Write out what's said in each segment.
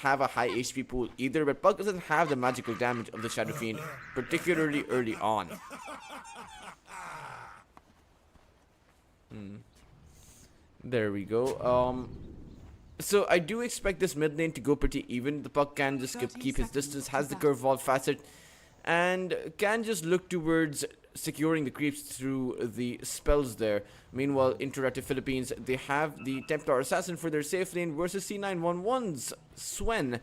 have a high HP pool either, but Puck doesn't have the magical damage of the Shadow Fiend, particularly early on. There we go. So I do expect this mid lane to go pretty even. The Puck can just keep his distance, has the curve wall facet, and can just look towards securing the creeps through the spells there. Meanwhile, InterActive Philippines, they have the Templar Assassin for their safe lane versus C911's Swen.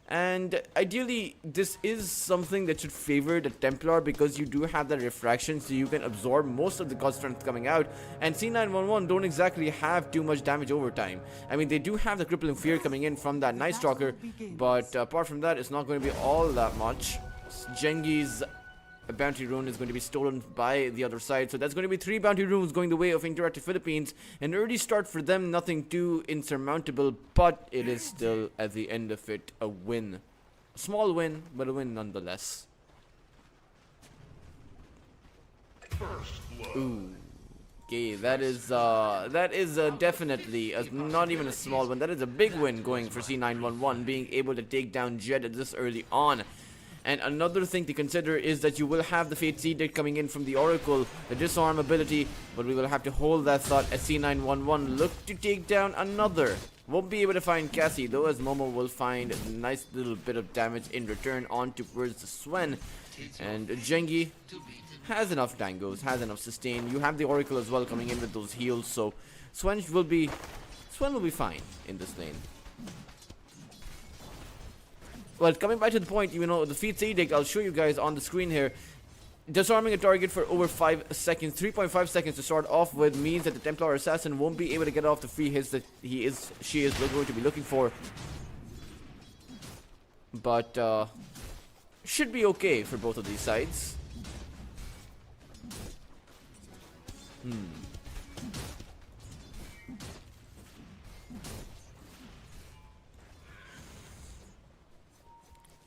And ideally, this is something that should favor the Templar because you do have that refraction, so you can absorb most of the god strength coming out. And C911 don't exactly have too much damage over time. I mean, they do have the crippling fear coming in from that Night Stalker, but apart from that, it's not going to be all that much. Jengi's bounty rune is going to be stolen by the other side, so that's going to be 3 bounty runes going the way of InterActive Philippines. An early start for them, nothing too insurmountable, but it is still at the end of it a win. A small win, but a win nonetheless. Ooh. Okay, that is definitely not even a small one. That is a big win going for C911, being able to take down Jed this early on. And another thing to consider is that you will have the Fate's Edict coming in from the Oracle, the disarm ability, but we will have to hold that thought as C911 look to take down another. Won't be able to find Cassie though, as Momo will find a nice little bit of damage in return on towards the Swen. And Jengi has enough tangos, has enough sustain. You have the Oracle as well coming in with those heals, so Swen will be fine in this lane. Well, coming back to the point, you know, the Fate's Edict, I'll show you guys on the screen here. Disarming a target for over 5 seconds, 3.5 seconds to start off with, means that the Templar Assassin won't be able to get off the free hits that she is going to be looking for. But, should be okay for both of these sides.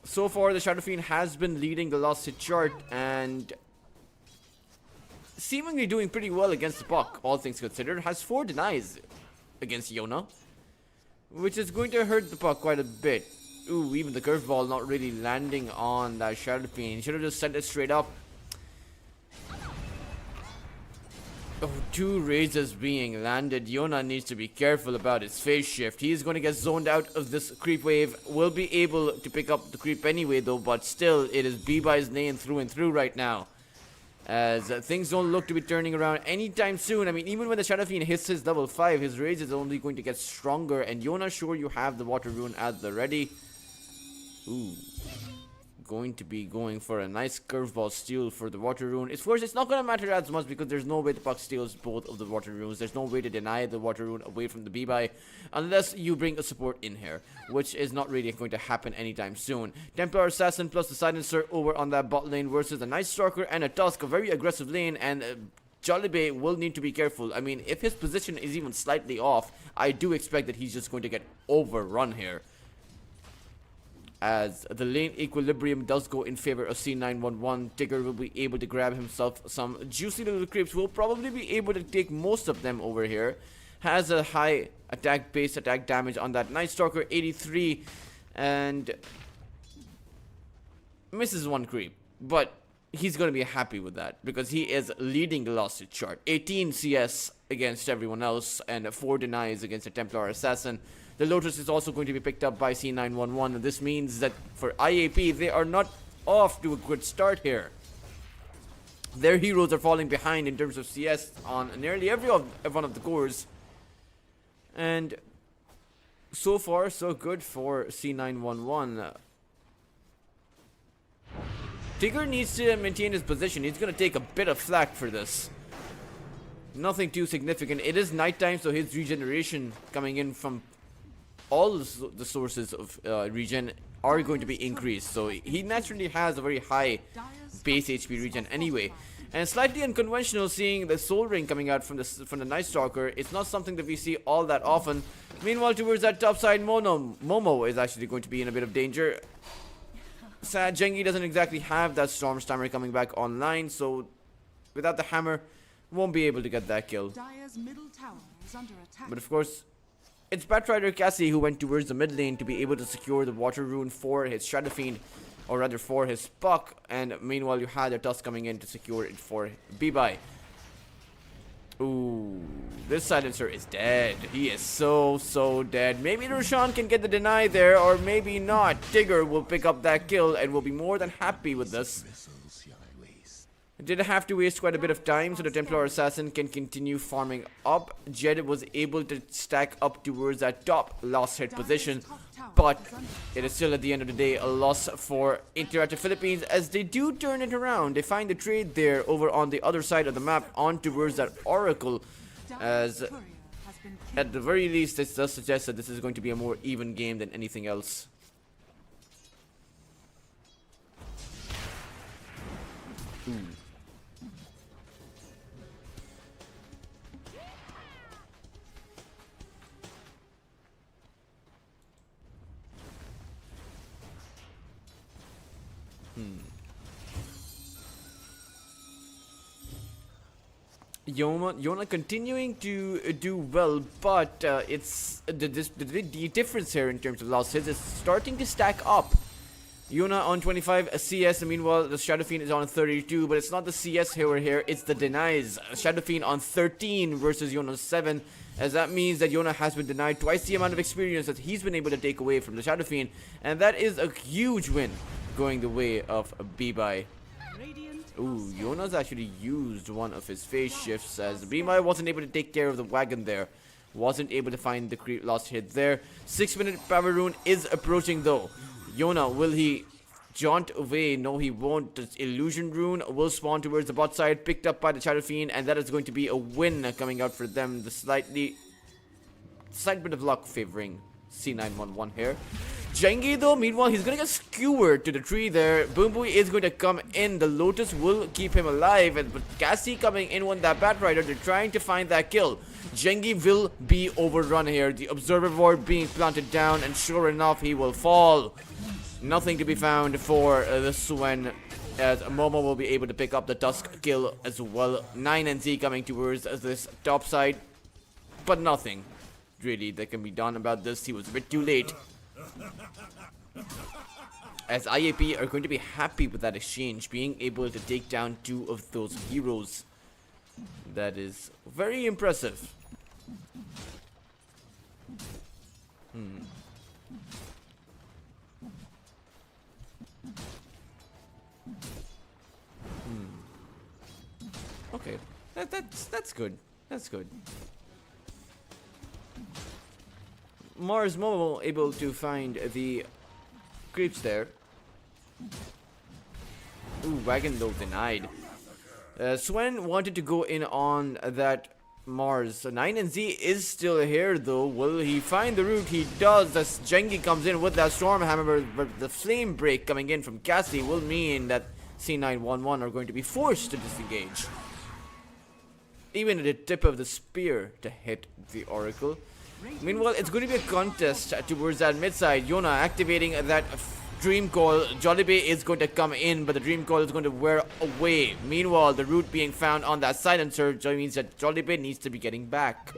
So far, the Shadow Fiend has been leading the last hit chart and seemingly doing pretty well against the Puck, all things considered. Has 4 denies against Yona, which is going to hurt the Puck quite a bit. Ooh, even the curveball not really landing on that Shadow Fiend. Should have just sent it straight up. Oh, 2 raises being landed. Yona needs to be careful about his phase shift. He is going to get zoned out of this creep wave. Will be able to pick up the creep anyway though, but still it is B-By's lane through and through right now. As things don't look to be turning around anytime soon. I mean, even when the Shadow Fiend hits his level 5, his rage is only going to get stronger. And Yona, sure, you have the water rune at the ready. Ooh. Going to be going for a nice curveball steal for the water rune. Of course, it's not going to matter as much because there's no way the Puck steals both of the water runes. There's no way to deny the water rune away from the B-By unless you bring a support in here, which is not really going to happen anytime soon. Templar Assassin plus the Silencer over on that bot lane versus a Night Stalker and a Tusk, a very aggressive lane, and Jollibee will need to be careful. I mean, if his position is even slightly off, I do expect that he's just going to get overrun here, as the lane equilibrium does go in favor of C911. Tigger will be able to grab himself some juicy little creeps. Will probably be able to take most of them over here. Has a high base attack damage on that Night Stalker, 83, and misses 1 creep. But he's going to be happy with that because he is leading the last hit chart. 18 CS against everyone else and 4 denies against the Templar Assassin. The Lotus is also going to be picked up by C911, and this means that for IAP, they are not off to a good start here. Their heroes are falling behind in terms of CS on nearly every one of the cores. And so far, so good for C911. Tigger needs to maintain his position. He's going to take a bit of flack for this. Nothing too significant. It is nighttime, so his regeneration coming in from all the sources of regen are going to be increased, so he naturally has a very high base HP regen anyway. And slightly unconventional, seeing the Soul Ring coming out from the Night Stalker. It's not something that we see all that often. Meanwhile, towards that top side, Momo is actually going to be in a bit of danger. Sad, Jengi doesn't exactly have that Storm Stammer coming back online, so without the hammer, won't be able to get that kill. But of course, It's Batrider Cassie who went towards the mid lane to be able to secure the water rune for his Shadow Fiend, or rather for his Puck, and meanwhile you had a Tusk coming in to secure it for Bibai. Ooh, this silencer is dead. He is so dead. Maybe Roshan can get the deny there, or maybe not. Tigger will pick up that kill and will be more than happy with this. Did have to waste quite a bit of time so the Templar Assassin can continue farming up. Jed was able to stack up towards that top last hit position, but it is still at the end of the day a loss for InterActive Philippines as they do turn it around. They find the trade there over on the other side of the map on towards that Oracle, as at the very least this does suggest that this is going to be a more even game than anything else. Yona continuing to do well, but it's the difference here in terms of lost hits is starting to stack up. Yona on 25 CS, meanwhile the Shadow Fiend is on 32, but it's not the CS here, it's the denies. Shadow Fiend on 13 versus Yona's 7, as that means that Yona has been denied twice the amount of experience that he's been able to take away from the Shadow Fiend, and that is a huge win going the way of Bibai. Ooh, Yona's actually used one of his phase shifts as Bibai wasn't able to take care of the wagon there. Wasn't able to find the last hit there. 6-minute power rune is approaching though. Yona, will he jaunt away? No, he won't. The illusion rune will spawn towards the bot side, picked up by the Shadow Fiend, and that is going to be a win coming out for them. The slight bit of luck favoring C911 here. Jengi though, meanwhile, he's gonna get skewered to the tree there. Boombui is going to come in. The Lotus will keep him alive, but Cassie coming in with that Batrider. They're trying to find that kill. Jengi will be overrun here. The Observer Ward being planted down, and sure enough, he will fall. Nothing to be found for the Swen, as Momo will be able to pick up the Tusk kill as well. 9NZ coming towards this top side, but nothing really that can be done about this. He was a bit too late. As IAP are going to be happy with that exchange, being able to take down 2 of those heroes. That is very impressive. Okay, that's good. That's good. Mars Momo able to find the creeps there. Ooh, wagon though denied. Swen wanted to go in on that Mars. So 9NZ is still here though. Will he find the route? He does as Jengi comes in with that Stormhammer, but the flame break coming in from Cassie will mean that C911 are going to be forced to disengage. Even at the tip of the spear to hit the Oracle. Meanwhile, it's going to be a contest towards that mid side. Yona activating that Dream Call. Jollibee is going to come in, but the Dream Call is going to wear away. Meanwhile, the route being found on that silencer means that Jollibee needs to be getting back.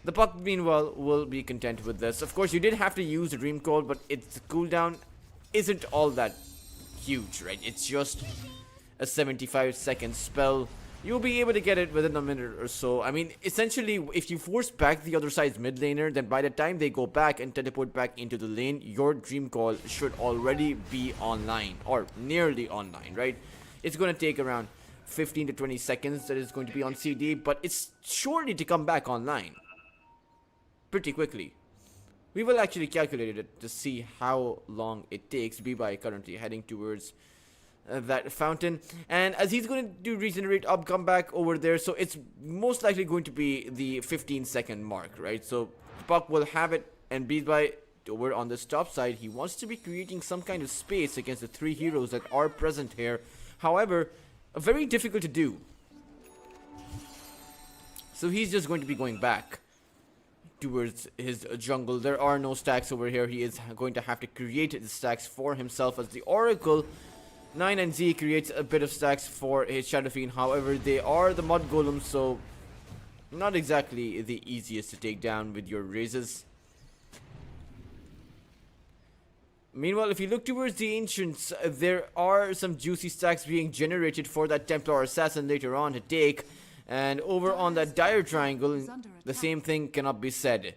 The Puck, meanwhile, will be content with this. Of course, you did have to use the Dream Call, but its cooldown isn't all that huge, right? It's just a 75-second spell. You'll be able to get it within a minute or so. I mean, essentially, if you force back the other side's mid laner, then by the time they go back and teleport back into the lane, your Dream Call should already be online, or nearly online, right? It's going to take around 15 to 20 seconds that is going to be on CD, but it's surely to come back online pretty quickly. We will actually calculate it to see how long it takes. Bibai currently heading towards that fountain, and as he's going to do regenerate up, come back over there, so it's most likely going to be the 15-second mark, right? So Puck will have it, and Bibai over on this top side, he wants to be creating some kind of space against the 3 heroes that are present here. However, very difficult to do. So he's just going to be going back towards his jungle. There are no stacks over here. He is going to have to create the stacks for himself, as the Oracle 9NZ creates a bit of stacks for his Shadow Fiend. However, they are the Mud Golems, so Not exactly the easiest to take down with your raises. Meanwhile, if you look towards the Ancients, there are some juicy stacks being generated for that Templar Assassin later on to take. And over on that Dire Triangle, the same thing cannot be said.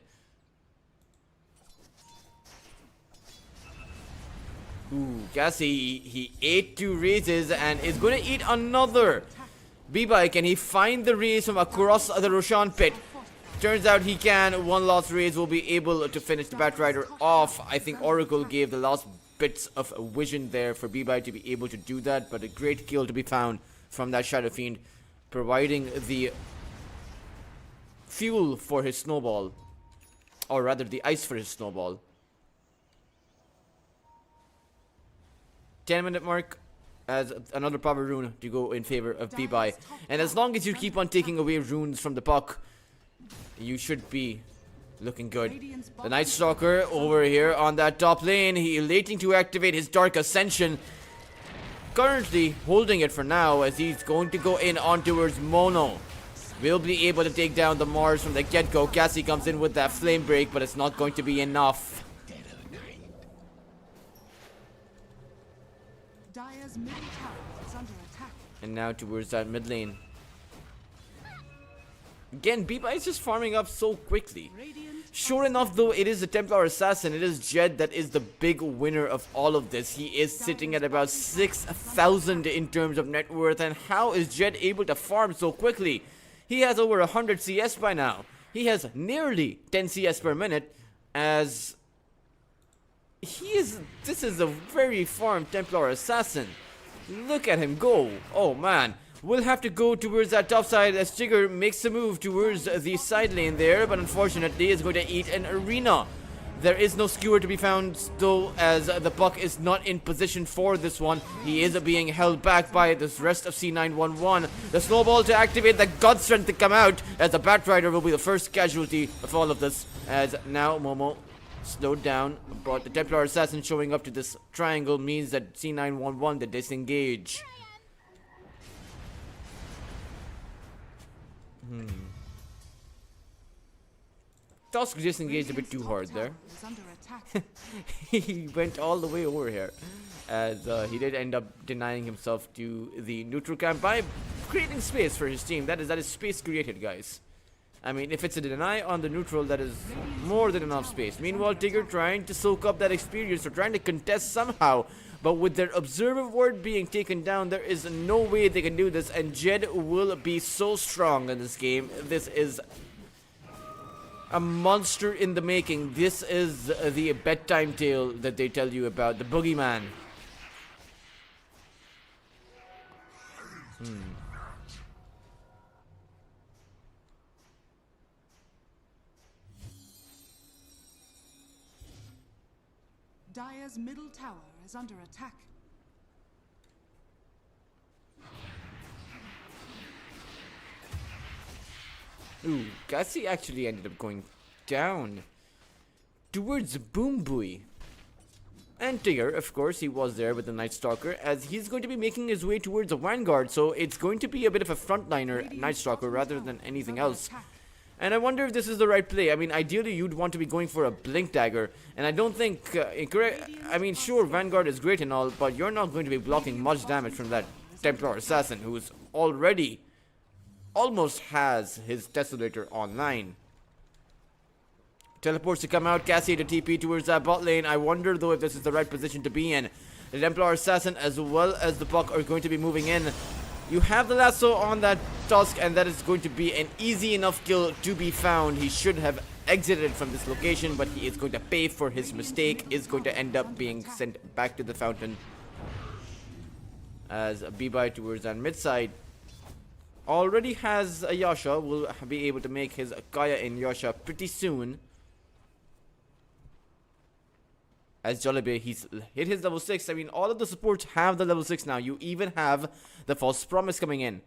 Ooh, Cassie, he ate 2 raises and is going to eat another. B-Bike, can he find the raise from across the Roshan pit? Turns out he can. 1 last raise will be able to finish the Batrider off. I think Oracle gave the last bits of vision there for B-Bike to be able to do that. But a great kill to be found from that Shadow Fiend, providing the fuel for his snowball. Or rather, the ice for his snowball. 10-minute mark as another power rune to go in favor of B-Bye. And as long as you keep on taking away runes from the puck, you should be looking good. The Night Stalker over here on that top lane. He waiting to activate his Dark Ascension. Currently holding it for now as he's going to go in on towards Mono. Will be able to take down the Mars from the get-go. Cassie comes in with that Flame Break, but it's not going to be enough. And now towards that mid lane. Again, B-Bye is just farming up so quickly. Sure enough, though, it is the Templar Assassin. It is Jed that is the big winner of all of this. He is sitting at about 6,000 in terms of net worth. And how is Jed able to farm so quickly? He has over 100 CS by now. He has nearly 10 CS per minute as this is a very farmed Templar Assassin. Look at him go. Oh man. We'll have to go towards that top side as Jigger makes a move towards the side lane there, but unfortunately is going to eat an arena. There is no skewer to be found though, as the puck is not in position for this one. He is being held back by the rest of C911. The snowball to activate the God Strength to come out, as the Batrider will be the first casualty of all of this. As now Momo slowed down, but the Templar Assassin showing up to this triangle means that C911 they disengage. Tusk disengaged a bit too hard there. He went all the way over here, as he did end up denying himself to the neutral camp by creating space for his team. That is space created, guys. I mean, if it's a deny on the neutral, that is more than enough space. Meanwhile, Tigger trying to soak up that experience or trying to contest somehow. But with their observer ward being taken down, there is no way they can do this. And Jed will be so strong in this game. This is a monster in the making. This is the bedtime tale that they tell you about. The boogeyman. Dire's middle tower is under attack. Ooh, Gassi actually ended up going down towards Boom Bui. And Tigger, of course, he was there with the Night Stalker, as he's going to be making his way towards the Vanguard, so it's going to be a bit of a frontliner Night Stalker rather than anything else. And I wonder if this is the right play. I mean, ideally you'd want to be going for a Blink Dagger, and I don't think incorrect. I mean, sure, Vanguard is great and all, but you're not going to be blocking much damage from that Templar Assassin, who's already almost has his Desolator online. Teleports to come out, Cassie to TP towards that bot lane. I wonder though if this is the right position to be in. The Templar Assassin as well as the Puck are going to be moving in. You have the lasso on that Tusk, and that is going to be an easy enough kill to be found. He should have exited from this location, but he is going to pay for his mistake. Is going to end up being sent back to the fountain. As B-Bye towards that mid side already has a Yasha. Will be able to make his Kaya in Yasha pretty soon. As Jollibee, he's hit his level 6. I mean, all of the supports have the level 6 now. You even have the False Promise coming in,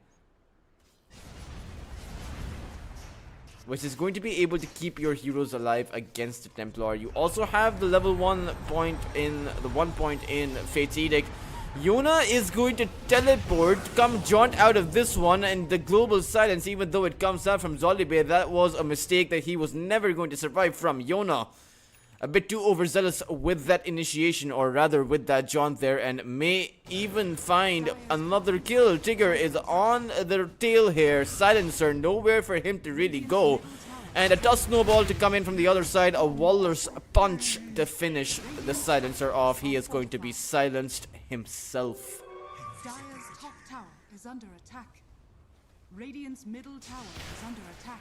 which is going to be able to keep your heroes alive against the Templar. You also have the level 1 point in the 1 point in Fate's Edict. Yona is going to teleport, come jaunt out of this one, and the global silence, even though it comes out from Zolibe, that was a mistake that he was never going to survive from. Yona, a bit too overzealous with that initiation, or rather with that jaunt there, and may even find another kill. Tigger is on the tail here. Silencer, nowhere for him to really go. And a tough snowball to come in from the other side. A Walrus punch to finish the Silencer off. He is going to be silenced himself. Dire's top tower is under attack. Radiant's middle tower is under attack.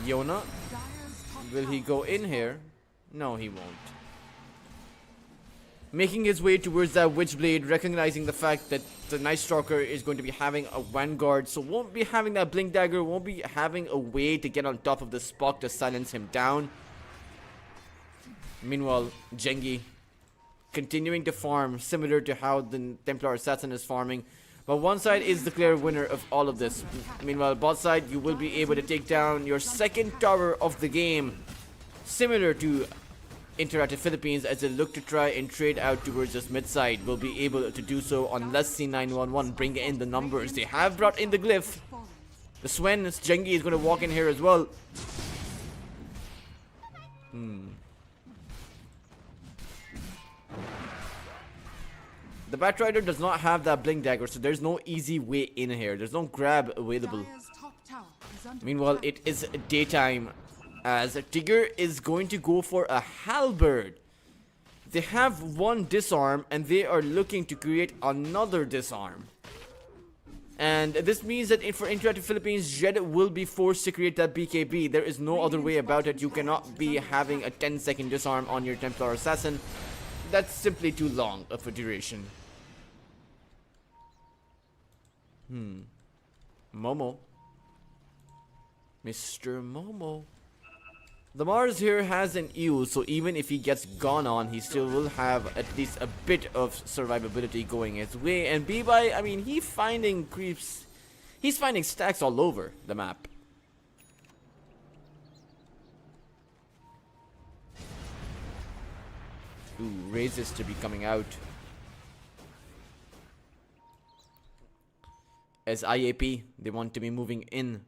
Yona, Dire's top will he tower go is in here? No, he won't. Making his way towards that Witchblade, recognizing the fact that the Night Stalker is going to be having a Vanguard, so won't be having that Blink Dagger, won't be having a way to get on top of the Spock to silence him down. Meanwhile, Jengi continuing to farm, similar to how the Templar Assassin is farming. But one side is the clear winner of all of this. Meanwhile, bot side, you will be able to take down your second tower of the game, similar to InterActive Philippines, as they look to try and trade out towards this mid side. Will be able to do so unless C911 bring in the numbers. They have brought in the glyph. The Swen, Jengi is going to walk in here as well. The Batrider does not have that Blink Dagger, so there's no easy way in here. There's no grab available. Dire's top tower is under Meanwhile, attack. it is daytime, as Tigger is going to go for a Halberd. They have one disarm, and they are looking to create another disarm. And this means that for InterActive Philippines, Jed will be forced to create that BKB. There is no other way about it. You cannot be having a 10-second disarm on your Templar Assassin. That's simply too long of a duration. Momo. Mr. Momo. The Mars here has an Eel, so even if he gets gone on, he still will have at least a bit of survivability going his way. And B-Bye, I mean, he's finding creeps. He's finding stacks all over the map. Ooh, raises to be coming out. As IAP, they want to be moving in.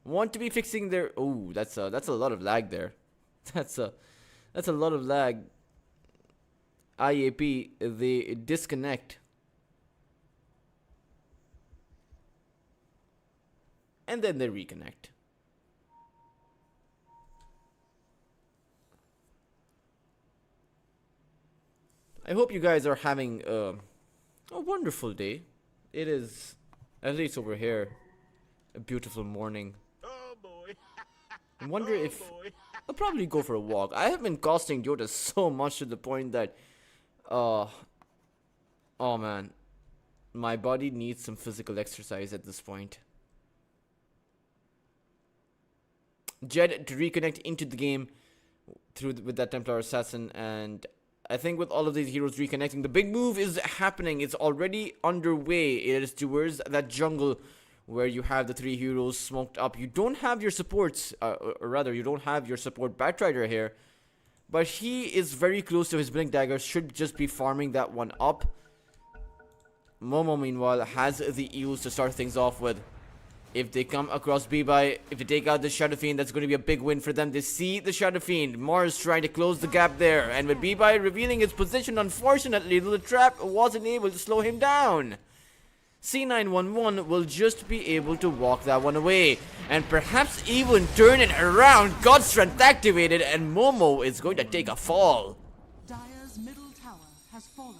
Want to be fixing their... Oh, that's a lot of lag there. That's a lot of lag. IAP, they disconnect. And then they reconnect. I hope you guys are having a wonderful day. It is, at least over here, a beautiful morning. Oh boy. I wonder if I'll probably go for a walk. I have been costing Dota so much to the point that, oh man, my body needs some physical exercise at this point. Jed to reconnect into the game with that Templar Assassin, and I think with all of these heroes reconnecting, the big move is happening. It's already underway. It is towards that jungle where you have the three heroes smoked up. You don't have your supports, or rather, you don't have your support Batrider here. But he is very close to his Blink Dagger, should just be farming that one up. Momo, meanwhile, has the Eels to start things off with. If they come across B-Bye, if they take out the Shadow Fiend, that's going to be a big win for them. They see the Shadow Fiend. Mars trying to close the gap there. And with B-Bye revealing his position, unfortunately, the trap wasn't able to slow him down. C911 will just be able to walk that one away. And perhaps even turn it around. God Strength activated, and Momo is going to take a fall. Dire's middle tower has fallen.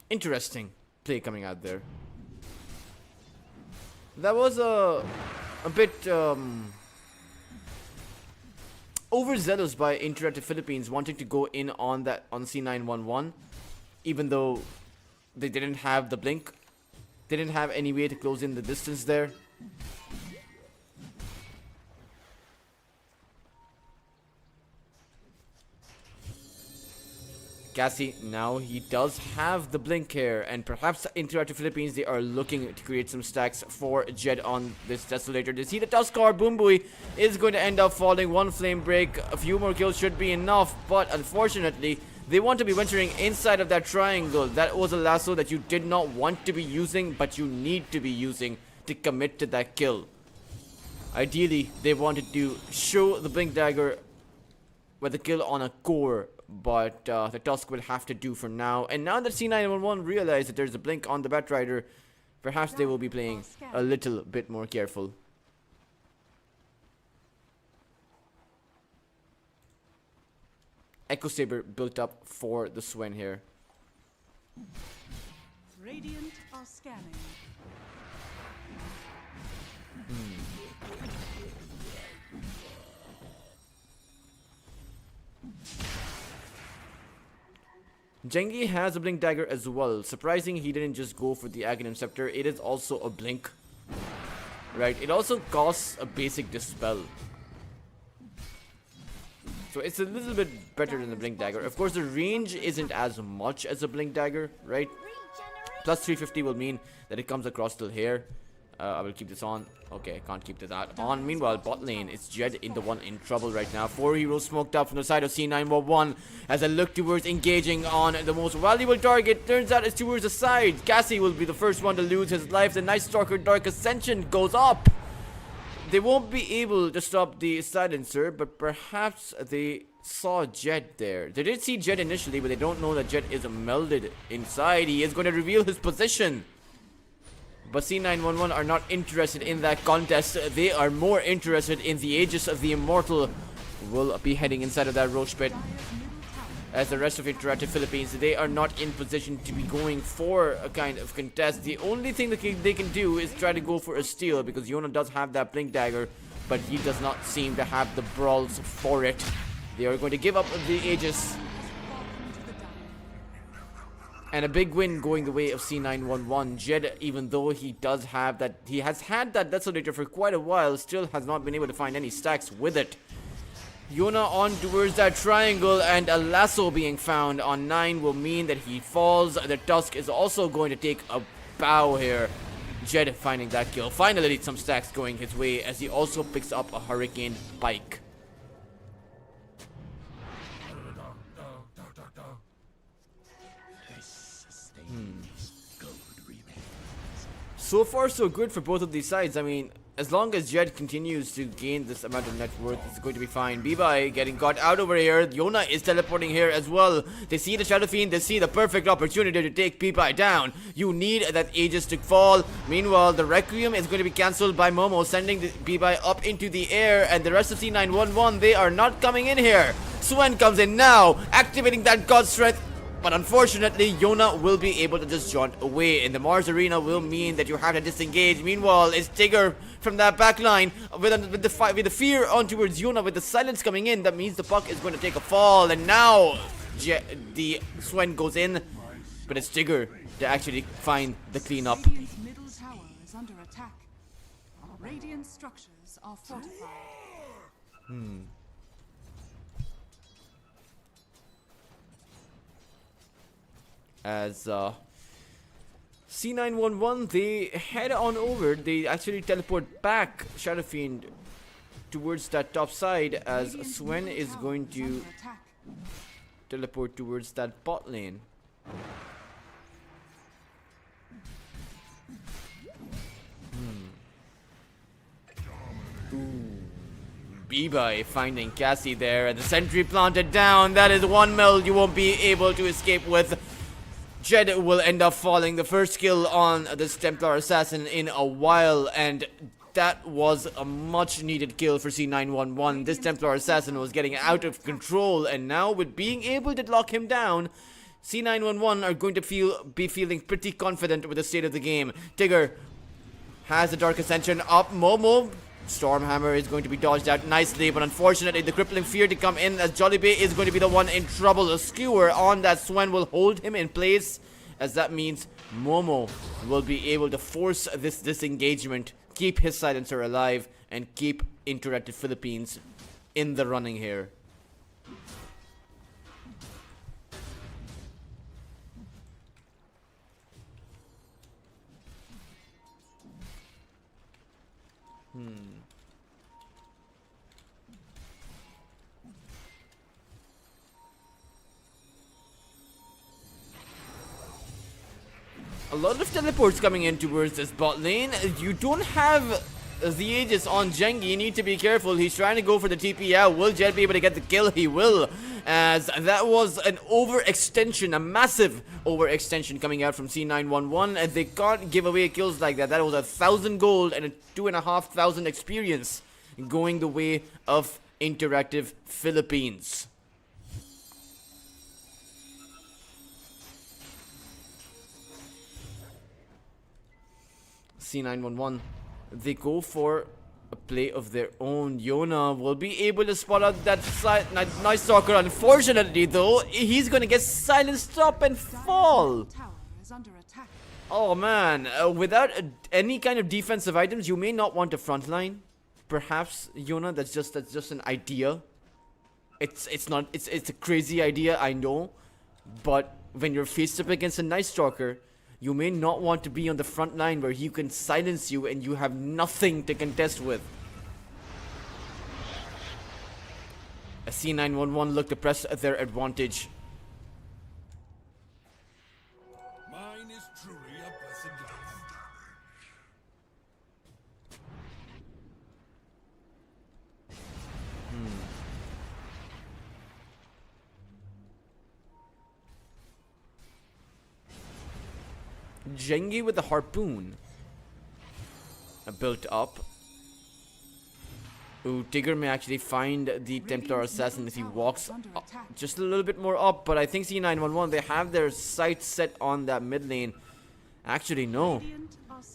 Interesting play coming out there. That was a bit overzealous by InterActive Philippines, wanting to go in on that on C911, even though they didn't have the blink. They didn't have any way to close in the distance there. Cassie, now he does have the blink here, and perhaps InterActive Philippines, they are looking to create some stacks for Jed on this Desolator. They see the Tuskar. Boombui is going to end up falling. One flame break, a few more kills should be enough, but unfortunately, they want to be venturing inside of that triangle. That was a lasso that you did not want to be using, but you need to be using to commit to that kill. Ideally, they wanted to show the blink dagger with a kill on a core, but the Tusk will have to do for now. And now that C911 realize that there's a blink on the Batrider, perhaps they will be playing a little bit more careful. Echo Saber built up for the Swen here. Radiant are scanning. Jengi has a blink dagger as well. Surprising he didn't just go for the Aghanim Scepter. It is also a blink. Right, it also costs a basic dispel. So it's a little bit better than the blink dagger. Of course, the range isn't as much as a blink dagger, right? Plus 350 will mean that it comes across till here. I will keep this on. Okay, can't keep that on. Meanwhile, bot lane, it's Jed in the one in trouble right now. 4 heroes smoked up from the side of C911 as I look towards engaging on the most valuable target. Turns out it's towards the side. Cassie will be the first one to lose his life. The Night Stalker Dark Ascension goes up. They won't be able to stop the silencer, but perhaps they saw Jed there. They did see Jed initially, but they don't know that Jed is melded inside. He is going to reveal his position. But C911 are not interested in that contest. They are more interested in the Aegis of the Immortal. Will be heading inside of that Roche pit. As the rest of InterActive Philippines, they are not in position to be going for a kind of contest. The only thing that they can do is try to go for a steal, because Yona does have that blink dagger, but he does not seem to have the brawls for it. They are going to give up the Aegis. And a big win going the way of C911. Jed, even though he does have that, he has had that Desolator for quite a while, still has not been able to find any stacks with it. Yona on towards that triangle, and a lasso being found on 9 will mean that he falls. The Tusk is also going to take a bow here. Jed finding that kill. Finally, some stacks going his way as he also picks up a Hurricane Bike. So far, so good for both of these sides. I mean, as long as Jed continues to gain this amount of net worth, it's going to be fine. Bibai getting caught out over here. Yona is teleporting here as well. They see the Shadow Fiend. They see the perfect opportunity to take Bibai down. You need that Aegis to fall. Meanwhile, the Requiem is going to be cancelled by Momo, sending the Bibai up into the air. And the rest of C911, they are not coming in here. Swen comes in now, activating that God Strength. But unfortunately, Yona will be able to just jaunt away. And the Mars Arena will mean that you have to disengage. Meanwhile, it's Tigger from that back line with the fear on towards Yona. With the silence coming in, that means the puck is going to take a fall. And now the Swen goes in. But it's Tigger to actually find the cleanup. Radiant's middle tower is under attack. Radiant structures are fortified. As C911, they head on over. They actually teleport back Shadow Fiend towards that top side, as Radiant's Swen middle is tower going to under attack. teleport towards that bot lane. Bibai finding Cassie there, and the sentry planted down. That is one meld you won't be able to escape with. Jed will end up falling, the first kill on this Templar Assassin in a while, and that was a much needed kill for C911. This Templar Assassin was getting out of control, and now with being able to lock him down, C911 are going to be feeling pretty confident with the state of the game. Tigger has the Dark Ascension up. Momo, Stormhammer is going to be dodged out nicely, but unfortunately the Crippling Fear to come in, as Jollibee is going to be the one in trouble. A skewer on that Swen will hold him in place, as that means Momo will be able to force this disengagement, keep his silencer alive, and keep InterActive Philippines in the running here. A lot of teleports coming in towards this bot lane. You don't have the Aegis on Jengi. You need to be careful. He's trying to go for the TP out. Will Jet be able to get the kill? He will. As that was an overextension, a massive overextension coming out from C911. And they can't give away kills like that. That was 1,000 gold and a 2,500 experience going the way of InterActive Philippines. C911, they go for a play of their own. Yona will be able to spot out that Night Stalker. Unfortunately, though, he's gonna get silenced up and fall. Tower is under attack. Oh man, without any kind of defensive items, you may not want a front line. Perhaps, Yona, that's just an idea. It's a crazy idea, I know, but when you're faced up against a Night Stalker, you may not want to be on the front line where he can silence you and you have nothing to contest with. A C911 look to press their advantage. Mine is truly a blessed life. Jengi with the harpoon. Built up. Ooh, Tigger may actually find the Templar Assassin if he walks just a little bit more up. But I think C911, they have their sights set on that mid lane. Actually, no.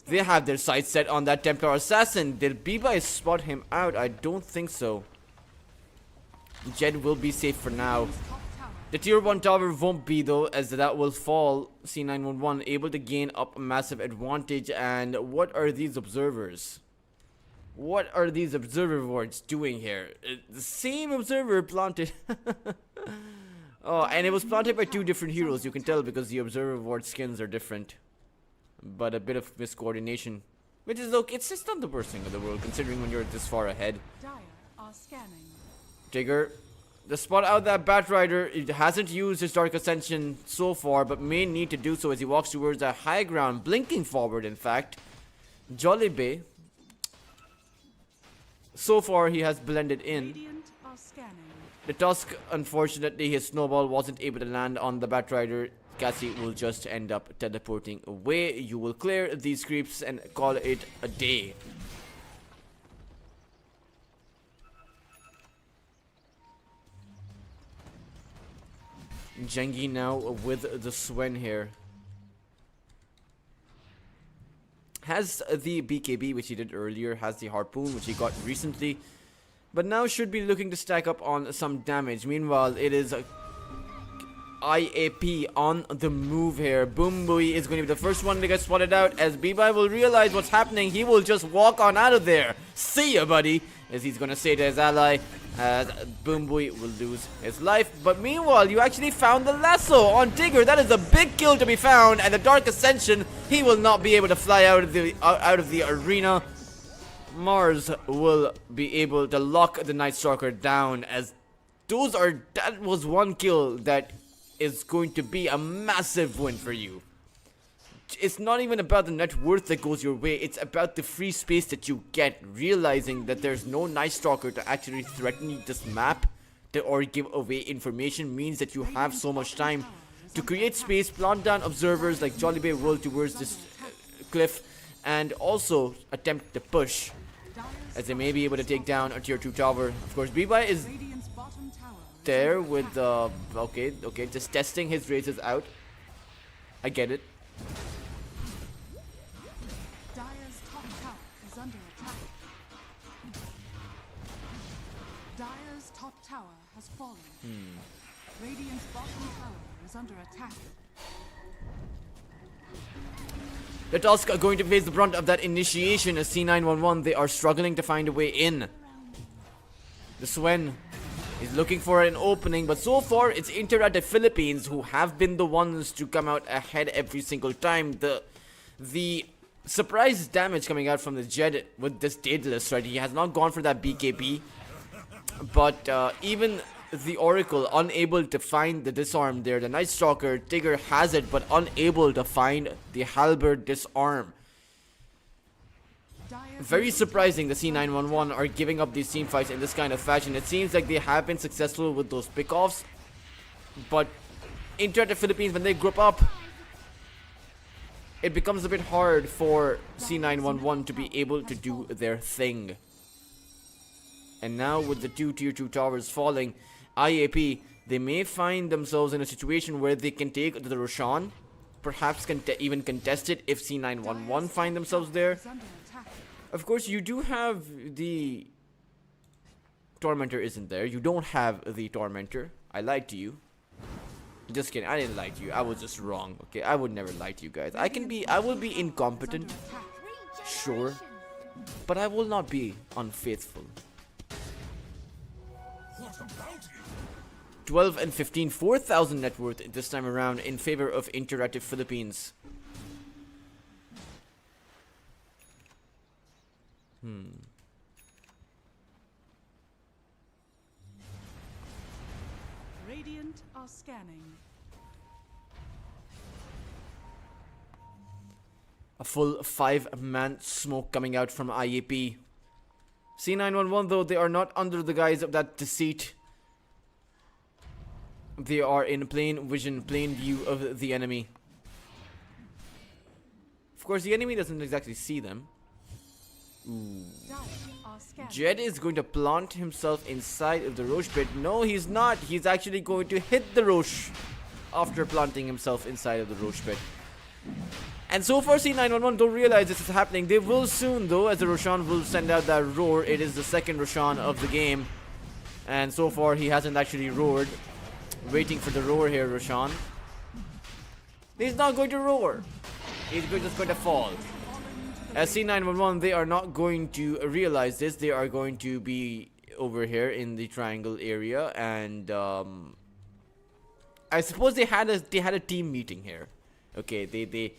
They have their sights set on that Templar Assassin. Did Biba spot him out? I don't think so. Jed will be safe for now. The tier 1 tower won't be though, as that will fall. C911 able to gain up a massive advantage. And what are these observers? What are these observer wards doing here? The same observer planted. Oh, and it was planted by 2 different heroes. You can tell because the observer ward skins are different. But a bit of miscoordination, which is okay. It's just not the worst thing in the world, considering when you're this far ahead. Dire are scanning. Tigger, the spot out that Batrider, it hasn't used his Dark Ascension so far, but may need to do so as he walks towards the high ground, blinking forward in fact. Jollibee, so far he has blended in. Radiant are scanning. The Tusk, unfortunately, his snowball wasn't able to land on the Batrider. Cassie will just end up teleporting away. You will clear these creeps and call it a day. Jengi now with the Swen here. Has the BKB, which he did earlier, has the Harpoon, which he got recently, but now should be looking to stack up on some damage. Meanwhile, it is IAP on the move here. Boom Bui is going to be the first one to get spotted out. As Bibai will realize what's happening, he will just walk on out of there. See ya, buddy, as he's going to say to his ally. Boom Bui will lose his life. But meanwhile, you actually found the lasso on Tigger. That is a big kill to be found. And the Dark Ascension, he will not be able to fly out of the arena. Mars will be able to lock the Night Stalker down, as that was one kill that is going to be a massive win for you. It's not even about the net worth that goes your way, it's about the free space that you get, realizing that there's no Night Stalker to actually threaten this map or give away information means that you have so much time to create space, plant down observers like Jollibee will towards this cliff, and also attempt to push, as they may be able to take down a tier 2 tower. Of course, Bibai is Radiant's bottom tower is there under with attack. okay, just testing his races out. I get it. Dire's top tower is under attack. Dire's top tower has fallen. Radiant's bottom tower is under attack. The Tusk are going to face the brunt of that initiation as C911, they are struggling to find a way in. The Swen is looking for an opening, but so far it's InterActive Philippines who have been the ones to come out ahead every single time. The surprise damage coming out from the Jed with this Daedalus, right? He has not gone for that BKB. But even the Oracle unable to find the disarm there. The Night Stalker, Tigger has it, but unable to find the Halberd disarm. Very surprising the C911 are giving up these team fights in this kind of fashion. It seems like they have been successful with those pickoffs, but InterActive Philippines, when they group up, it becomes a bit hard for C911 to be able to do their thing. And now with the two tier 2 towers falling, IAP, they may find themselves in a situation where they can take the Roshan, perhaps even contest it if C911 find themselves there. Of course, you do have the Tormentor isn't there. You don't have the Tormentor. I lied to you. Just kidding. I didn't lie to you. I was just wrong. Okay, I would never lie to you guys. I will be incompetent, sure, but I will not be unfaithful. 12 and 15, 4,000 net worth this time around in favor of InterActive Philippines. Radiant are scanning. A full 5-man smoke coming out from IAP. C911 though, they are not under the guise of that deceit. They are in plain vision, plain view of the enemy. Of course, the enemy doesn't exactly see them. Ooh. Jed is going to plant himself inside of the Roche pit. No, he's not. He's actually going to hit the Roche after planting himself inside of the Roche pit. And so far, C911 don't realize this is happening. They will soon, though, as the Roshan will send out that roar. It is the second Roshan of the game. And so far, he hasn't actually roared. Waiting for the roar here, Roshan. He's not going to roar. He's just going to fall. As C911, they are not going to realize this. They are going to be over here in the triangle area. And I suppose they had a team meeting here. Okay, they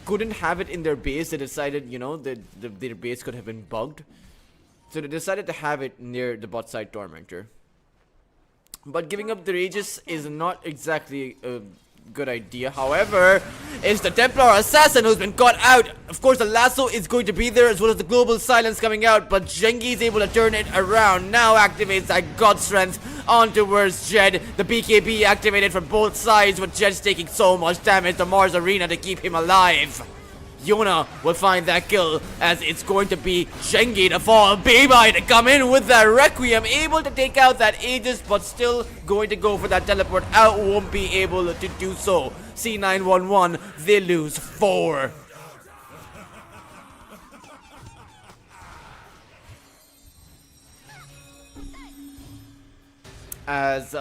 couldn't have it in their base. They decided, you know, that their base could have been bugged. So they decided to have it near the bot side Tormentor. But giving up the Aegis is not exactly a good idea. However, it's the Templar Assassin who's been caught out. Of course, the lasso is going to be there as well as the global silence coming out. But Jengi is able to turn it around. Now activates that God Strength on towards Jed. The BKB activated from both sides, with Jed's taking so much damage to Mars Arena to keep him alive. Yona will find that kill as it's going to be Jengi to fall. Baby to come in with that Requiem, able to take out that Aegis, but still going to go for that teleport out. Won't be able to do so. C911, they lose 4. As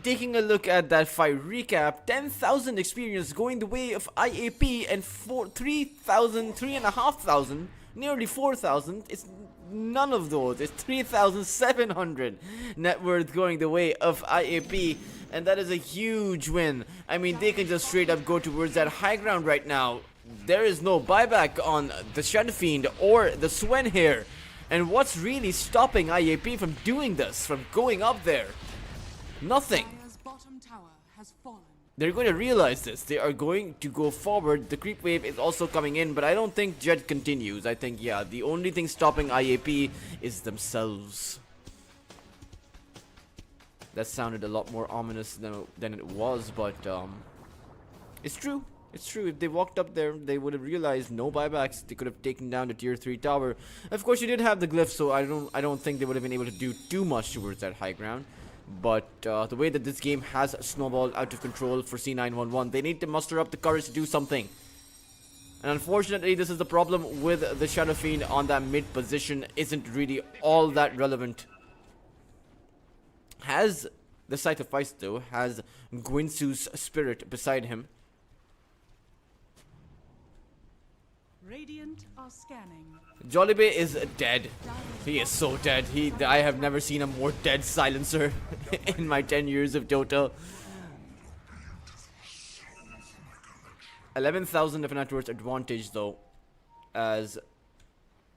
taking a look at that fight recap, 10,000 experience going the way of IAP, and 3,000, 3,500, nearly 4,000. It's none of those. It's 3,700 net worth going the way of IAP, and that is a huge win. I mean, they can just straight up go towards that high ground right now. There is no buyback on the Shadow Fiend or the Swen here. And what's really stopping IAP from doing this, from going up there? Nothing. Bottom tower has fallen. They're going to realize this. They are going to go forward. The creep wave is also coming in, but I don't think Jed continues. I think, yeah, the only thing stopping IAP is themselves. That sounded a lot more ominous than it was, but it's true. It's true. If they walked up there, they would have realized no buybacks. They could have taken down the tier 3 tower. Of course, you did have the glyph, so I don't think they would have been able to do too much towards that high ground. But the way that this game has snowballed out of control for C911, they need to muster up the courage to do something. And unfortunately, this is the problem with the Shadow Fiend on that mid position. Isn't really all that relevant. Has the Scythe of Ice though, has Gwinsu's spirit beside him. Radiant are scanning. Jollibee is dead. He is so dead. I have never seen a more dead silencer in my 10 years of Dota. 11,000 of net worth advantage though as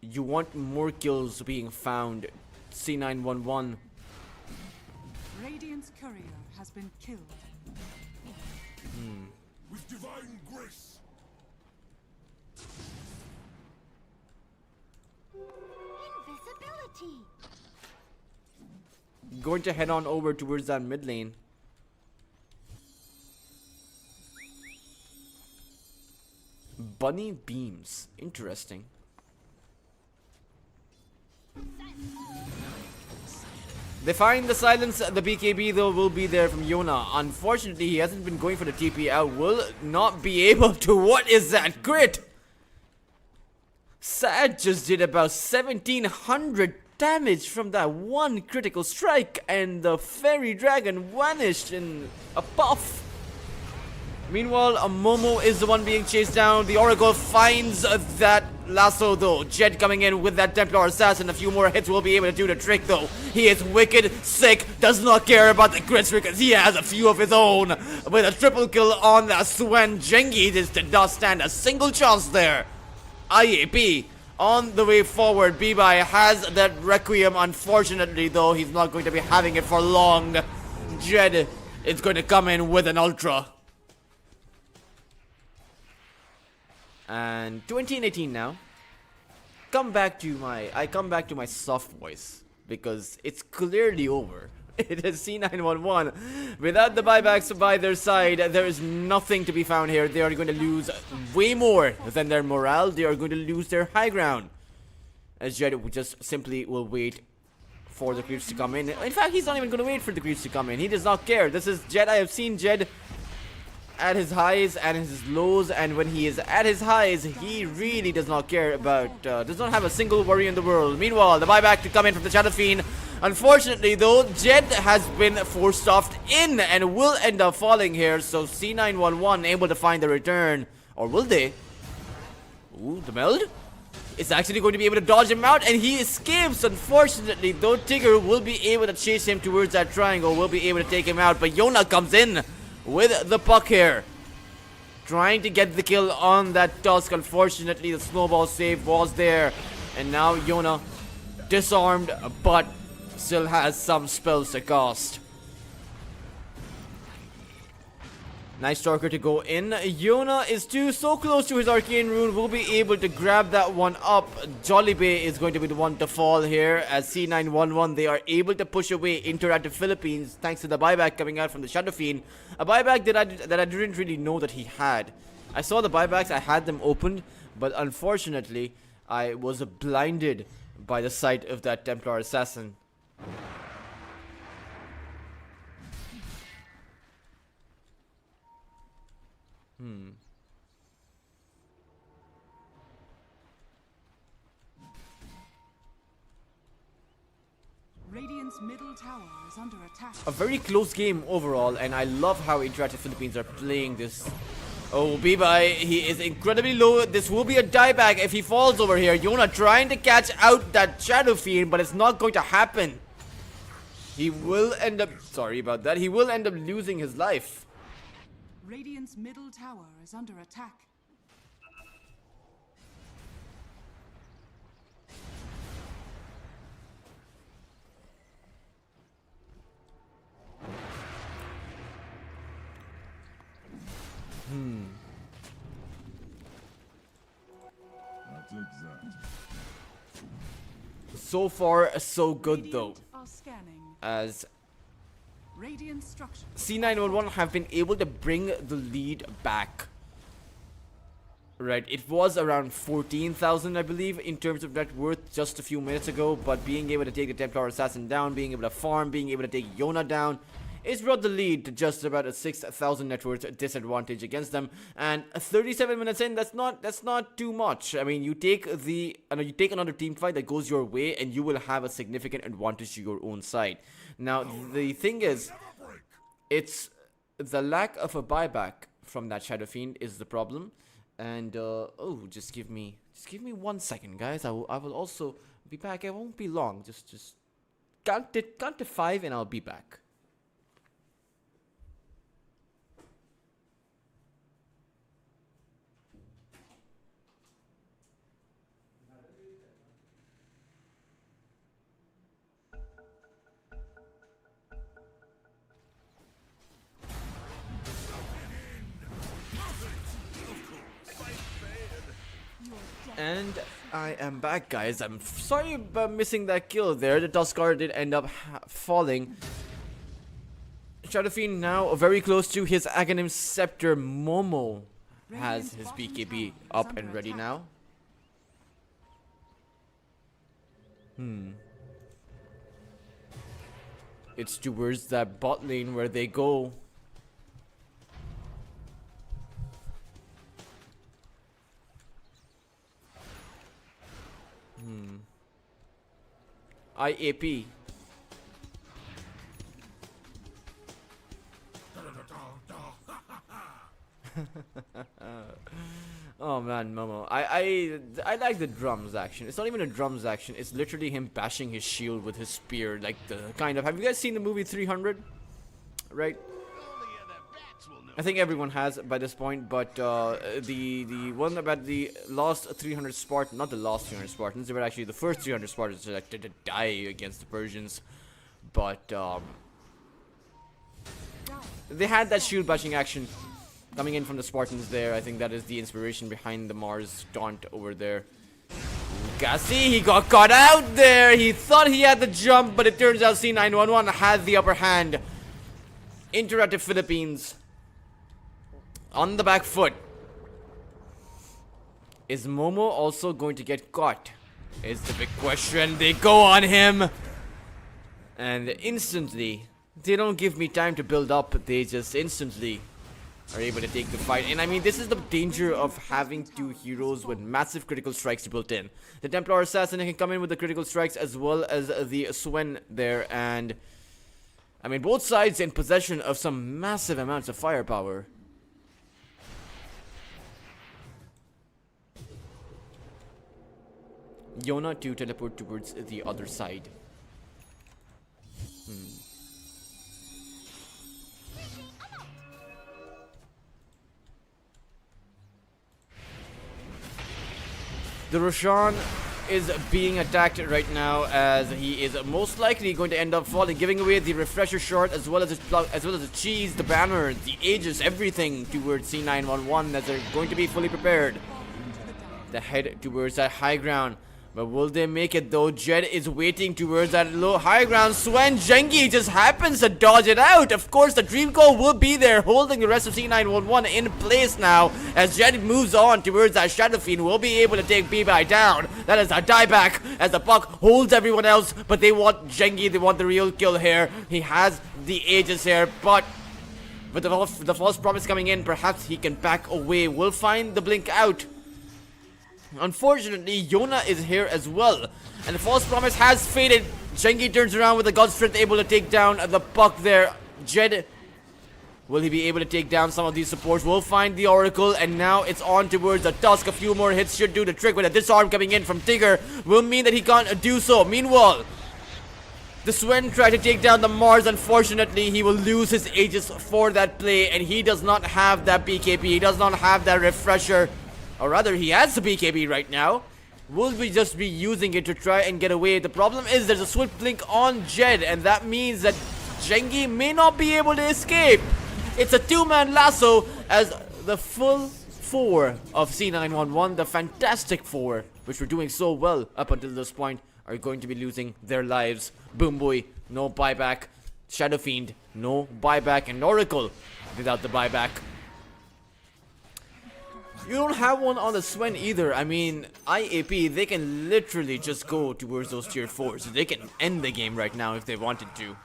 you want more kills being found. C911. Radiant's courier has been killed. With divine grace. Invisibility. Going to head on over towards that mid lane. Bunny beams. Interesting. They find the silence. The BKB though will be there from Yona. Unfortunately, he hasn't been going for the TP out. Will not be able to. What is that crit? Sad just did about 1700 damage from that one critical strike, and the fairy dragon vanished in a puff. Meanwhile, a Momo is the one being chased down. The Oracle finds that lasso though. Jed coming in with that Templar Assassin. A few more hits will be able to do the trick though. He is wicked, sick, does not care about the crits because he has a few of his own. With a triple kill on that Swen, Jengi just did not stand a single chance there. IAP on the way forward. Bibai has that Requiem. Unfortunately though, he's not going to be having it for long. Jed is going to come in with an Ultra. And 2018 now. I come back to my soft voice because it's clearly over. It is C911. Without the buybacks by their side, there is nothing to be found here. They are going to lose way more than their morale. They are going to lose their high ground. As Jed just simply will wait for the creeps to come in. In fact, he's not even going to wait for the creeps to come in. He does not care. This is Jed. I have seen Jed at his highs and his lows, and when he is at his highs, he really does not care about, does not have a single worry in the world. Meanwhile, the buyback to come in from the Shadow Fiend. Unfortunately though, Jed has been force-stuffed in and will end up falling here, so C911 able to find the return. Or will they? Ooh, the meld? Is actually going to be able to dodge him out, and he escapes. Unfortunately though, Tigger will be able to chase him towards that triangle, will be able to take him out, but Yona comes in with the puck here, trying to get the kill on that Tusk. Unfortunately, the snowball save was there, and now Yona disarmed, but still has some spells to cast. Nice Stalker to go in. Yona is so close to his Arcane Rune, will be able to grab that one up. Jollibee is going to be the one to fall here as C911. They are able to push away InterActive Philippines thanks to the buyback coming out from the Shadow Fiend. A buyback that I didn't really know that he had. I saw the buybacks, I had them opened, but unfortunately, I was blinded by the sight of that Templar Assassin. Radiant's middle tower is under attack. A very close game overall, and I love how InterActive Philippines are playing this. Oh, Bibai, he is incredibly low. This will be a dieback if he falls over here. Yona trying to catch out that Shadow Fiend, but it's not going to happen. He will end up, sorry about that, he will end up losing his life. Radiant's middle tower is under attack. So far, so good though. Radiant are scanning. As Radiant structure. C911 have been able to bring the lead back. Right, it was around 14,000 I believe in terms of net worth just a few minutes ago, but being able to take the Templar Assassin down, being able to farm, being able to take Yona down, it's brought the lead to just about a 6,000 net worth disadvantage against them. And 37 minutes in, that's not too much. I mean, you take another team fight that goes your way, and you will have a significant advantage to your own side. Now, the thing is, it's the lack of a buyback from that Shadow Fiend is the problem. And oh, just give me 1 second, guys. I will also be back. I won't be long. Just count to 5, and I'll be back. And I am back, guys. I'm sorry about missing that kill there. The Tuskar did end up falling. Shadow Fiend now very close to his Aghanim Scepter. Momo has his BKB up and ready now. It's towards that bot lane where they go. IAP. Oh man, Momo. I like the drums action. It's not even a drums action. It's literally him bashing his shield with his spear, like the kind of. Have you guys seen the movie 300? Right. I think everyone has by this point, but the one about the last 300 Spartans, not the last 300 Spartans, they were actually the first 300 Spartans that did die against the Persians, but they had that shield bashing action coming in from the Spartans there. I think that is the inspiration behind the Mars taunt over there. Gassi, he got caught out there. He thought he had the jump, but it turns out C911 had the upper hand. InterActive Philippines on the back foot. Is Momo also going to get caught? Is the big question. They go on him. And instantly, they don't give me time to build up. They just instantly are able to take the fight. And I mean, this is the danger of having two heroes with massive critical strikes built in. The Templar Assassin can come in with the critical strikes as well as the Swen there. And I mean, both sides in possession of some massive amounts of firepower. Yona to teleport towards the other side. The Roshan is being attacked right now, as he is most likely going to end up falling, giving away the refresher short as well as the cheese, the banner, the Aegis, everything towards C911 as they're going to be fully prepared. They head towards that high ground. But will they make it though? Jed is waiting towards that low high ground. Swen Jengi just happens to dodge it out. Of course, the Dream Call will be there, holding the rest of C911 in place now. As Jed moves on towards that Shadow Fiend, will be able to take B-Bye down. That is a dieback as the puck holds everyone else. But they want Jengi, they want the real kill here. He has the Aegis here, but with the false promise coming in, perhaps he can back away. We'll find the blink out. Unfortunately, Yona is here as well, and the false promise has faded. Jengi turns around with the God Strength, able to take down the puck there. Jed, will he be able to take down some of these supports? We'll find the Oracle, and now it's on towards the Tusk. A few more hits should do the trick, with a disarm coming in from Tigger will mean that he can't do so. Meanwhile, the Swen tried to take down the Mars. Unfortunately, he will lose his Aegis for that play, and he does not have that BKB. He does not have that refresher. Or rather, he has the BKB right now. Will we just be using it to try and get away? The problem is there's a swift blink on Jed, and that means that Jengi may not be able to escape. It's a two-man lasso as the full four of C911, the fantastic four, which were doing so well up until this point, are going to be losing their lives. Boom Boy, no buyback. Shadow Fiend, no buyback. And Oracle, without the buyback. You don't have one on the Swen either. I mean, IAP, they can literally just go towards those tier 4s. They can end the game right now if they wanted to.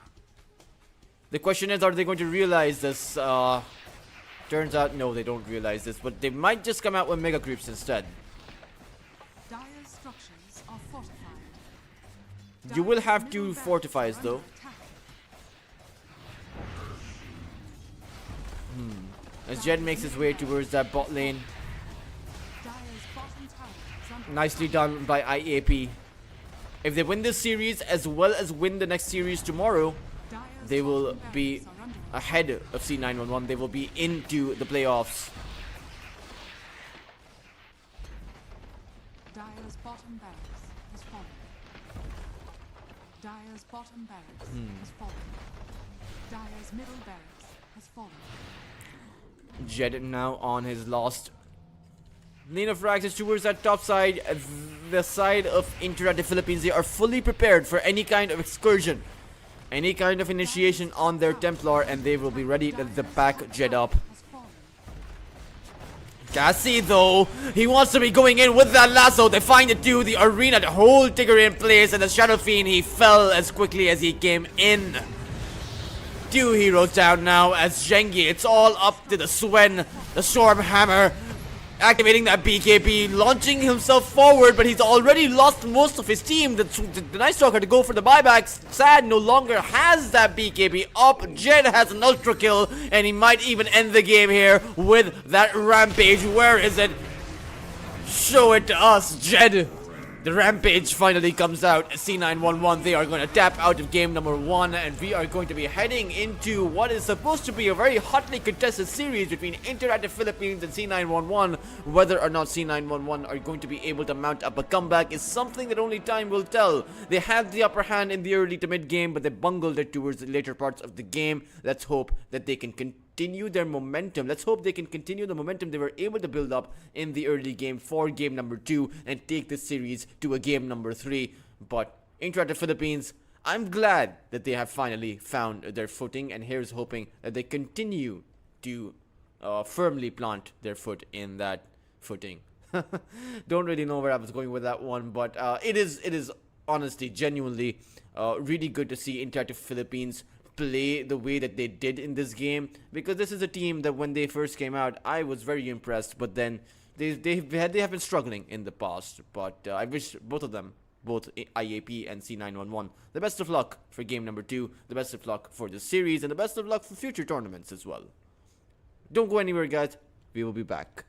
The question is, are they going to realize this? Turns out, no, they don't realize this. But they might just come out with Mega Creeps instead. Dire structures are fortified. You will have to fortify though. As Jed makes his way towards that bot lane. Nicely done by IAP. If they win this series as well as win the next series tomorrow, they will be ahead of C911. They will be into the playoffs. Dire's bottom barracks has fallen. Dire's bottom barracks has fallen. Dire's middle barracks has fallen. Jed now on his last Lane of Rags is towards that top side. The side of InterActive Philippines, they are fully prepared for any kind of excursion, any kind of initiation on their Templar, and they will be ready to the back jet up. Has fallen. Cassie, though, he wants to be going in with that lasso. They find it too. The arena, the whole Tigger in place, and the Shadow Fiend, he fell as quickly as he came in. 2 heroes down now as Zhengi. It's all up to the Swen, the Storm Hammer, activating that BKB, launching himself forward, but he's already lost most of his team. The Night Stalker to go for the buyback. Sad no longer has that BKB up. Jed has an ultra kill, and he might even end the game here with that Rampage. Where is it? Show it to us, Jed. The Rampage finally comes out. C911, they are going to tap out of game number 1, and we are going to be heading into what is supposed to be a very hotly contested series between InterActive Philippines and C911. Whether or not C911 are going to be able to mount up a comeback is something that only time will tell. They had the upper hand in the early to mid game, but they bungled it towards the later parts of the game. Let's hope that they can continue their momentum. Let's hope they can continue the momentum they were able to build up in the early game for game number 2 and take this series to a game number 3. But InterActive Philippines, I'm glad that they have finally found their footing, and here's hoping that they continue to firmly plant their foot in that footing. Don't really know where I was going with that one, but it is honestly, genuinely really good to see InterActive Philippines play the way that they did in this game, because this is a team that when they first came out, I was very impressed, but then they have been struggling in the past. But I wish both of them, both IAP and C911, the best of luck for game number 2, the best of luck for the series, and the best of luck for future tournaments as well. Don't go anywhere, guys. We will be back.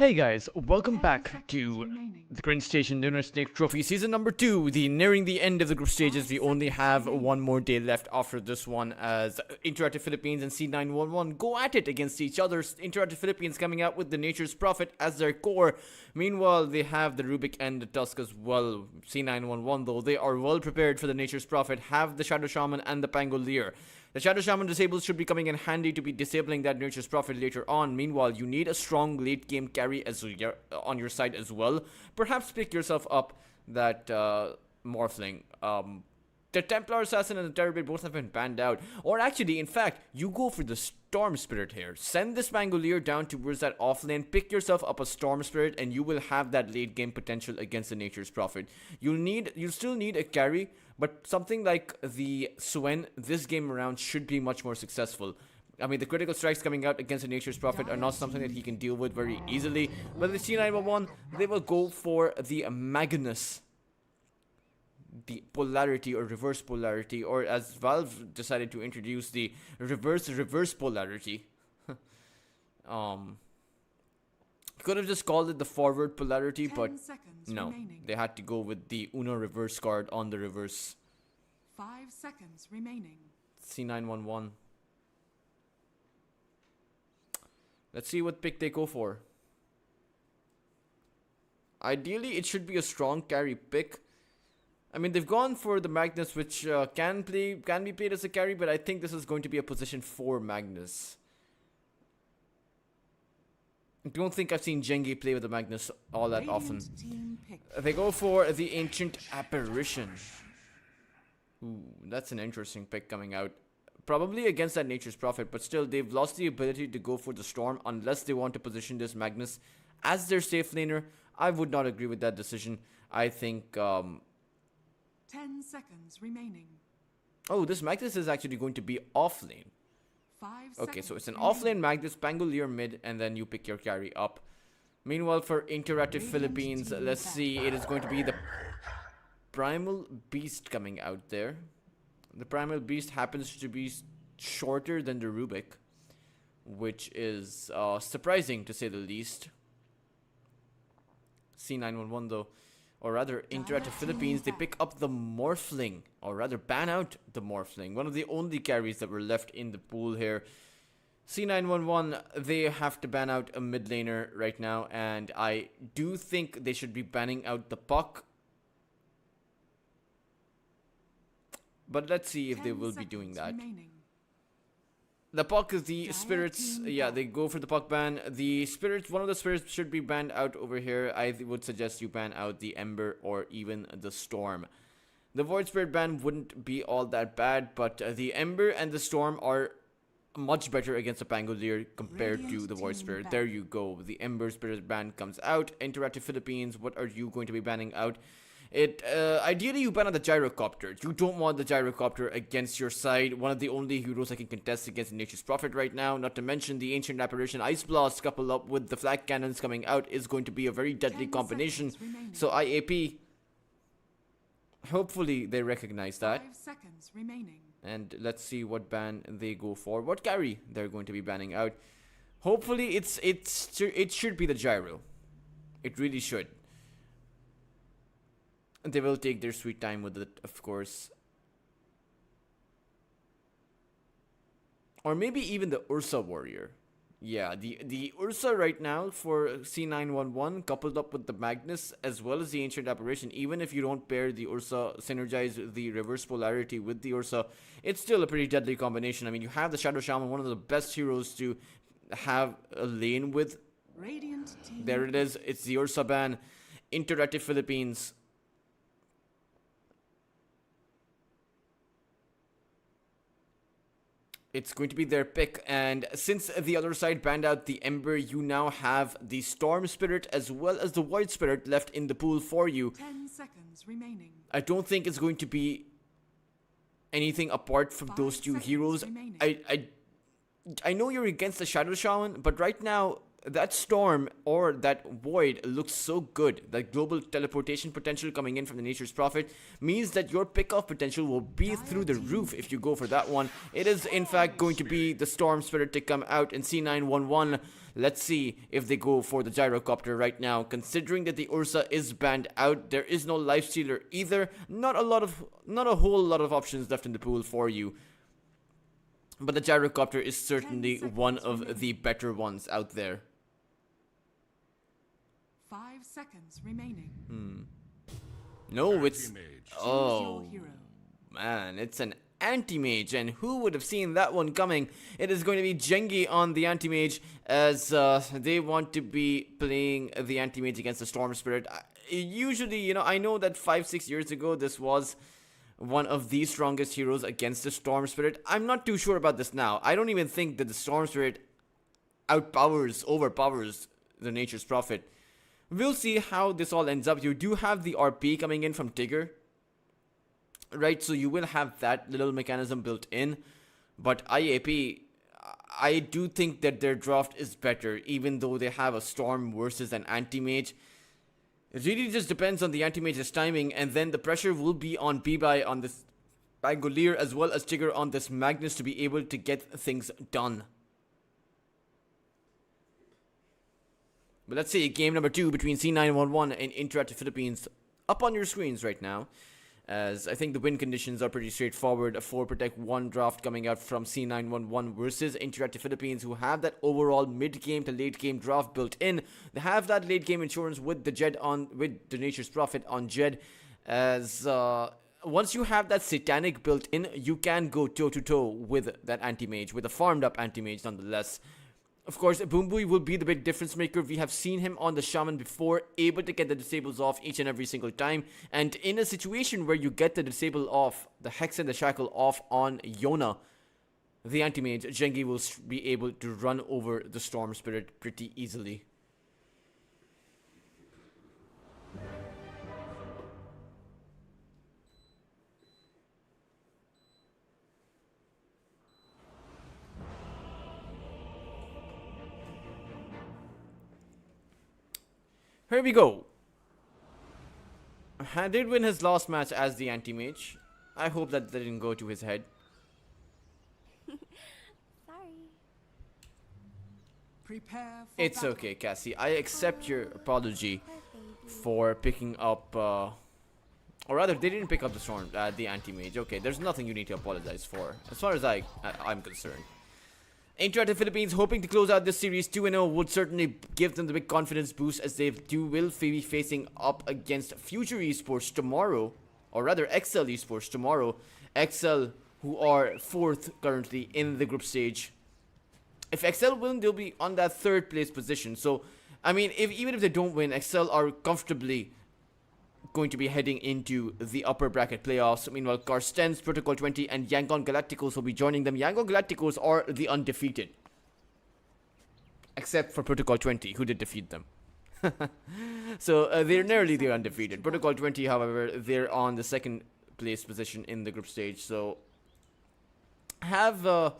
Hey guys, welcome 10 back seconds to remaining. the Grand Station Lunar Snake Trophy Season number 2. Nearing the end of the group stages. 5 We only seconds have remaining. one more day left after this one as InterActive Philippines and C911 go at it against each other. InterActive Philippines coming out with the Nature's Prophet as their core. Meanwhile, they have the Rubik and the Tusk as well. C911 though, they are well prepared for the Nature's Prophet, have the Shadow Shaman and the Pangolier. The Shadow Shaman disables should be coming in handy to be disabling that Nature's Prophet later on. Meanwhile, you need a strong late game carry on your side as well. Perhaps pick yourself up that Morphling. The Templar Assassin and the Terrorblade both have been banned out. Or actually, in fact, you go for the Storm Spirit here. Send this Pangolier down towards that offlane, pick yourself up a Storm Spirit, and you will have that late game potential against the Nature's Prophet. You'll still need a carry, but something like the Swen this game around should be much more successful. I mean, the critical strikes coming out against the Nature's Prophet are not something that he can deal with very easily. But the C911, they will go for the Magnus. The polarity or reverse polarity, or as Valve decided to introduce, the reverse polarity. Could have just called it the forward polarity, 10 but seconds no, remaining. they had to go with the Uno reverse card on the reverse. 5 seconds remaining. C911. Let's see what pick they go for. Ideally, it should be a strong carry pick. I mean, they've gone for the Magnus, which can be played as a carry, but I think this is going to be a position 4 Magnus. I don't think I've seen Jengi play with the Magnus all that often. Radiant team picked. They go for the Ancient Apparition. Ooh, that's an interesting pick coming out. Probably against that Nature's Prophet, but still, they've lost the ability to go for the Storm unless they want to position this Magnus as their safe laner. I would not agree with that decision. I think... 10 seconds remaining. Oh, this Magnus is actually going to be off lane. 5 Okay, seconds so it's an remaining. off lane Magnus, Pangolier mid, and then you pick your carry up. Meanwhile, for InterActive Radiant Philippines, team let's back. see, it is going to be the Primal Beast coming out there. The Primal Beast happens to be shorter than the Rubik, which is surprising to say the least. C911 though, or rather InterActive Philippines, they pick up the Morphling, or rather ban out the Morphling, one of the only carries that were left in the pool here. C911, they have to ban out a mid laner right now, and I do think they should be banning out the Puck. But let's see if they 10 will be doing seconds that. remaining. The Puck is the Dire spirits. team Yeah, ban. they go for the Puck ban. The spirits, one of the spirits should be banned out over here. I would suggest you ban out the Ember or even the Storm. The Void Spirit ban wouldn't be all that bad, but the Ember and the Storm are much better against the Pangolier compared to Radiant the Void team Spirit. ban. There you go. The Ember Spirit ban comes out. InterActive Philippines, what are you going to be banning out? Ideally you ban out the Gyrocopter. You don't want the Gyrocopter against your side. One of the only heroes that can contest against Nature's Prophet right now. Not to mention the Ancient Apparition Ice Blast coupled up with the Flag Cannons coming out is going to be a very deadly 10 combination. seconds remaining. So IAP, hopefully they recognize that. 5 seconds remaining. And let's see what ban they go for. What carry they're going to be banning out. Hopefully it should be the Gyro. It really should. They will take their sweet time with it, of course. Or maybe even the Ursa Warrior. Yeah, the Ursa right now for C911 coupled up with the Magnus as well as the Ancient Apparition. Even if you don't pair the Ursa, synergize the reverse polarity with the Ursa, it's still a pretty deadly combination. I mean, you have the Shadow Shaman, one of the best heroes to have a lane with. Radiant team. There it is. It's the Ursa ban. InterActive Philippines. It's going to be their pick, and since the other side banned out the Ember, you now have the Storm Spirit as well as the Void Spirit left in the pool for you. 10 seconds remaining. I don't think it's going to be anything apart from 5 those two seconds heroes. remaining. I know you're against the Shadow Shaman, but right now that storm or that void looks so good. That global teleportation potential coming in from the Nature's Prophet means that your pick-off potential will be through the roof if you go for that one. It is in fact going to be the Storm Spirit to come out in C911. Let's see if they go for the Gyrocopter right now. Considering that the Ursa is banned out, there is no Lifestealer either. Not a whole lot of options left in the pool for you. But the Gyrocopter is certainly one of the better ones out there. 5 seconds remaining. No, it's... Anti-mage. Oh, Choose your hero. man, it's an Anti-Mage, and who would have seen that one coming? It is going to be Jengi on the Anti-Mage, as they want to be playing the Anti-Mage against the Storm Spirit. Usually, you know, I know that 5-6 years ago, this was one of the strongest heroes against the Storm Spirit. I'm not too sure about this now. I don't even think that the Storm Spirit overpowers the Nature's Prophet. We'll see how this all ends up. You do have the RP coming in from Tigger, right? So you will have that little mechanism built in. But IAP, I do think that their draft is better, even though they have a Storm versus an Anti-Mage. It really just depends on the Anti-Mage's timing, and then the pressure will be on Bibai on this Pangolier as well as Tigger on this Magnus to be able to get things done. But let's see, game number 2 between C911 and InterActive Philippines up on your screens right now. As I think the win conditions are pretty straightforward. A 4 Protect 1 draft coming out from C911 versus InterActive Philippines, who have that overall mid-game to late-game draft built in. They have that late-game insurance with the Jed with the Nature's Prophet on Jed. As once you have that Satanic built in, you can go toe-to-toe with that Anti-Mage, with a farmed-up Anti-Mage nonetheless. Of course, Boombui will be the big difference maker. We have seen him on the Shaman before, able to get the disables off each and every single time. And in a situation where you get the disable off, the Hex and the Shackle off on Yona, the Anti-Mage, Jengi will be able to run over the Storm Spirit pretty easily. Here we go. Did win his last match as the Anti-Mage. I hope that didn't go to his head. Sorry. Prepare for It's battle. okay, Cassie. I accept your apology for picking up, or rather, they didn't pick up the Storm, the Anti-Mage. Okay, there's nothing you need to apologize for, as far as I'm concerned. InterActive Philippines hoping to close out this series 2-0 would certainly give them the big confidence boost, as they will be facing up against Future Esports tomorrow, or rather XL Esports tomorrow. XL, who are 4th currently in the group stage. If XL win, they'll be on that 3rd place position. So, I mean, even if they don't win, XL are comfortably going to be heading into the upper bracket playoffs. Meanwhile, Karsten's Protocol 20 and Yangon Galacticos will be joining them. Yangon Galacticos are the undefeated, except for Protocol 20, who did defeat them. So they're nearly the undefeated. Protocol 20, however, they're on the 2nd place position in the group stage. So we have the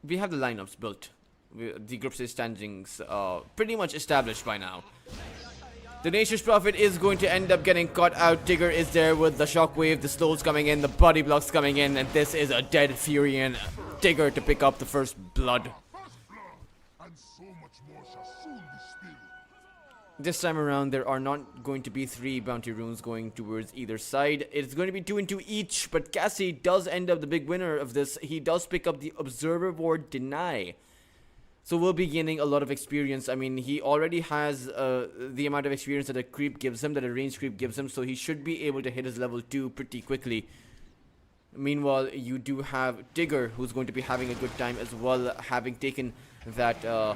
lineups built. The group stage standings pretty much established by now. The Nature's Prophet is going to end up getting caught out. Tigger is there with the shockwave, the slows coming in, the body blocks coming in, and this is a dead Furion Tigger to pick up the first blood. And so much more shall soon be spilled. This time around, there are not going to be 3 bounty runes going towards either side. It's going to be 2 and 2 each, but Cassie does end up the big winner of this. He does pick up the Observer Ward Deny. So we'll be gaining a lot of experience. I mean, he already has the amount of experience that a creep gives him, that a range creep gives him, so he should be able to hit his level 2 pretty quickly. Meanwhile, you do have Tigger, who's going to be having a good time as well, having taken that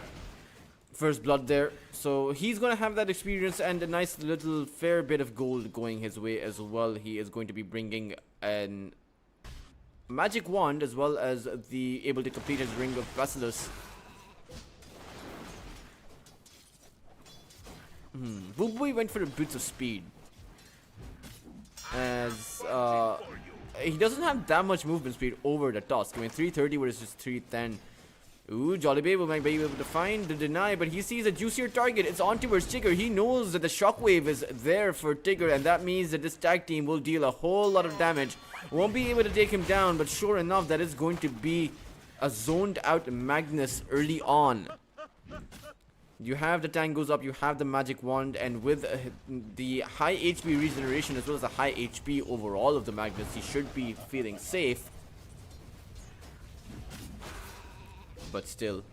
first blood there. So he's going to have that experience and a nice little fair bit of gold going his way as well. He is going to be bringing an magic wand as well as the able to complete his Ring of Basilisk. Boobboy went for the Boots of Speed, as he doesn't have that much movement speed over the Tusk. I mean, 330 versus 310. Ooh, Jollibee will might be able to find the deny, but he sees a juicier target. It's on towards Tigger. He knows that the shockwave is there for Tigger, and that means that this tag team will deal a whole lot of damage. Won't be able to take him down, but sure enough, that is going to be a zoned out Magnus early on. You have the tank goes up, you have the magic wand, and with the high HP regeneration as well as the high HP overall of the Magnus, he should be feeling safe. But still,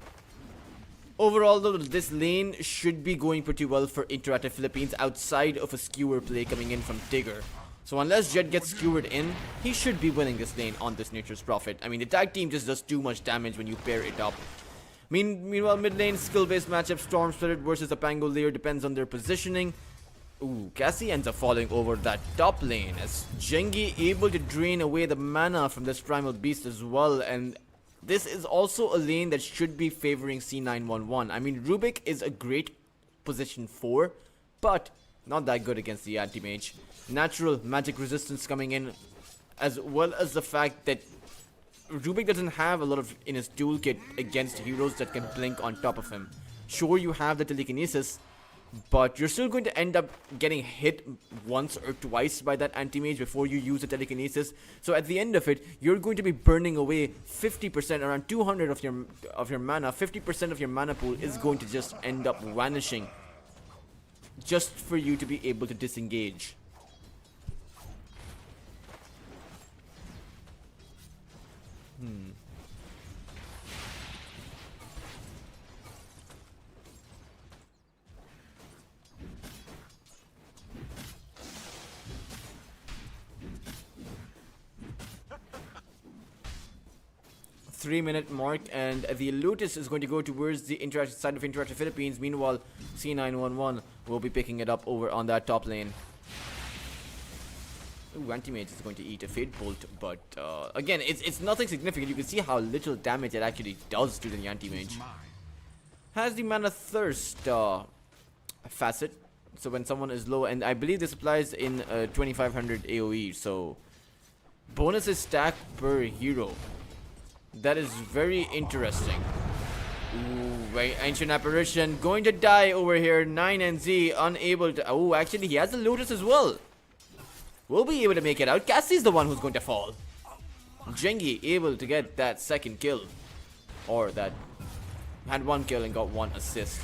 overall though, this lane should be going pretty well for InterActive Philippines outside of a skewer play coming in from Tigger. So unless Jet gets skewered in, he should be winning this lane on this Nature's Prophet. I mean, the tag team just does too much damage when you pair it up. Meanwhile, mid lane skill-based matchup, Storm Spirit versus a Pangolier depends on their positioning. Ooh, Cassie ends up falling over that top lane as Jengi able to drain away the mana from this Primal Beast as well, and this is also a lane that should be favoring C911. I mean, Rubik is a great position 4, but not that good against the anti-mage. Natural magic resistance coming in, as well as the fact that Rubik doesn't have a lot of in his toolkit against heroes that can blink on top of him. Sure, you have the telekinesis, but you're still going to end up getting hit once or twice by that anti-mage before you use the telekinesis. So at the end of it, you're going to be burning away 50%, around 200 of your mana. 50% of your mana pool is going to just end up vanishing just for you to be able to disengage. 3-minute mark, and the Lotus is going to go towards the side of InterActive Philippines. Meanwhile, C911 will be picking it up over on that top lane. Ooh, Anti-Mage is going to eat a Fate Bolt, but again, it's nothing significant. You can see how little damage it actually does to the Anti-Mage. Has the Mana Thirst facet, so when someone is low, and I believe this applies in 2500 AoE, so bonuses stack per hero. That is very interesting. Ooh, wait, Ancient Apparition going to die over here. 9 and Z unable to. Oh, actually, he has the Lotus as well. We'll be able to make it out. Cassie's the one who's going to fall. Jengi able to get that second kill, or that had 1 kill and got 1 assist.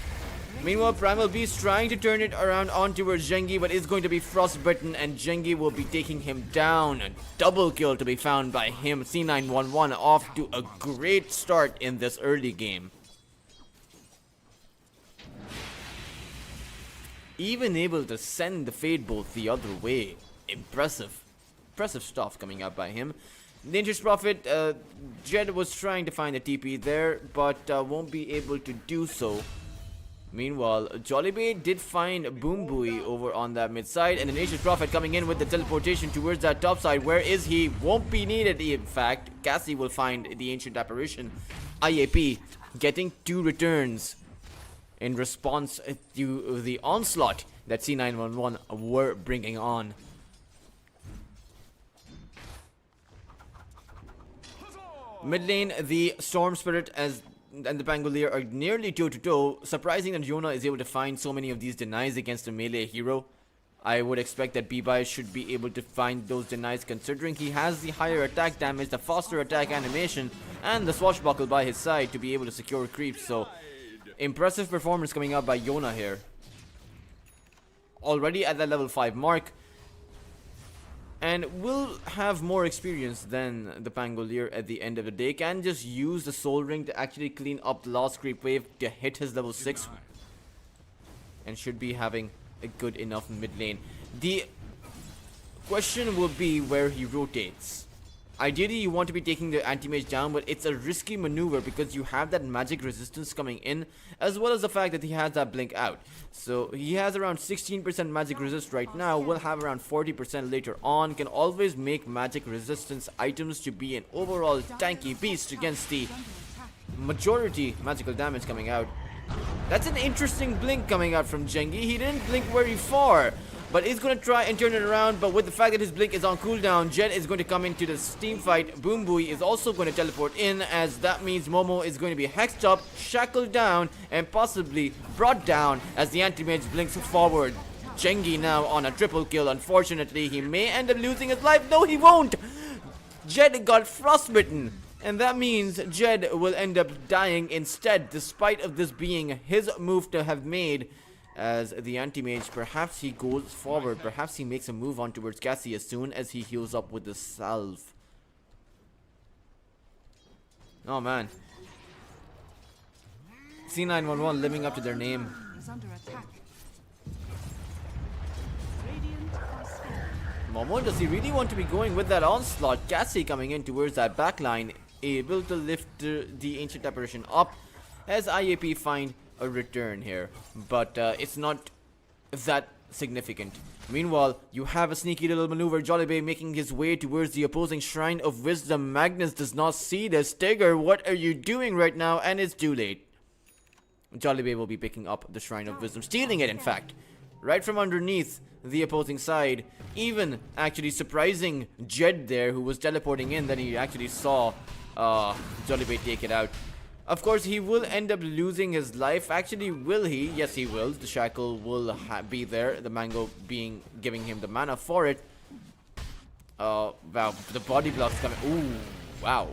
Meanwhile, Primal Beast trying to turn it around on towards Jengi, but is going to be frostbitten, and Jengi will be taking him down. A double kill to be found by him. C911 off to a great start in this early game. Even able to send the Fade Bolt the other way. Impressive. Impressive stuff coming out by him. Nature's Prophet, Jed was trying to find a TP there, but won't be able to do so. Meanwhile, Jollibee did find Boom Buoy over on that mid side, and the Nature's Prophet coming in with the teleportation towards that top side. Where is he? Won't be needed, in fact. Cassie will find the Ancient Apparition. IAP getting 2 returns in response to the onslaught that C911 were bringing on. Mid lane, the Storm Spirit and the Pangolier are nearly toe-to-toe. Surprising that Jonah is able to find so many of these denies against a melee hero. I would expect that B-Buy should be able to find those denies, considering he has the higher attack damage, the faster attack animation, and the swashbuckle by his side to be able to secure creeps. So, impressive performance coming out by Yona here. Already at that level 5 mark. And will have more experience than the Pangolier at the end of the day. Can just use the Soul Ring to actually clean up the last creep wave to hit his level 6. And should be having a good enough mid lane. The question will be where he rotates. Ideally, you want to be taking the anti-mage down, but it's a risky maneuver because you have that magic resistance coming in, as well as the fact that he has that blink out. So he has around 16% magic resist right now, will have around 40% later on, can always make magic resistance items to be an overall tanky beast against the majority magical damage coming out. That's an interesting blink coming out from Jengi. He didn't blink very far. but he's gonna try and turn it around. But with the fact that his blink is on cooldown, Jed is going to come into this team fight. Boom Booey is also going to teleport in, as that means Momo is going to be hexed up, shackled down, and possibly brought down as the anti-mage blinks forward. Jengi now on a triple kill. Unfortunately, he may end up losing his life. No, he won't. Jed got frostbitten, and that means Jed will end up dying instead, despite of this being his move to have made. As the anti-mage, perhaps he goes forward, perhaps he makes a move on towards Cassie as soon as he heals up with the salve. Oh man, C911 living up to their name. Is under attack. Radiant are scared. Momo, does he really want to be going with that onslaught? Cassie coming in towards that backline, able to lift the ancient apparition up as IAP find a return here, but it's not that significant. Meanwhile, you have a sneaky little maneuver. Jollibee making his way towards the opposing Shrine of Wisdom. Magnus does not see this. Tigger, what are you doing right now? And it's too late. Jollibee will be picking up the Shrine of Wisdom, stealing it in fact, right from underneath the opposing side, even actually surprising Jed there, who was teleporting in. Then he actually saw Jollibee take it out. Of course, he will end up losing his life. Actually, will he? Yes, he will. The shackle will be there. The mango giving him the mana for it. Wow, the body block's coming. Ooh, wow.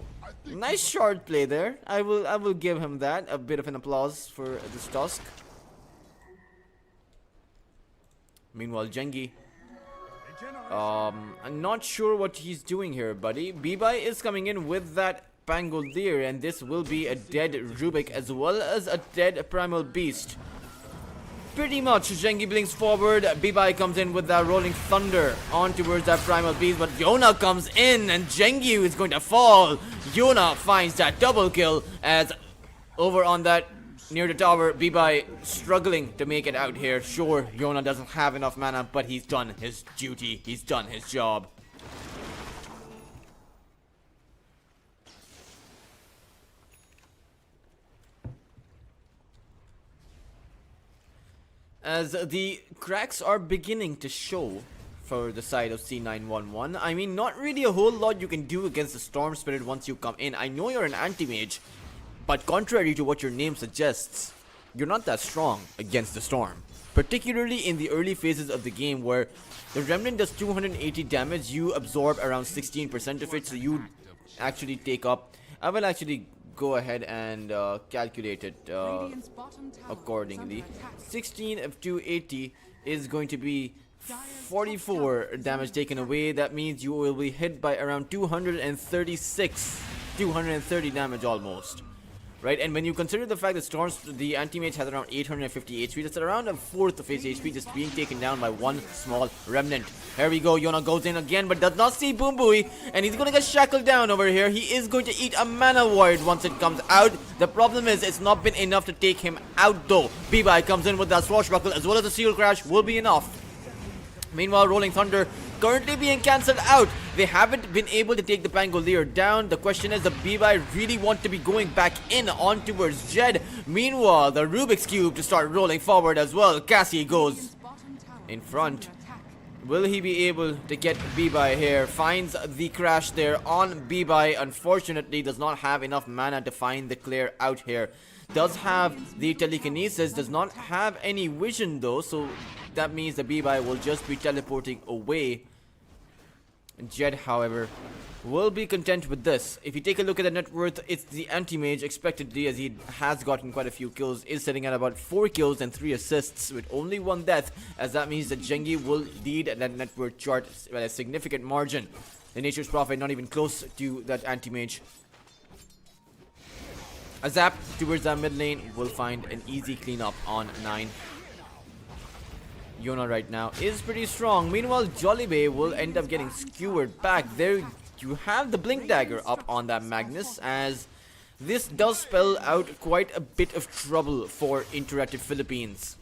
Nice short play there. I will give him that. A bit of an applause for this Tusk. Meanwhile, Jengi. I'm not sure what he's doing here, buddy. Bibai is coming in with that Pangolier, and this will be a dead Rubik as well as a dead Primal Beast. Pretty much, Jengi blinks forward. Bibai comes in with that Rolling Thunder on towards that Primal Beast, but Yona comes in and Jengi is going to fall. Yona finds that double kill as over on that near the tower, Bibai struggling to make it out here. Sure, Yona doesn't have enough mana, but he's done his duty. He's done his job. As the cracks are beginning to show for the side of C911. I mean, not really a whole lot you can do against the Storm Spirit once you come in. I know you're an anti-mage, but contrary to what your name suggests, you're not that strong against the Storm. Particularly in the early phases of the game where the Remnant does 280 damage, you absorb around 16% of it, so you actually take up... I will actually go ahead and calculate it accordingly. 16 of 280 is going to be 44 damage taken away. That means you will be hit by around 230 damage almost, right? And when you consider the fact that the anti-mage has around 850 HP, that's around a fourth of his HP just being taken down by one small remnant. Here we go, Yona goes in again but does not see Boom Booey, and he's gonna get shackled down over here. He is going to eat a mana void once it comes out. The problem is it's not been enough to take him out though. Bibai comes in with that swashbuckle as well as the seal crash will be enough. Meanwhile, Rolling Thunder currently being cancelled out. They haven't been able to take the Pangolier down. The question is, the Bibai really want to be going back in on towards Jed. Meanwhile, the Rubik's Cube to start rolling forward as well. Cassie goes in front. Will he be able to get Bibai here? Finds the crash there on Bibai. Unfortunately, does not have enough mana to find the clear out here. Does have the telekinesis, does not have any vision though, so that means the Bibai will just be teleporting away. Jed, however, will be content with this. If you take a look at the net worth, it's the anti-mage expectedly, as he has gotten quite a few kills, is sitting at about 4 kills and 3 assists with only 1 death, as that means that Jengi will lead that net worth chart by a significant margin. The Nature's Prophet not even close to that anti-mage. A zap towards that mid lane will find an easy cleanup on 9. Yona right now is pretty strong. Meanwhile, Jollibee will end up getting skewered back. There you have the Blink Dagger up on that Magnus, as this does spell out quite a bit of trouble for InterActive Philippines.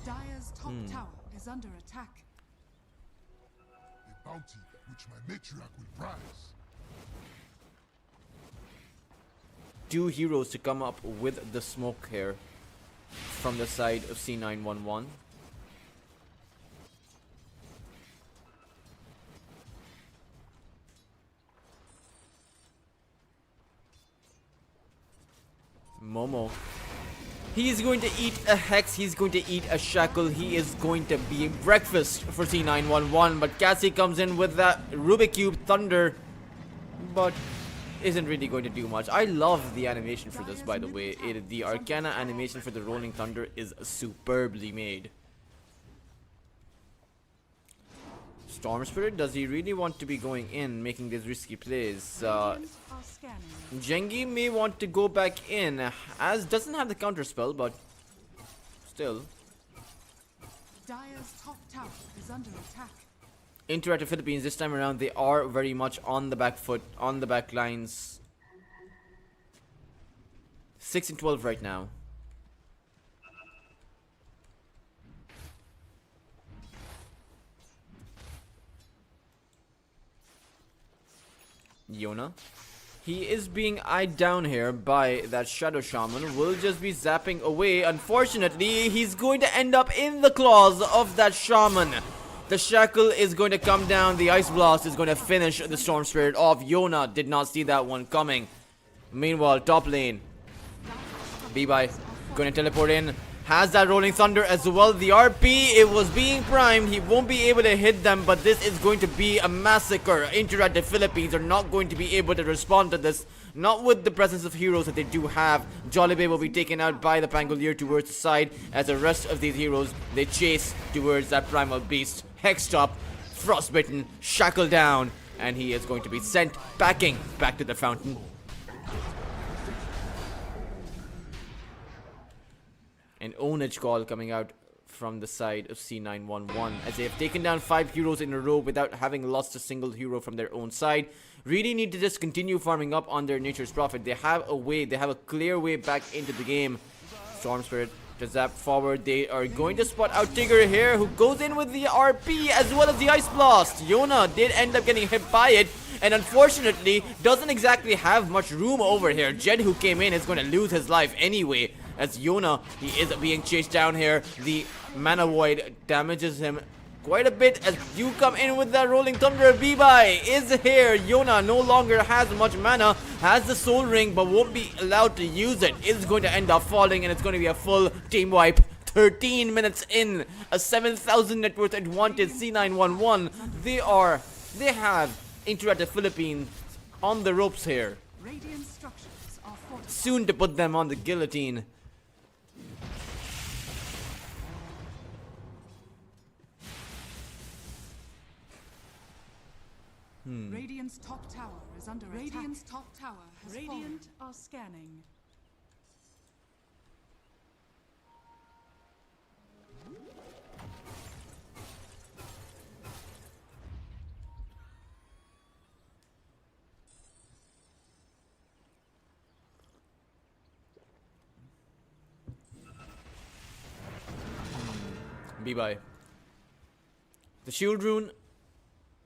Dire's top tower is under attack. A bounty which my matriarch will prize. 2 heroes to come up with the smoke here from the side of C911. Momo. He's going to eat a Hex, he's going to eat a Shackle, he is going to be breakfast for C911, but Cassie comes in with that Rubik Cube Thunder, but isn't really going to do much. I love the animation for this, by the way. The Arcana animation for the Rolling Thunder is superbly made. Storm Spirit, does he really want to be going in, making these risky plays? Jengi may want to go back in, as doesn't have the counter spell, but still. Dire's top tower is under attack. InterActive Philippines, this time around, they are very much on the back foot, on the back lines. 6 and 12 right now. Yona. He is being eyed down here by that Shadow Shaman. Will just be zapping away. Unfortunately, he's going to end up in the claws of that Shaman. The Shackle is going to come down. The Ice Blast is going to finish the Storm Spirit off. Yona did not see that one coming. Meanwhile, top lane. B-Bye going to teleport in. Has that Rolling Thunder as well. The RP, it was being primed. He won't be able to hit them, but this is going to be a massacre. InterActive Philippines are not going to be able to respond to this. Not with the presence of heroes that they do have. Jollibee will be taken out by the Pangolier towards the side, as the rest of these heroes, they chase towards that Primal Beast. Hexed up, Frostbitten, shackled down, and he is going to be sent packing back to the fountain. An ownage call coming out from the side of C911, as they have taken down 5 heroes in a row without having lost a single hero from their own side. Really need to just continue farming up on their Nature's Prophet. They have a way, they have a clear way back into the game. Storm Spirit to zap forward. They are going to spot out Tigger here, who goes in with the RP as well as the Ice Blast. Yona did end up getting hit by it, and unfortunately doesn't exactly have much room over here. Jed, who came in, is going to lose his life anyway, as Yona, he is being chased down here. The Mana Void damages him quite a bit as you come in with that Rolling Thunder. B-Bye is here. Yona no longer has much mana, has the Soul Ring, but won't be allowed to use it. Is going to end up falling, and it's going to be a full team wipe. 13 minutes in, a 7,000 net worth advantage. C911, they have InterActive Philippines on the ropes here. Radiant structures are fortified. Soon to put them on the guillotine. Radiant's top tower is under attack. Radiant's top tower has Radiant are scanning. B-Bye. The Shield Rune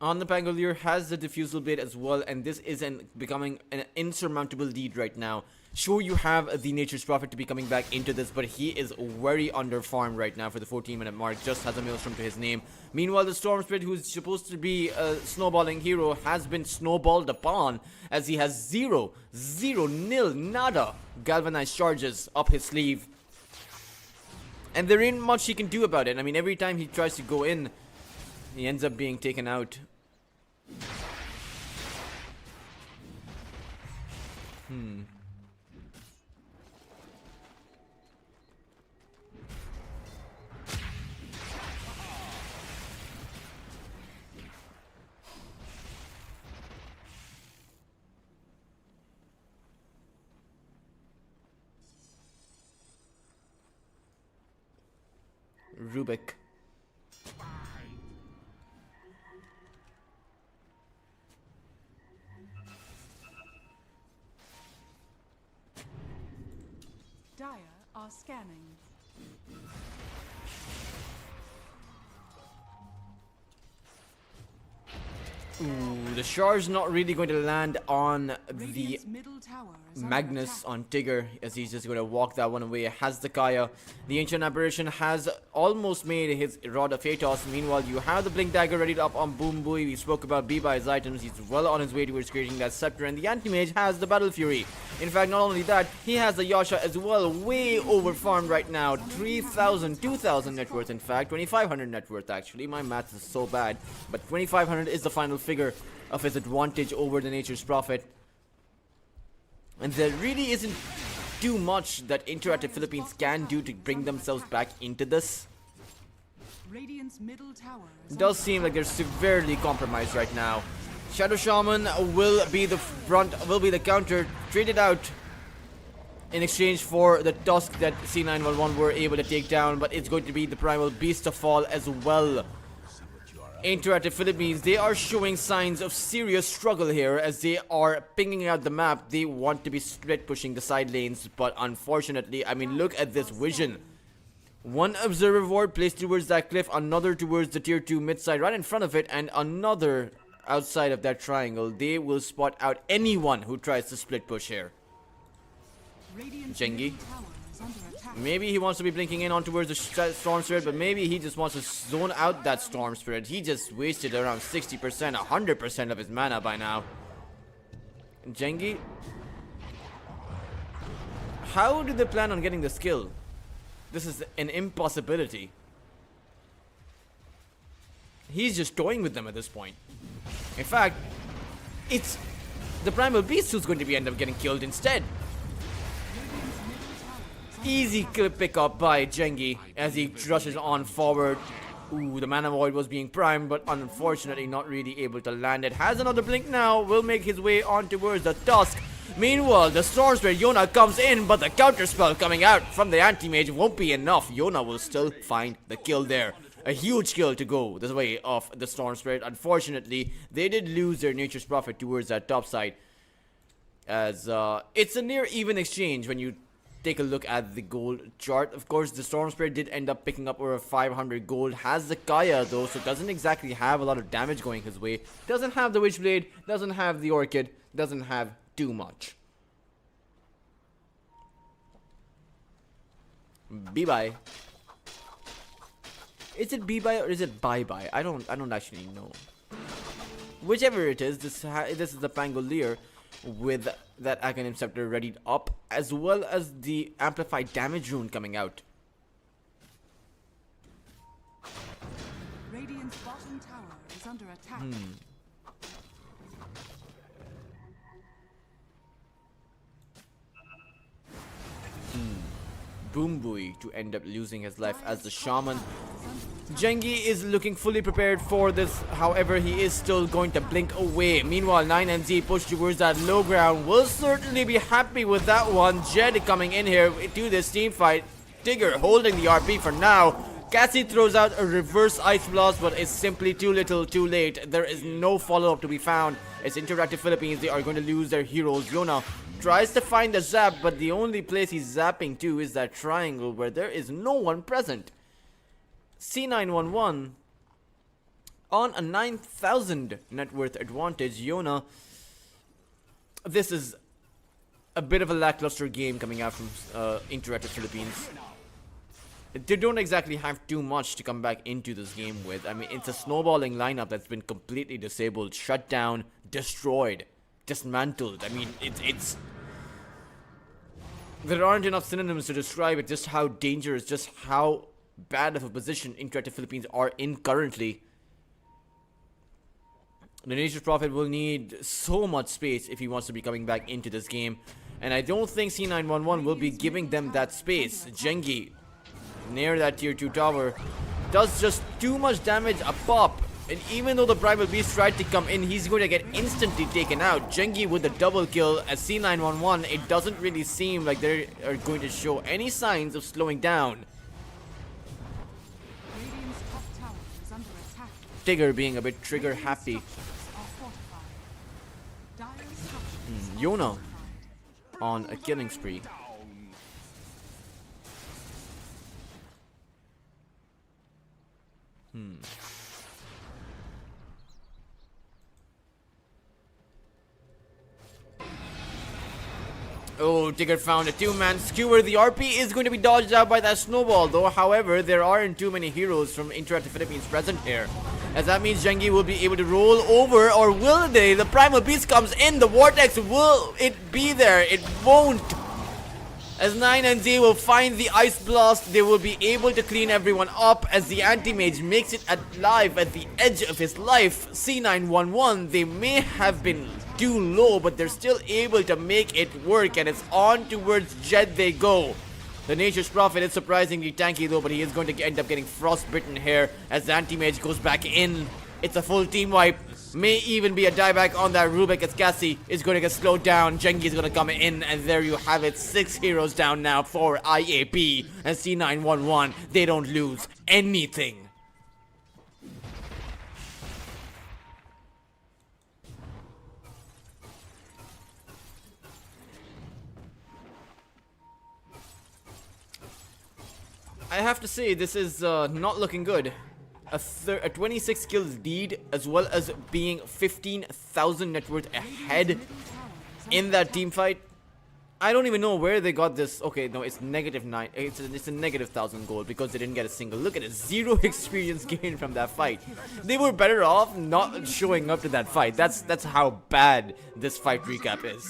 on the Pangolier has the Diffusal Blade as well, and this is becoming an insurmountable lead right now. Sure, you have the Nature's Prophet to be coming back into this, but he is very under-farmed right now for the 14-minute mark. Just has a Maelstrom to his name. Meanwhile, the Storm Spirit, who's supposed to be a snowballing hero, has been snowballed upon, as he has zero, nil, nada galvanized charges up his sleeve. And there ain't much he can do about it. I mean, every time he tries to go in, he ends up being taken out. Rubik. Dire are scanning. Ooh, the charge not really going to land on the Radiant's middle tower is under Magnus attack. on Tigger, as he's just going to walk that one away. Has the Kaya. The Ancient Apparition has almost made his Rod of Atos. Meanwhile, you have the Blink Dagger ready up on Boom Bui. We spoke about Biba's items. He's well on his way towards creating that Scepter. And the Anti-Mage has the Battle Fury. In fact, not only that, he has the Yasha as well. Way over farmed right now. 3,000, 2,000 net worth in fact. 2,500 net worth actually. My math is so bad. But 2,500 is the final figure of his advantage over the Nature's Prophet. And there really isn't too much that InterActive Philippines can do to bring themselves back into this. Radiant's middle tower is It does seem like they're severely compromised right now. Shadow Shaman will be the counter, traded out in exchange for the Tusk that C911 were able to take down, but it's going to be the Primal Beast to fall as well. InterActive Philippines, they are showing signs of serious struggle here as they are pinging out the map. They want to be split pushing the side lanes, but unfortunately, I mean, look at this vision. One observer ward placed towards that cliff, another towards the tier 2 mid side right in front of it, and another outside of that triangle. They will spot out anyone who tries to split push here. Radiant's Jengi. middle tower is under attack. Maybe he wants to be blinking in on towards the Storm Spirit, but maybe he just wants to zone out that Storm Spirit. He just wasted around 60%, 100% of his mana by now. Jengi, how do they plan on getting the skill? This is an impossibility. He's just toying with them at this point. In fact, it's the Primal Beast who's going to be end up getting killed instead. Easy kill pick up by Jengi as he rushes on forward. Ooh, the Mana Void was being primed, but unfortunately not really able to land it. Has another blink now, will make his way on towards the Tusk. Meanwhile, the Storm Spirit Yona comes in, but the counter spell coming out from the Anti-Mage won't be enough. Yona will still find the kill there. A huge kill to go this way of the Storm Spirit. Unfortunately, they did lose their Nature's Prophet towards that top side. As it's a near even exchange when you take a look at the gold chart. Of course, the Storm Spirit did end up picking up over 500 gold. Has the Kaya though, so doesn't exactly have a lot of damage going his way. Doesn't have the Witchblade, doesn't have the Orchid, doesn't have too much. Bye-bye. Is it bye-bye or is it bye-bye? I don't actually know. Whichever it is, this is the Pangolier with that Aghanim Scepter readied up, as well as the amplified damage rune coming out. Radiant's bottom tower is under attack. Boom Bui to end up losing his life as the Shaman. Jengi is looking fully prepared for this, however he is still going to blink away. Meanwhile, 9NZ push towards that low ground. Will certainly be happy with that one. Jed coming in here to this team fight. Tigger holding the RP for now. Cassie throws out a reverse Ice Blast, but it's simply too little too late. There is no follow-up to be found. It's InterActive Philippines, they are going to lose their heroes. Yona tries to find the zap, but the only place he's zapping to is that triangle where there is no one present. C911 on a 9,000 net worth advantage. Yona, this is a bit of a lackluster game coming out from InterActive Philippines. They don't exactly have too much to come back into this game with. I mean, it's a snowballing lineup that's been completely disabled, shut down, destroyed, dismantled. I mean, it's there aren't enough synonyms to describe it, just how dangerous, just how bad of a position InterActive Philippines are in currently. The Nature's Prophet will need so much space if he wants to be coming back into this game. And I don't think C911 will be giving them that space. Jengi, near that tier 2 tower, does just too much damage a pop. And even though the Primal Beast tried to come in, he's going to get instantly taken out. Jengi with the double kill as C911. It doesn't really seem like they are going to show any signs of slowing down. Radiant's top tower is under attack. Tigger being a bit trigger happy. Structures are fortified. Dire's structures are Yona fortified. on a killing spree. Oh, Tigger found a two-man skewer. The RP is going to be dodged out by that snowball, though. However, there aren't too many heroes from InterActive Philippines present here, as that means Gengi will be able to roll over, or will they? The Primal Beast comes in. The Vortex, will it be there? It won't. As 9 and Z will find the Ice Blast, they will be able to clean everyone up as the Anti-Mage makes it alive at the edge of his life. C911, they may have been too low, but they're still able to make it work, and it's on towards Jed they go. The Nature's Prophet is surprisingly tanky though, but he is going to end up getting frostbitten here as the Anti-Mage goes back in. It's a full team wipe. May even be a dieback on that Rubik as Cassie is going to get slowed down. Gengi is going to come in, and there you have it. 6 heroes down now for IAP. And C911, they don't lose anything. I have to say, this is not looking good. A 26 kills lead, as well as being 15,000 net worth ahead in that team fight. I don't even know where they got this. Okay, no, it's -9. It's a negative 1,000 gold because they didn't get a single. Look at it, 0 experience gain from that fight. They were better off not showing up to that fight. That's how bad this fight recap is.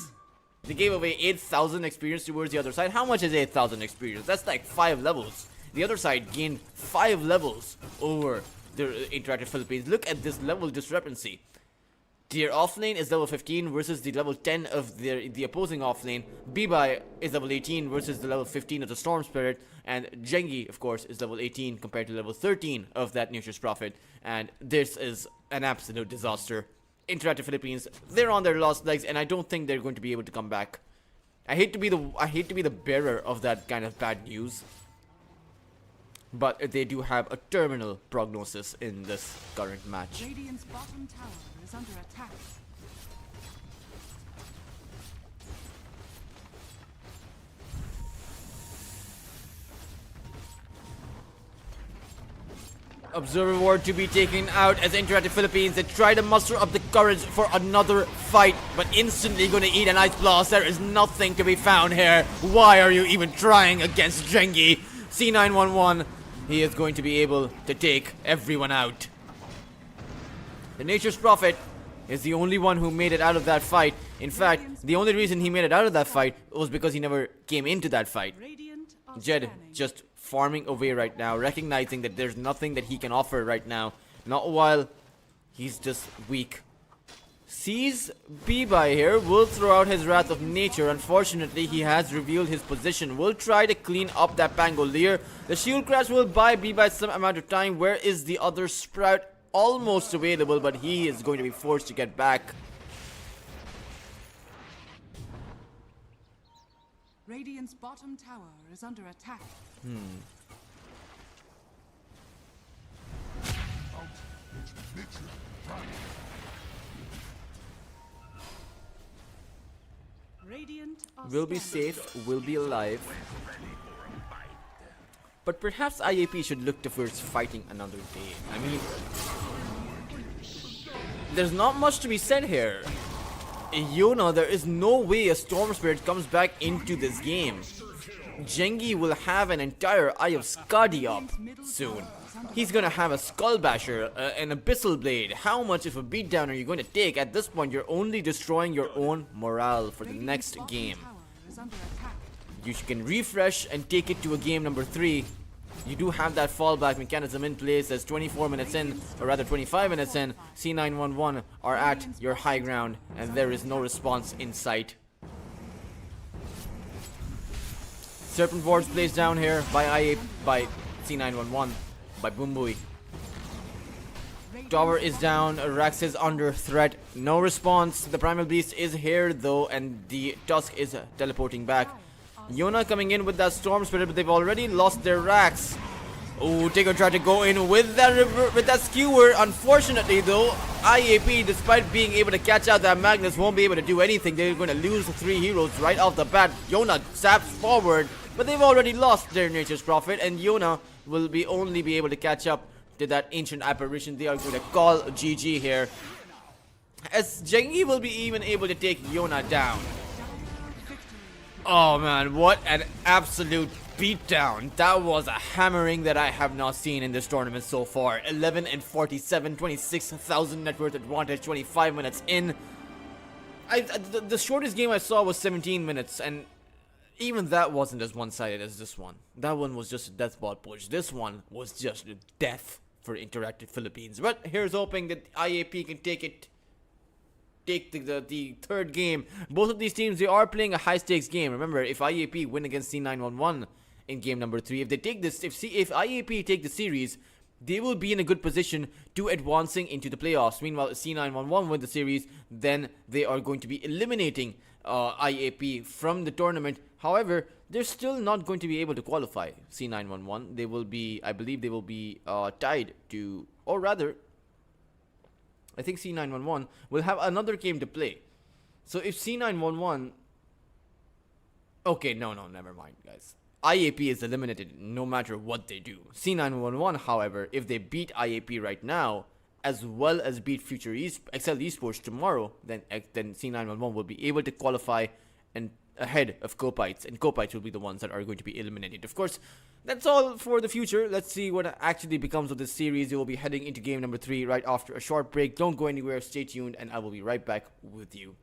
They gave away 8,000 experience towards the other side. How much is 8,000 experience? That's like 5 levels. The other side gained 5 levels over the InterActive Philippines. Look at this level discrepancy. Their offlane is level 15 versus the level 10 of the opposing offlane. Bibai is level 18 versus the level 15 of the Storm Spirit. And Gengi, of course, is level 18 compared to level 13 of that Nature's Prophet. And this is an absolute disaster. InterActive Philippines, they're on their last legs, and I don't think they're going to be able to come back. I hate to be the bearer of that kind of bad news, but they do have a terminal prognosis in this current match. Radiant's bottom tower is under attack. Observer Ward to be taken out as InterActive Philippines, they try to muster up the courage for another fight, but instantly going to eat an Ice Blast. There is nothing to be found here. Why are you even trying against Gengi? C911, he is going to be able to take everyone out. The Nature's Prophet is the only one who made it out of that fight. In fact, the only reason he made it out of that fight was because he never came into that fight. Radiant are Jed scanning. just farming away right now, recognizing that there's nothing that he can offer right now. Not while he's just weak. Sees Bibai here, will throw out his Wrath of Nature. Unfortunately, he has revealed his position. Will try to clean up that Pangolier. The Shield Crash will buy Bibai some amount of time. Where is the other Sprout? Almost available, but he is going to be forced to get back. Radiant's bottom tower is under attack. Radiant are Will be scanning. safe, will be alive. But perhaps IAP should look towards fighting another day. I mean, there's not much to be said here. Yona, there is no way a Storm Spirit comes back into this game. Gengi will have an entire Eye of Skadi up soon. He's gonna have a Skull Basher, an Abyssal Blade. How much of a beatdown are you going to take? At this point, you're only destroying your own morale for the Radiant's next bottom game. tower is under attack. You can refresh and take it to a game number 3. You do have that fallback mechanism in place as 24 minutes in, or rather 25 minutes in, C911 are at your high ground, and there is no response in sight. Serpent Wards placed down here by C911, by Boombui. Tower is down, Rax is under threat, no response. The Primal Beast is here though, and the Tusk is teleporting back. Yona coming in with that Storm Spirit, but they've already lost their Rax. Oh, Tigger tried to go in with that skewer. Unfortunately though, IAP, despite being able to catch out that Magnus, won't be able to do anything. They're going to lose 3 heroes right off the bat. Yona zaps forward, but they've already lost their Nature's Prophet, and Yona will only be able to catch up to that Ancient Apparition. They are going to call GG here, as Gengi will be even able to take Yona down. Oh man, what an absolute beatdown. That was a hammering that I have not seen in this tournament so far. 11 and 47, 26,000 net worth advantage, 25 minutes in. The shortest game I saw was 17 minutes, and even that wasn't as one-sided as this one. That one was just a death ball push. This one was just death for InterActive Philippines. But here's hoping that IAP can take the third game. Both of these teams, they are playing a high-stakes game. Remember, if IAP win against C911 in game number 3, if they take this, if IAP take the series, they will be in a good position to advancing into the playoffs. Meanwhile, if C911 win the series, then they are going to be eliminating IAP from the tournament. However, they're still not going to be able to qualify C911. They will be, I believe they will be tied to, or rather, I think C911 will have another game to play. So if C911... Okay, no, never mind, guys. IAP is eliminated no matter what they do. C911, however, if they beat IAP right now, as well as beat Future Excel Esports tomorrow, then C911 will be able to qualify and ahead of Copites, and Copites will be the ones that are going to be eliminated. Of course, that's all for the future. Let's see what actually becomes of this series. We will be heading into game number 3 right after a short break. Don't go anywhere, stay tuned, and I will be right back with you.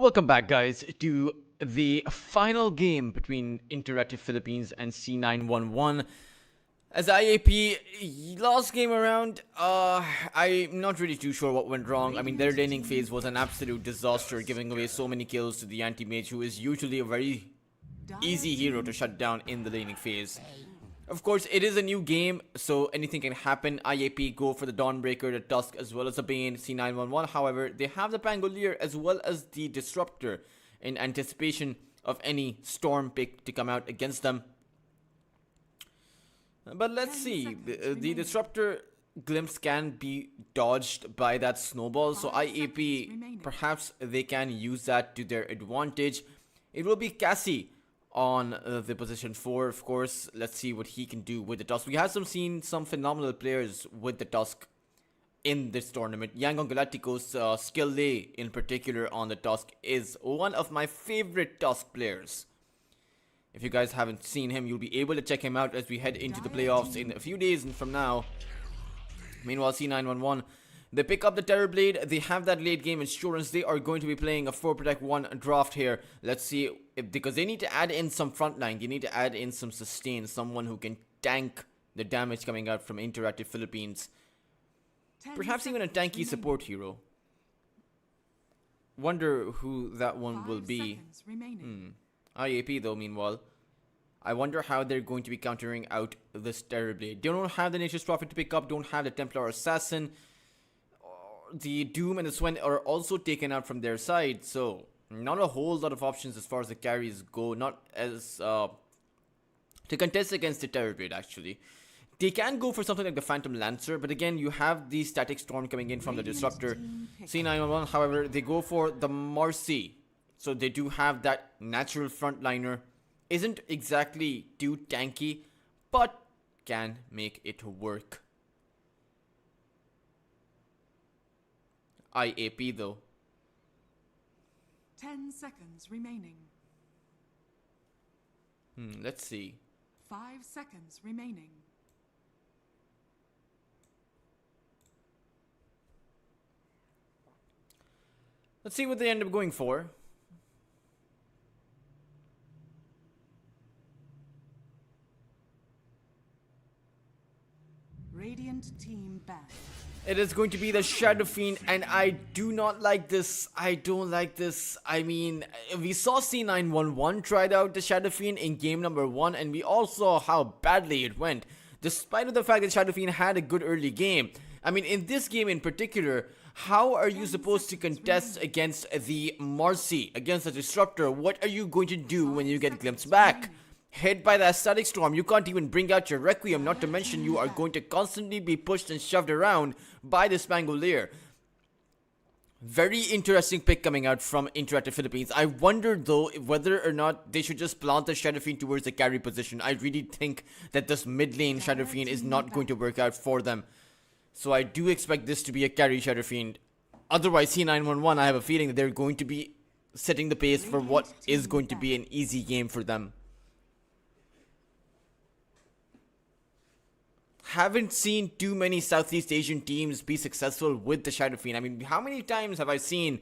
Welcome back, guys, to the final game between Interactive Philippines and C911. As IAP, last game around, I'm not really too sure what went wrong. I mean, their laning phase was an absolute disaster, giving away so many kills to the anti-mage, who is usually a very easy hero to shut down in the laning phase. Of course, it is a new game, so anything can happen. IAP go for the Dawnbreaker, the Tusk, as well as the Bane, C911. However, they have the Pangolier as well as the Disruptor in anticipation of any Storm pick to come out against them. But let's see, the Disruptor glimpse can be dodged by that snowball, so IAP, perhaps they can use that to their advantage. It will be Cassie on the position 4, of course. Let's see what he can do with the Tusk. We have seen some phenomenal players with the Tusk in this tournament. Yangon Galacticos, Skillay in particular on the Tusk, is one of my favorite Tusk players. If you guys haven't seen him, you'll be able to check him out as we head into the playoffs in a few days from now. Meanwhile, C911, they pick up the Terrorblade. They have that late game insurance. They are going to be playing a 4-protect-1 draft here. Let's see, because they need to add in some frontline. They need to add in some sustain, someone who can tank the damage coming out from Interactive Philippines. Perhaps even a tanky support hero. Wonder who that one will be. IAP though, meanwhile, I wonder how they're going to be countering out this Terrorblade. They don't have the Nature's Prophet to pick up, don't have the Templar Assassin. The Doom and the Swen are also taken out from their side, so not a whole lot of options as far as the carries go. Not as to contest against the Terrorblade, actually. They can go for something like the Phantom Lancer, but again, you have the Static Storm coming in from the Disruptor. C911, however, they go for the Marcy. So they do have that natural frontliner. Isn't exactly too tanky, but can make it work. IAP though. 10 seconds remaining. Let's see. 5 seconds remaining. Let's see what they end up going for. Radiant team back. It is going to be the Shadow Fiend, and I do not like this. I don't like this. I mean, we saw C911 tried out the Shadow Fiend in game number 1, and we all saw how badly it went. Despite of the fact that Shadow Fiend had a good early game. I mean, in this game in particular, how are you supposed to contest against the Marcy, against the Disruptor? What are you going to do when you get glimpsed back? Hit by that Static Storm, you can't even bring out your Requiem, not to mention you are going to constantly be pushed and shoved around by this Pangolier. Very interesting pick coming out from Interactive Philippines. I wonder though whether or not they should just plant the Shadow Fiend towards the carry position. I really think that this mid lane Shadow Fiend is not going to work out for them. So I do expect this to be a carry Shadow Fiend. Otherwise, C911, I have a feeling that they're going to be setting the pace for what is going to be an easy game for them. Haven't seen too many Southeast Asian teams be successful with the Shadow Fiend. I mean, how many times have we seen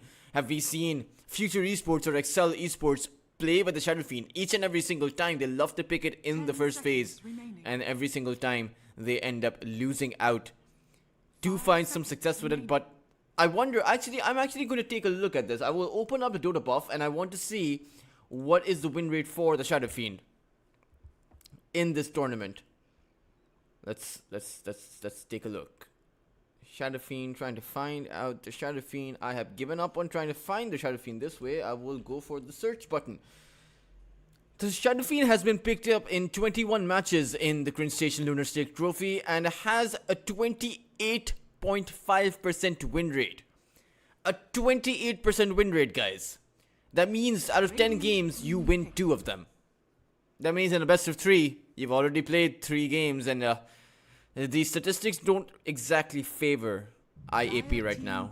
Future Esports or Excel Esports play with the Shadow Fiend? Each and every single time, they love to pick it in the first phase, and every single time they end up losing out. Do find some success with it, but I wonder, I'm actually going to take a look at this. I will open up the Dota buff, and I want to see what is the win rate for the Shadow Fiend in this tournament. Let's take a look. Shadow Fiend, trying to find out the Shadow Fiend. I have given up on trying to find the Shadow Fiend this way. I will go for the search button. The Shadow Fiend has been picked up in 21 matches in the Cringe Station Lunar Stake Trophy and has a 28.5% win rate. A 28% win rate, guys. That means out of 10 games, you win 2 of them. That means in a best of 3, you've already played 3 games, and the statistics don't exactly favor IAP right now.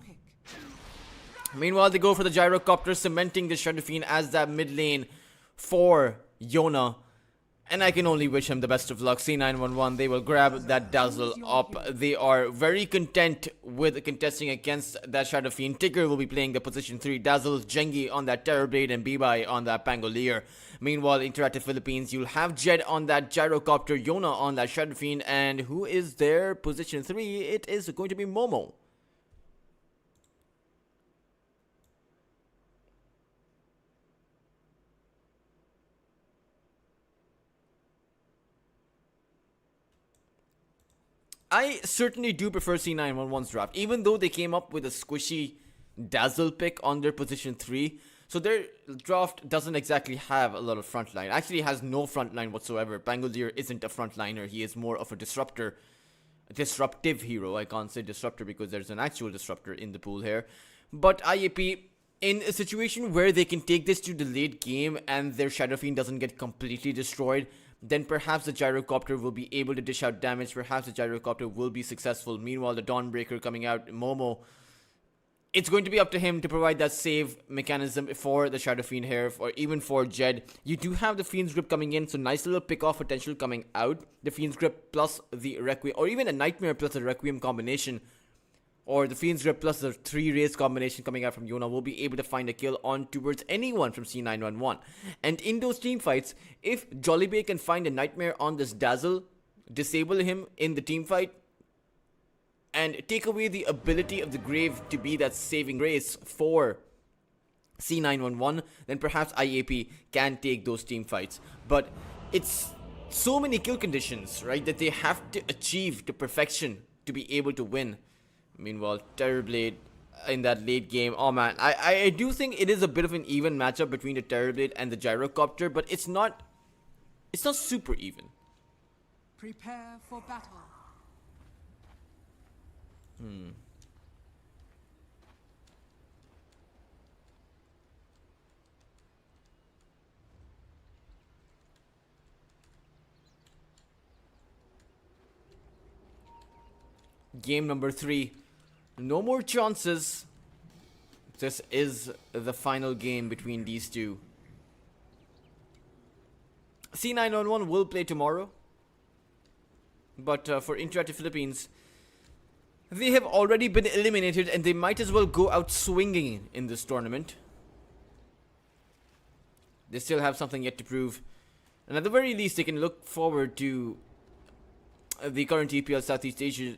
Meanwhile, they go for the Gyrocopter, cementing the Shadow Fiend as that mid lane for Yona. And I can only wish him the best of luck. C911, they will grab that Dazzle up. They are very content with contesting against that Shadow Fiend. Tigger will be playing the position 3. Dazzle, Jengi on that Terrorblade, and Bibai on that Pangolier. Meanwhile, InterActive Philippines, you'll have Jed on that Gyrocopter, Yona on that Shadow Fiend, and who is their position 3? It is going to be Momo. I certainly do prefer C911's draft, even though they came up with a squishy Dazzle pick on their position 3. So their draft doesn't exactly have a lot of frontline. Actually, has no frontline whatsoever. Pangolier isn't a frontliner. He is more of a disruptive hero. I can't say disruptor because there's an actual disruptor in the pool here. But IAP, in a situation where they can take this to the late game and their Shadow Fiend doesn't get completely destroyed, then perhaps the Gyrocopter will be able to dish out damage. Perhaps the Gyrocopter will be successful. Meanwhile, the Dawnbreaker coming out, Momo, it's going to be up to him to provide that save mechanism for the Shadow Fiend here, or even for Jed. You do have the Fiend's Grip coming in, so nice little pick-off potential coming out. The Fiend's Grip plus the Requiem, or even a Nightmare plus the Requiem combination, or the Fiend's Grip plus the 3 rays combination coming out from Yona will be able to find a kill on towards anyone from C911. And in those team fights, if Jollibee can find a Nightmare on this Dazzle, disable him in the team fight, and take away the ability of the Grave to be that saving grace for C911, then perhaps IAP can take those team fights. But it's so many kill conditions, right, that they have to achieve to perfection to be able to win. Meanwhile, Terrorblade in that late game, oh man, I do think it is a bit of an even matchup between the Terrorblade and the Gyrocopter, but it's not super even. Prepare for battle. Game number 3. No more chances. This is the final game between these two. C911 will play tomorrow. But for InterActive Philippines, they have already been eliminated and they might as well go out swinging in this tournament. They still have something yet to prove. And at the very least, they can look forward to the current EPL Southeast Asia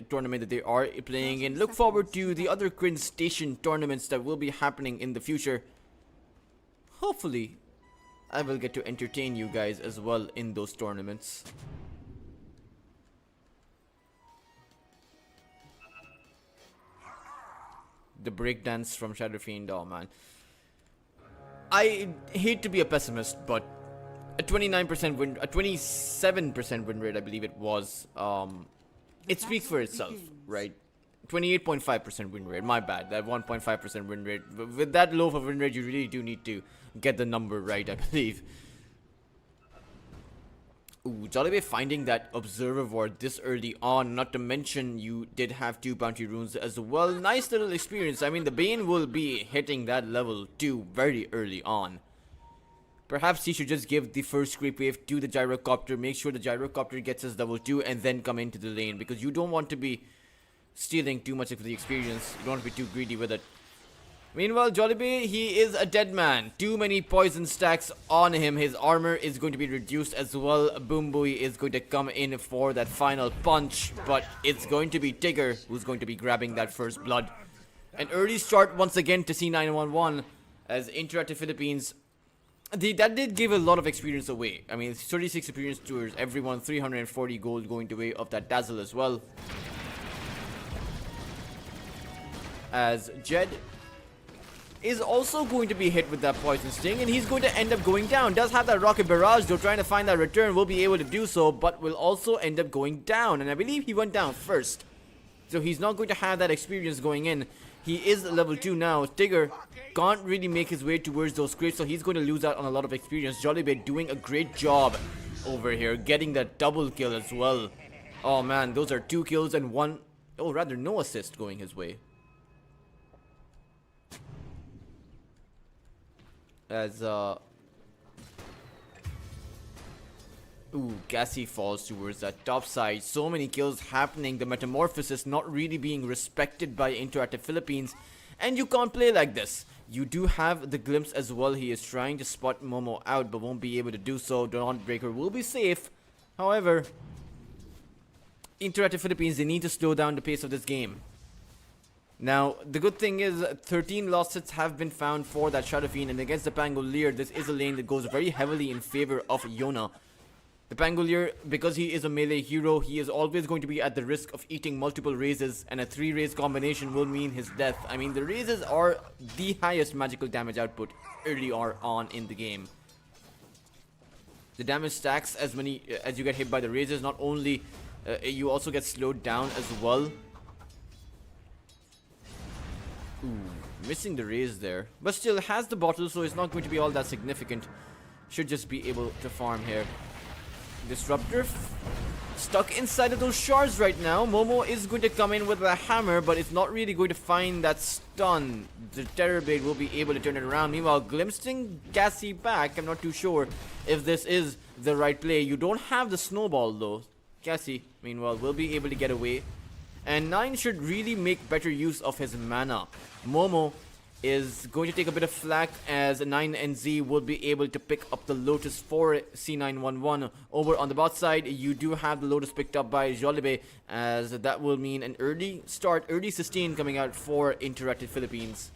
tournament that they are playing, and look forward to the other Quinn Station tournaments that will be happening in the future. Hopefully, I will get to entertain you guys as well in those tournaments. The breakdance from Shadow Fiend, oh man. I hate to be a pessimist, but a 29% win, a 27% win rate, I believe it was. It speaks for itself, right? 28.5% win rate. My bad. That 1.5% win rate. With that low of a win rate, you really do need to get the number right, I believe. Ooh, Jollibee finding that Observer Ward this early on. Not to mention, you did have 2 bounty runes as well. Nice little experience. I mean, the Bane will be hitting that level 2 very early on. Perhaps he should just give the first creep wave to the Gyrocopter. Make sure the Gyrocopter gets his level 2 and then come into the lane. Because you don't want to be stealing too much of the experience. You don't want to be too greedy with it. Meanwhile, Jollibee, he is a dead man. Too many poison stacks on him. His armor is going to be reduced as well. Boom Booey is going to come in for that final punch. But it's going to be Tigger who's going to be grabbing that first blood. An early start once again to C911 as InterActive Philippines. That did give a lot of experience away. I mean, 36 experience towards everyone. 340 gold going the way of that Dazzle as well. As Jed is also going to be hit with that Poison Sting, and he's going to end up going down. Does have that Rocket Barrage, though, trying to find that return. Will be able to do so, but will also end up going down. And I believe he went down first. So he's not going to have that experience going in. He is level 2 now. Tigger can't really make his way towards those crates, so he's going to lose out on a lot of experience. Jollibee doing a great job over here, getting that double kill as well. Oh man, those are 2 kills and 1, oh rather no assist going his way. As Ooh, Cassie falls towards that top side. So many kills happening. The metamorphosis not really being respected by InterActive Philippines. And you can't play like this. You do have the glimpse as well. He is trying to spot Momo out but won't be able to do so. Dawnbreaker will be safe. However, InterActive Philippines, they need to slow down the pace of this game. Now, the good thing is 13 lost hits have been found for that Shadow Fiend, and against the Pangolier, this is a lane that goes very heavily in favor of Yona. The Pangolier, because he is a melee hero, he is always going to be at the risk of eating multiple raises, and a 3-raise combination will mean his death. I mean, the raises are the highest magical damage output early on in the game. The damage stacks as you get hit by the raises. Not only you also get slowed down as well. Ooh, missing the raise there. But still has the bottle, so it's not going to be all that significant. Should just be able to farm here. Disruptor stuck inside of those shards right now. Momo is going to come in with a hammer, but it's not really going to find that stun. The Terrorblade will be able to turn it around. Meanwhile, glimpsing Cassie back. I'm not too sure if this is the right play. You don't have the snowball though. Cassie, meanwhile, will be able to get away. And 9 should really make better use of his mana. Momo is going to take a bit of flack as 9 and Z will be able to pick up the Lotus for C911. Over on the bot side, you do have the Lotus picked up by Jollibee, as that will mean an early start, early sustain coming out for InterActive Philippines.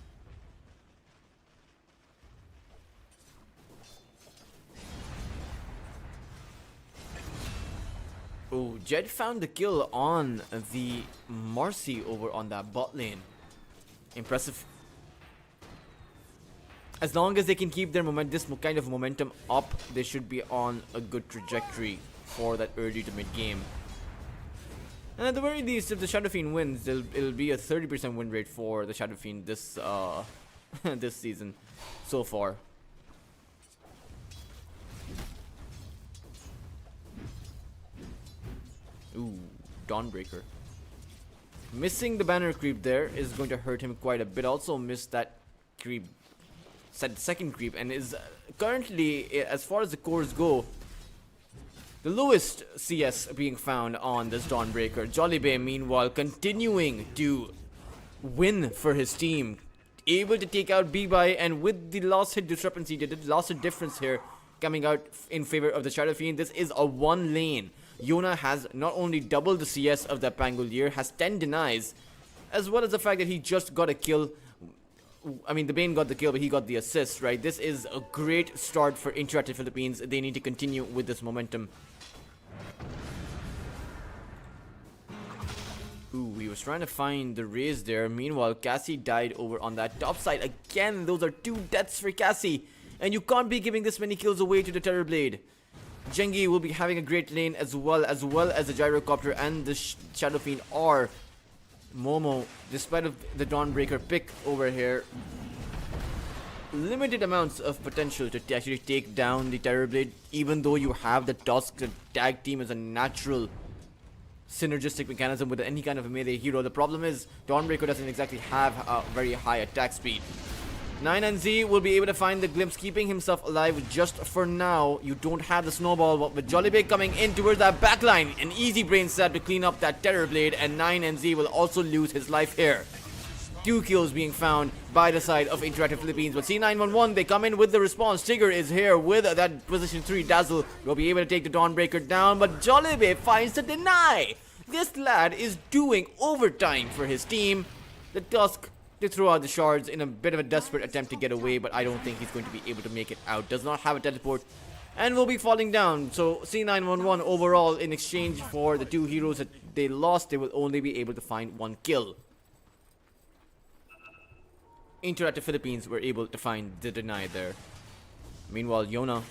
Oh, Jed found the kill on the Marcy over on that bot lane. Impressive. As long as they can keep their this kind of momentum up, they should be on a good trajectory for that early to mid game. And at the very least, if the Shadow Fiend wins, it'll be a 30% win rate for the Shadow Fiend this this season so far. Ooh, Dawnbreaker. Missing the banner creep there is going to hurt him quite a bit. Also missed that creep, second creep, and is currently, as far as the cores go, the lowest CS being found on this Dawnbreaker. Jollibee, meanwhile, continuing to win for his team. Able to take out B-Buy, and with the last hit discrepancy, the last hit difference here coming out in favor of the Shadow Fiend, this is a 1 lane. Yona has not only doubled the CS of that Pangolier, has 10 denies, as well as the fact that he just got a kill. I mean, the Bane got the kill, but he got the assist, right? This is a great start for InterActive Philippines. They need to continue with this momentum. Ooh, he was trying to find the raise there. Meanwhile, Cassie died over on that top side. Again, those are 2 deaths for Cassie. And you can't be giving this many kills away to the Terrorblade. Jengi will be having a great lane as well as the Gyrocopter and the Shadow Fiend are. Momo, despite of the Dawnbreaker pick over here, limited amounts of potential to actually take down the Terrorblade, even though you have the Tusk. The tag team is a natural synergistic mechanism with any kind of a melee hero. The problem is Dawnbreaker doesn't exactly have a very high attack speed. 9 and Z will be able to find the glimpse, keeping himself alive just for now. You don't have the snowball, but with Jollibee coming in towards that backline, an easy brain set to clean up that Terrorblade, and 9 and Z will also lose his life here. 2 kills being found by the side of InterActive Philippines, but C911, they come in with the response. Tigger is here with that position 3 Dazzle. Will be able to take the Dawnbreaker down, but Jollibee finds the deny. This lad is doing overtime for his team. The Tusk to throw out the shards in a bit of a desperate attempt to get away, but I don't think he's going to be able to make it out. Does not have a teleport and will be falling down. So C911 overall, in exchange for the 2 heroes that they lost, they will only be able to find 1 kill. InterActive Philippines were able to find the deny there. Meanwhile, Yona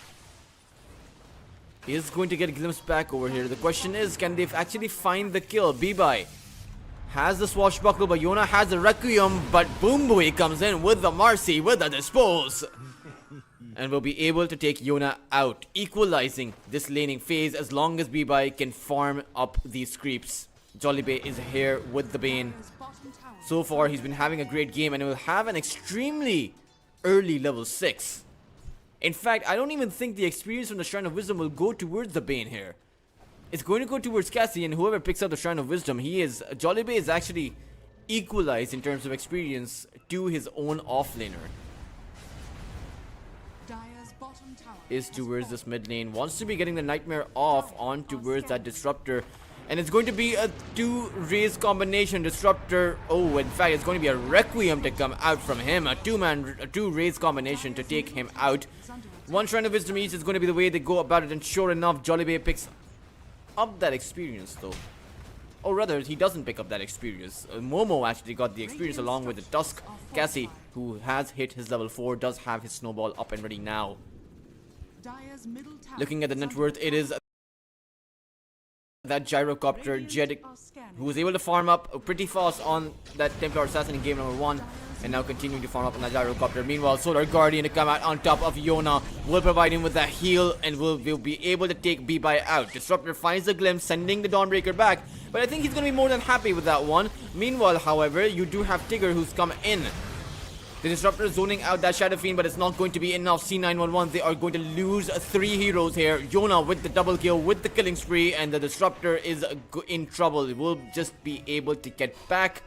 is going to get a glimpse back over here. The question is, can they actually find the kill? B-Buy has the swashbuckle, but Yona has the Requiem, but Boomboy comes in with the Marcy, with the dispose. And will be able to take Yona out, equalizing this laning phase as long as B-Buy can farm up these creeps. Jollibee is here with the Bane. So far, he's been having a great game, and he will have an extremely early level 6. In fact, I don't even think the experience from the Shrine of Wisdom will go towards the Bane here. It's going to go towards Cassie, and whoever picks up the Shrine of Wisdom, Jollibee is actually equalized in terms of experience to his own offlaner. Dire's bottom tower Is has towards fallen. this mid lane, wants to be getting the Nightmare off on towards that Disruptor. And it's going to be a 2-raise combination Disruptor. Oh, in fact, it's going to be a Requiem to come out from him. A 2-raise combination to take him out. One Shrine of Wisdom each is going to be the way they go about it. And sure enough, Jollibee picks up that experience though. Or rather, he doesn't pick up that experience. Momo actually got the experience along with the Tusk. Cassie, who has hit his level 4, does have his snowball up and ready now. Dire's middle tower Looking at the is net under worth, it is that Gyrocopter Jed, who was able to farm up pretty fast on that Templar Assassin in game number 1, and now continuing to farm up on that Gyrocopter. Meanwhile, Solar Guardian to come out on top of Yona will provide him with that heal and will be able to take B-Bye out. Disruptor finds the glimpse, sending the Dawnbreaker back, but I think he's going to be more than happy with that one. Meanwhile, however, you do have Tigger who's come in. The Disruptor is zoning out that Shadow Fiend, but it's not going to be enough. C911, they are going to lose 3 heroes here. Yona with the double kill, with the killing spree, and the Disruptor is in trouble. Will just be able to get back.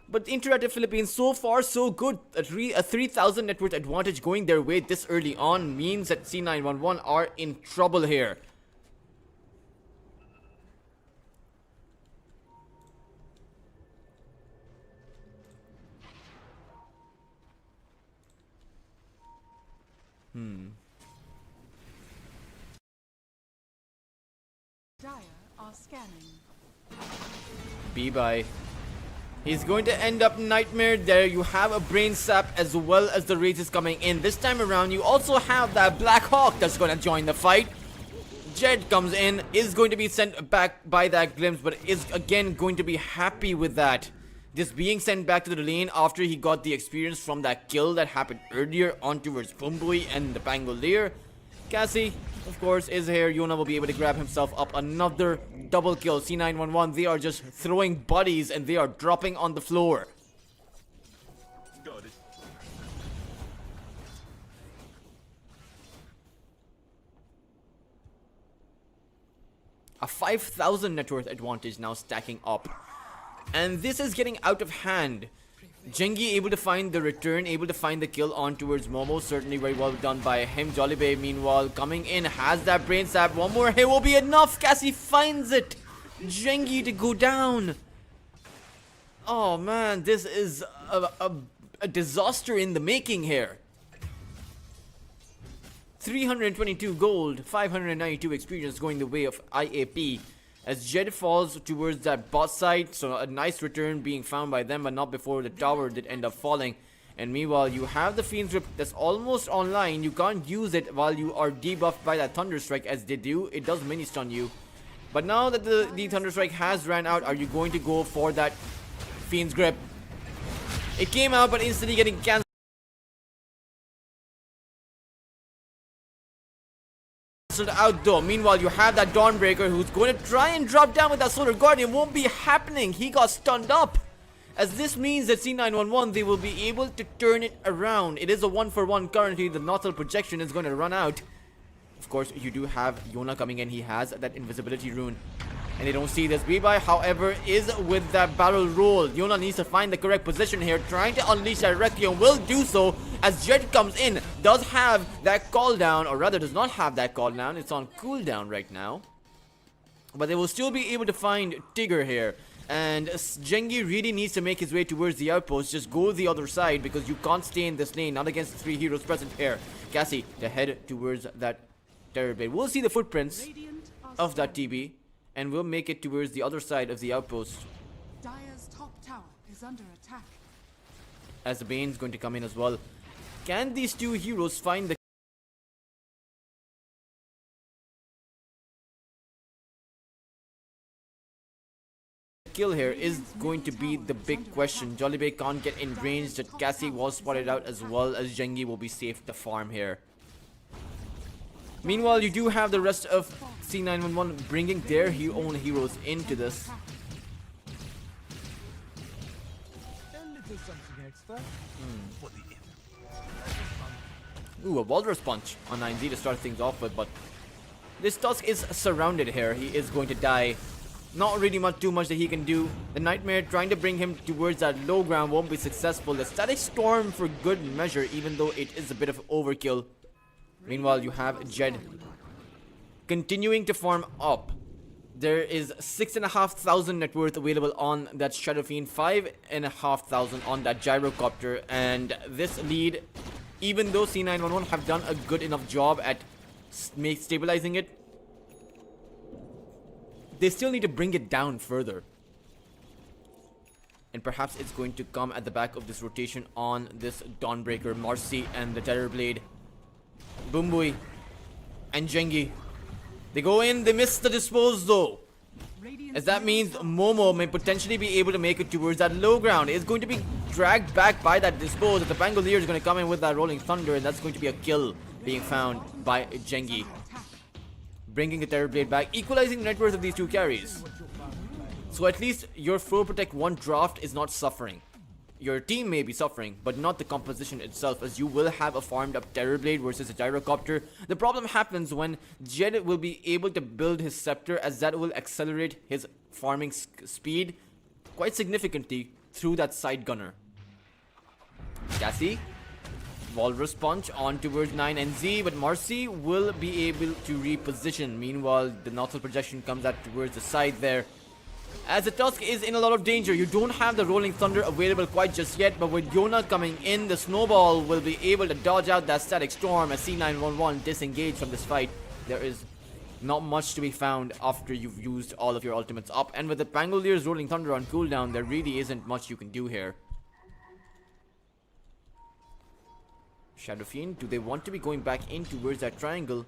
But InterActive Philippines, so far so good. A 3,000 net worth advantage going their way this early on means that C911 are in trouble here. Dire are scanning. B-Bye. He's going to end up Nightmare. There you have a Brain Sap as well as the Rages coming in. This time around, you also have that Black Hawk that's going to join the fight. Jed comes in, is going to be sent back by that Glimpse, but is again going to be happy with that. Just being sent back to the lane after he got the experience from that kill that happened earlier on towards Pumbui and the Pangolier. Cassie, of course, is here. Yona will be able to grab himself up another double kill. C911, they are just throwing bodies and they are dropping on the floor. Got it. A 5,000 net worth advantage now stacking up. And this is getting out of hand. Jengi able to find the return, able to find the kill on towards Momo. Certainly very well done by him. Jollibee, meanwhile, coming in, has that Brain Sap. One more hit will be enough. Cassie finds it. Jengi to go down. Oh man, this is a disaster in the making here. 322 gold, 592 experience going the way of IAP. As Jed falls towards that bot side, so a nice return being found by them, but not before the tower did end up falling. And meanwhile, you have the Fiend's Grip that's almost online. You can't use it while you are debuffed by that Thunderstrike, as they do. It does mini stun you. But now that the Thunderstrike has ran out, are you going to go for that Fiend's Grip? It came out, but instantly getting cancelled out though. Meanwhile, you have that Dawnbreaker who's going to try and drop down with that Solar Guardian. Won't be happening. He got stunned up. As this means that C911, they will be able to turn it around. It is a 1-for-1 currently. The Nozzle projection is going to run out. Of course, you do have Yona coming in. He has that invisibility rune. And they don't see this. B-Bye, however, is with that barrel roll. Yona needs to find the correct position here. Trying to unleash that Requiem, will do so as Jet comes in. Does have that cooldown, or rather does not have that cooldown. It's on cooldown right now. But they will still be able to find Tigger here. And Jengi really needs to make his way towards the outpost. Just go the other side because you can't stay in this lane. Not against the 3 heroes present here. Cassie to head towards that Terror Blade. We'll see the footprints Radiant are of that scanning. TB. And we'll make it towards the other side of the outpost. Dire's top tower is under attack. As the Bane's going to come in as well. Can these 2 heroes find the kill here is going to be the big question. Jollibee can't get in range, that Cassie was spotted out as well, as Jengi will be safe to farm here. Meanwhile, you do have the rest of C911 bringing their own heroes into this. Ooh, a Walrus Punch on 9Z to start things off with, but this Tusk is surrounded here. He is going to die. Not really too much that he can do. The Nightmare trying to bring him towards that low ground won't be successful. The Static Storm for good measure, even though it is a bit of overkill. Meanwhile, you have Jed continuing to farm up. There is 6,500 net worth available on that Shadow Fiend, 5,500 on that Gyrocopter, and this lead, even though C911 have done a good enough job at stabilizing it, they still need to bring it down further. And perhaps it's going to come at the back of this rotation on this Dawnbreaker, Marcy and the Terrorblade. Boombui and Jengi. They go in, they miss the dispose though. As that means Momo may potentially be able to make it towards that low ground. It's going to be dragged back by that dispose. The Pangolier is going to come in with that Rolling Thunder, and that's going to be a kill being found by Jengi. Bringing the Terrorblade back, equalizing the net worth of these two carries. So at least your 4 Protect 1 draft is not suffering. Your team may be suffering, but not the composition itself, as you will have a farmed up Terrorblade versus a Gyrocopter. The problem happens when Jed will be able to build his Scepter, as that will accelerate his farming speed quite significantly through that side gunner. Cassie, Walrus Punch on towards 9NZ, but Marcy will be able to reposition. Meanwhile, the Nozzle Projection comes out towards the side there. As the Tusk is in a lot of danger, you don't have the Rolling Thunder available quite just yet, but with Yona coming in, the Snowball will be able to dodge out that Static Storm as C911 disengage from this fight. There is not much to be found after you've used all of your ultimates up, and with the Pangolier's Rolling Thunder on cooldown, there really isn't much you can do here. Shadow Fiend, do they want to be going back in towards that triangle?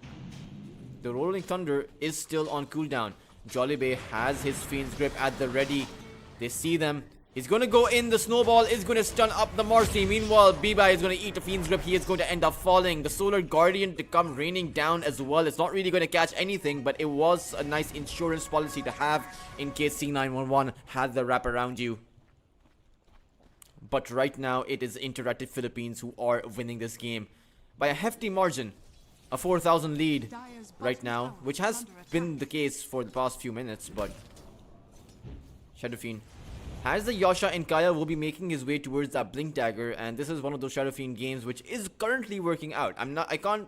The Rolling Thunder is still on cooldown. Jollibee has his Fiend's Grip at the ready. They see them. He's going to go in. The Snowball is going to stun up the Marcy. Meanwhile, Bibai is going to eat a Fiend's Grip. He is going to end up falling. The Solar Guardian to come raining down as well. It's not really going to catch anything, but it was a nice insurance policy to have in case C911 had the wrap around you. But right now, it is InterActive Philippines who are winning this game by a hefty margin. A 4,000 lead right now, which has been the case for the past few minutes, but Shadow Fiend has the Yasha, and Kaya will be making his way towards that Blink Dagger, and this is one of those Shadow Fiend games which is currently working out. I can't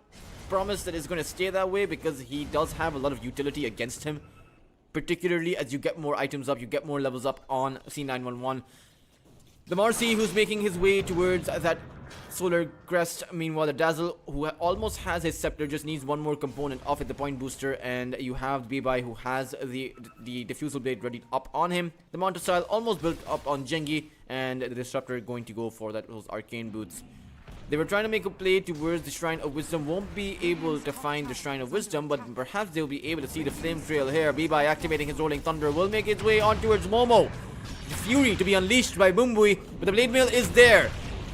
promise that it's going to stay that way, because he does have a lot of utility against him, particularly as you get more items up, you get more levels up on C911. The Marcy, who's making his way towards that Solar Crest. Meanwhile, the Dazzle, who almost has his Scepter, just needs one more component off at the Point Booster. And you have Bibai, who has the Diffusal Blade ready up on him. The Montosile almost built up on Jengi, and the Disruptor going to go for those Arcane Boots. They were trying to make a play towards the Shrine of Wisdom. Won't be able to find the Shrine of Wisdom, but perhaps they'll be able to see the Flame Trail here. Bibai activating his Rolling Thunder will make its way on towards Momo. The Fury to be unleashed by Boombui, but the Blade Mail is there.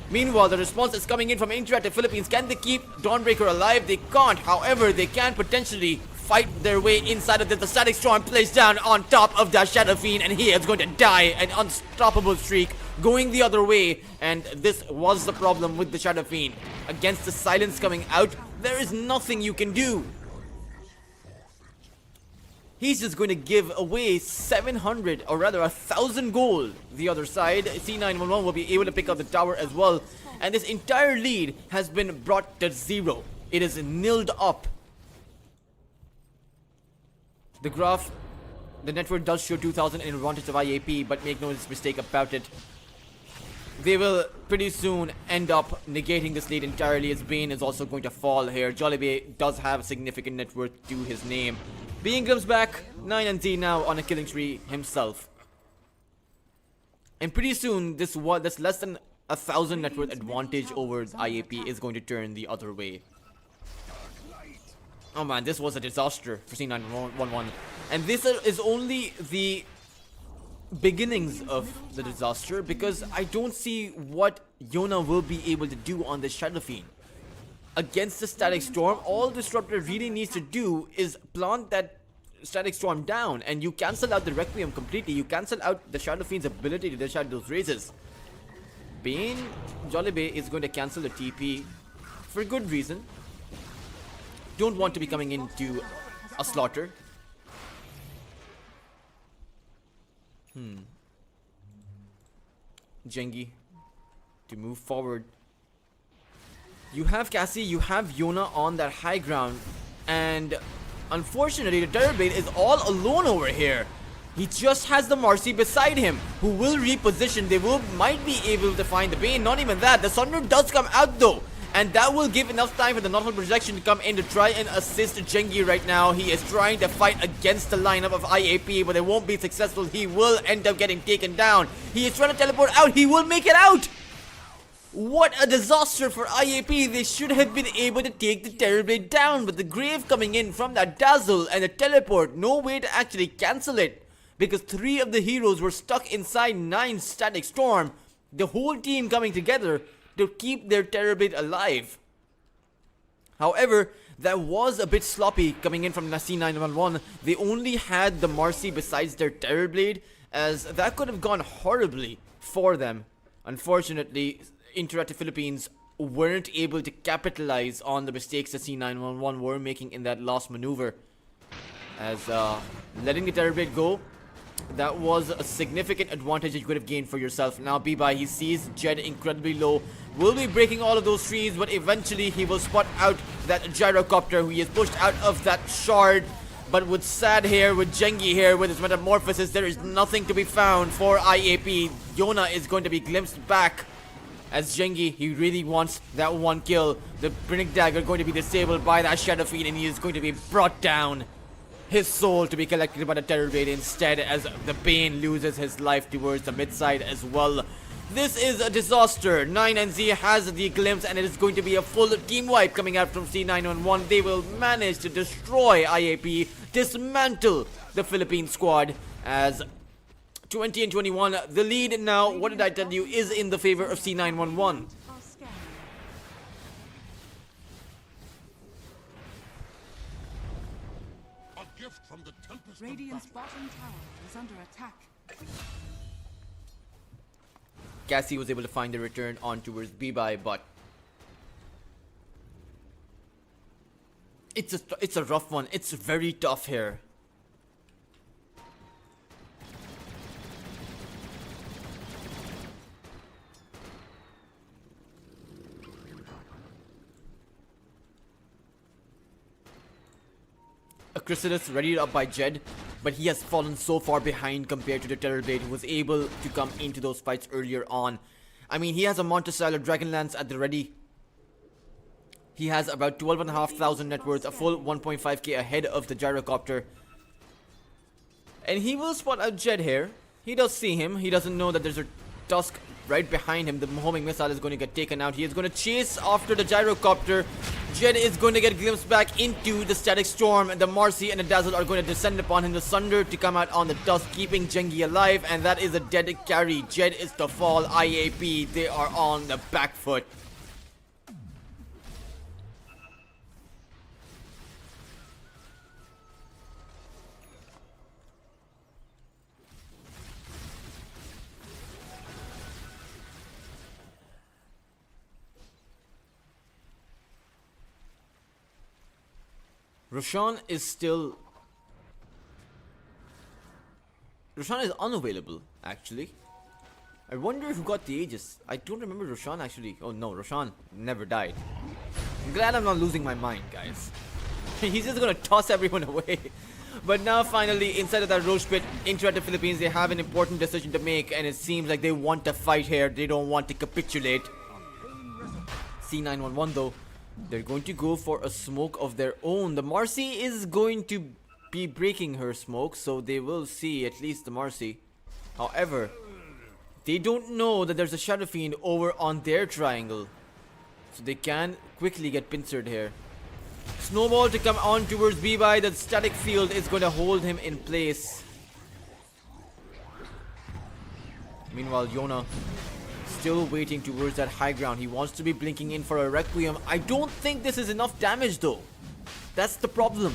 Meanwhile, the response is coming in from InterActive Philippines. Can they keep Dawnbreaker alive? They can't. However, they can potentially fight their way inside of this. The Static Storm plays down on top of that Shadow Fiend, and he is going to die. An unstoppable streak going the other way, and this was the problem with the Shadow Fiend. Against the silence coming out, there is nothing you can do. He's just going to give away 700, or rather 1,000 gold. The other side, C911 will be able to pick up the tower as well. And this entire lead has been brought to 0. It is nilled up. The graph, the network does show 2,000 in advantage of IAP, but make no mistake about it. They will pretty soon end up negating this lead entirely, as Bane is also going to fall here. Jollibee does have significant net worth to his name. Being comes back, 9NZ now on a killing tree himself. And pretty soon, this less than 1,000 net worth advantage over IAP is going to turn the other way. Oh man, this was a disaster for C911. And this is only the beginnings of the disaster, because I don't see what Yona will be able to do on this Shadow Fiend. Against the Static Storm, all Disruptor really needs to do is plant that Static Storm down, and you cancel out the Requiem completely. You cancel out the Shadow Fiend's ability to dish out those raises. Bane, Jollibee is going to cancel the TP for good reason. Don't want to be coming into a slaughter. Gengi to move forward. You have Cassie, you have Yona on that high ground, and unfortunately the Terrorblade is all alone over here. He just has the Marcy beside him, who will reposition. They might be able to find the Bane. Not even that. The Sunder does come out though, and that will give enough time for the Normal Projection to come in to try and assist Gengi right now. He is trying to fight against the lineup of IAP, but they won't be successful. He will end up getting taken down. He is trying to teleport out. He will make it out. What a disaster for IAP. They should have been able to take the Terrorblade down, but the Grave coming in from that Dazzle and the teleport, no way to actually cancel it, because 3 of the heroes were stuck inside 9 Static Storm. The whole team coming together to keep their Terrorblade alive. However, that was a bit sloppy coming in from C911. They only had the Marcy besides their Terrorblade, as that could have gone horribly for them. Unfortunately, InterActive Philippines weren't able to capitalize on the mistakes that C911 were making in that last maneuver. As letting the Terrorblade go, that was a significant advantage that you could have gained for yourself. Now Bibai, he sees Jed incredibly low, will be breaking all of those trees, but eventually he will spot out that gyrocopter who he is pushed out of that shard. But with Sad here, with Gengi here, with his metamorphosis, there is nothing to be found for IAP. Yona is going to be glimpsed back, as Gengi, he really wants that one kill. The Brinic Dagger going to be disabled by that Shadow Fiend, and he is going to be brought down. His soul to be collected by the Terrorblade instead, as the Bane loses his life towards the mid side as well. This is a disaster. 9NZ has the glimpse, and it is going to be a full team wipe coming out from C911. They will manage to destroy IAP, dismantle the Philippine squad, as 20 and 21. The lead now, what did I tell you, is in the favor of C911. From the tempest of Radiant's battle. bottom tower is under attack. Cassie was able to find the return on towards Bibai, but it's a rough one. It's very tough here. A Chrysalis readied up by Jed, but he has fallen so far behind compared to the Terrorblade, who was able to come into those fights earlier on. I mean, he has a Monticello Dragonlance at the ready. He has about 12,500 net worth, a full 1.5k ahead of the gyrocopter. And he will spot out Jed here. He does see him. He doesn't know that there's a Tusk right behind him. The homing missile is going to get taken out. He is going to chase after the gyrocopter. Jed is going to get glimpsed back into the Static Storm, and the Marcy and the Dazzle are going to descend upon him. The Sunder to come out on the Tusk, keeping Gengi alive, and that is a dead carry. Jed is to fall. IAP, they are on the back foot. Roshan is unavailable, actually. I wonder who got the Aegis. I don't remember Roshan actually. Oh no, Roshan never died. I'm glad I'm not losing my mind, guys. He's just gonna toss everyone away. But now finally, inside of that Roche pit, InterActive Philippines, they have an important decision to make, and it seems like they want to fight here. They don't want to capitulate. C911 though, they're going to go for a smoke of their own. The Marcy is going to be breaking her smoke, so they will see at least the Marcy. However, they don't know that there's a Shadow Fiend over on their triangle, so they can quickly get pincered here. Snowball to come on towards Bibai. The static field is going to hold him in place. Meanwhile, Yona still waiting towards that high ground. He wants to be blinking in for a Requiem. I don't think this is enough damage though. That's the problem.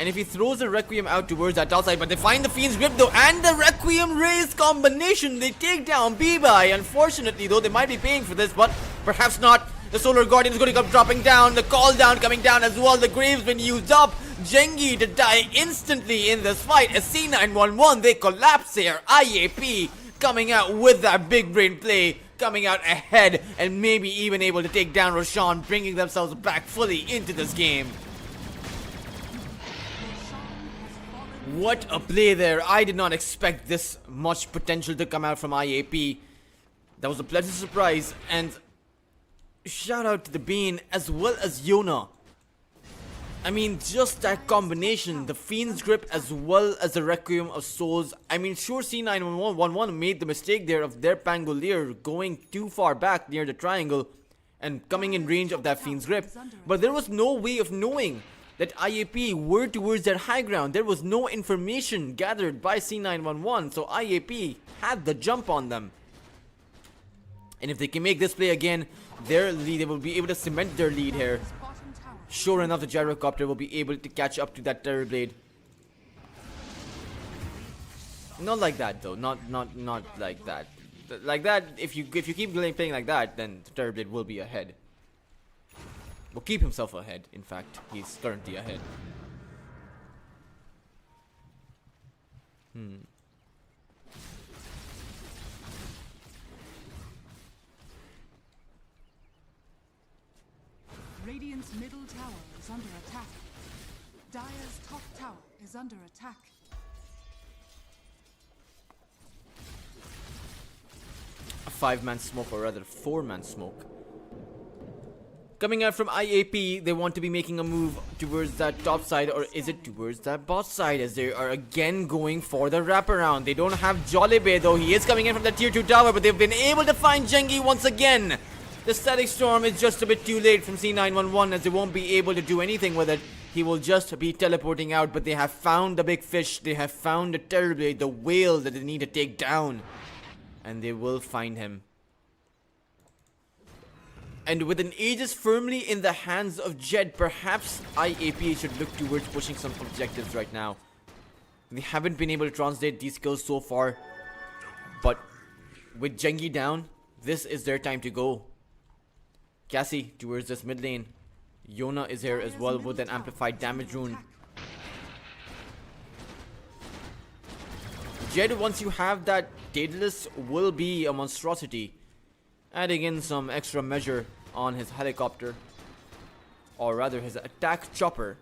And if he throws the Requiem out towards that outside, but they find the Fiend's Grip though, and the Requiem raise combination, they take down B-Bai. Unfortunately though, they might be paying for this, but perhaps not. The Solar Guardian is going to come dropping down, the Call Down coming down as well, the Grave's been used up. Jengi to die instantly in this fight as C911, they collapse here. IAP coming out with that big brain play, coming out ahead and maybe even able to take down Roshan, bringing themselves back fully into this game. What a play there. I did not expect this much potential to come out from IAP. That was a pleasant surprise, and shout out to the Bane as well as Yona. I mean, just that combination, the Fiend's Grip as well as the Requiem of Souls. I mean, sure, C911 made the mistake there of their Pangolier going too far back near the triangle and coming in range of that Fiend's Grip. But there was no way of knowing that IAP were towards their high ground. There was no information gathered by C911, so IAP had the jump on them. And if they can make this play again, their lead, they will be able to cement their lead here. Sure enough, the Gyrocopter will be able to catch up to that Terrorblade. Not like that though. Not like that. Like that, if you keep playing like that, then the Terrorblade will be ahead. Will keep himself ahead. In fact, he's currently ahead. Radiant's middle tower is under attack. Dire's top tower is under attack. A 5-man smoke, or rather 4-man smoke. Coming out from IAP, they want to be making a move towards that top side, or is it towards that bot side, as they are again going for the wraparound. They don't have Jollibee though. He is coming in from the tier 2 tower, but they've been able to find Jengi once again. The Static Storm is just a bit too late from C911, as they won't be able to do anything with it. He will just be teleporting out, but they have found the big fish. They have found the Terrorblade, the whale that they need to take down. And they will find him. And with an Aegis firmly in the hands of Jed, perhaps IAP should look towards pushing some objectives right now. They haven't been able to translate these skills so far, but with Jengi down, this is their time to go. Cassie towards this mid lane. Yona is here as well with an amplified damage rune. Jed, once you have that Daedalus, will be a monstrosity. Adding in some extra measure on his helicopter, or rather his attack chopper.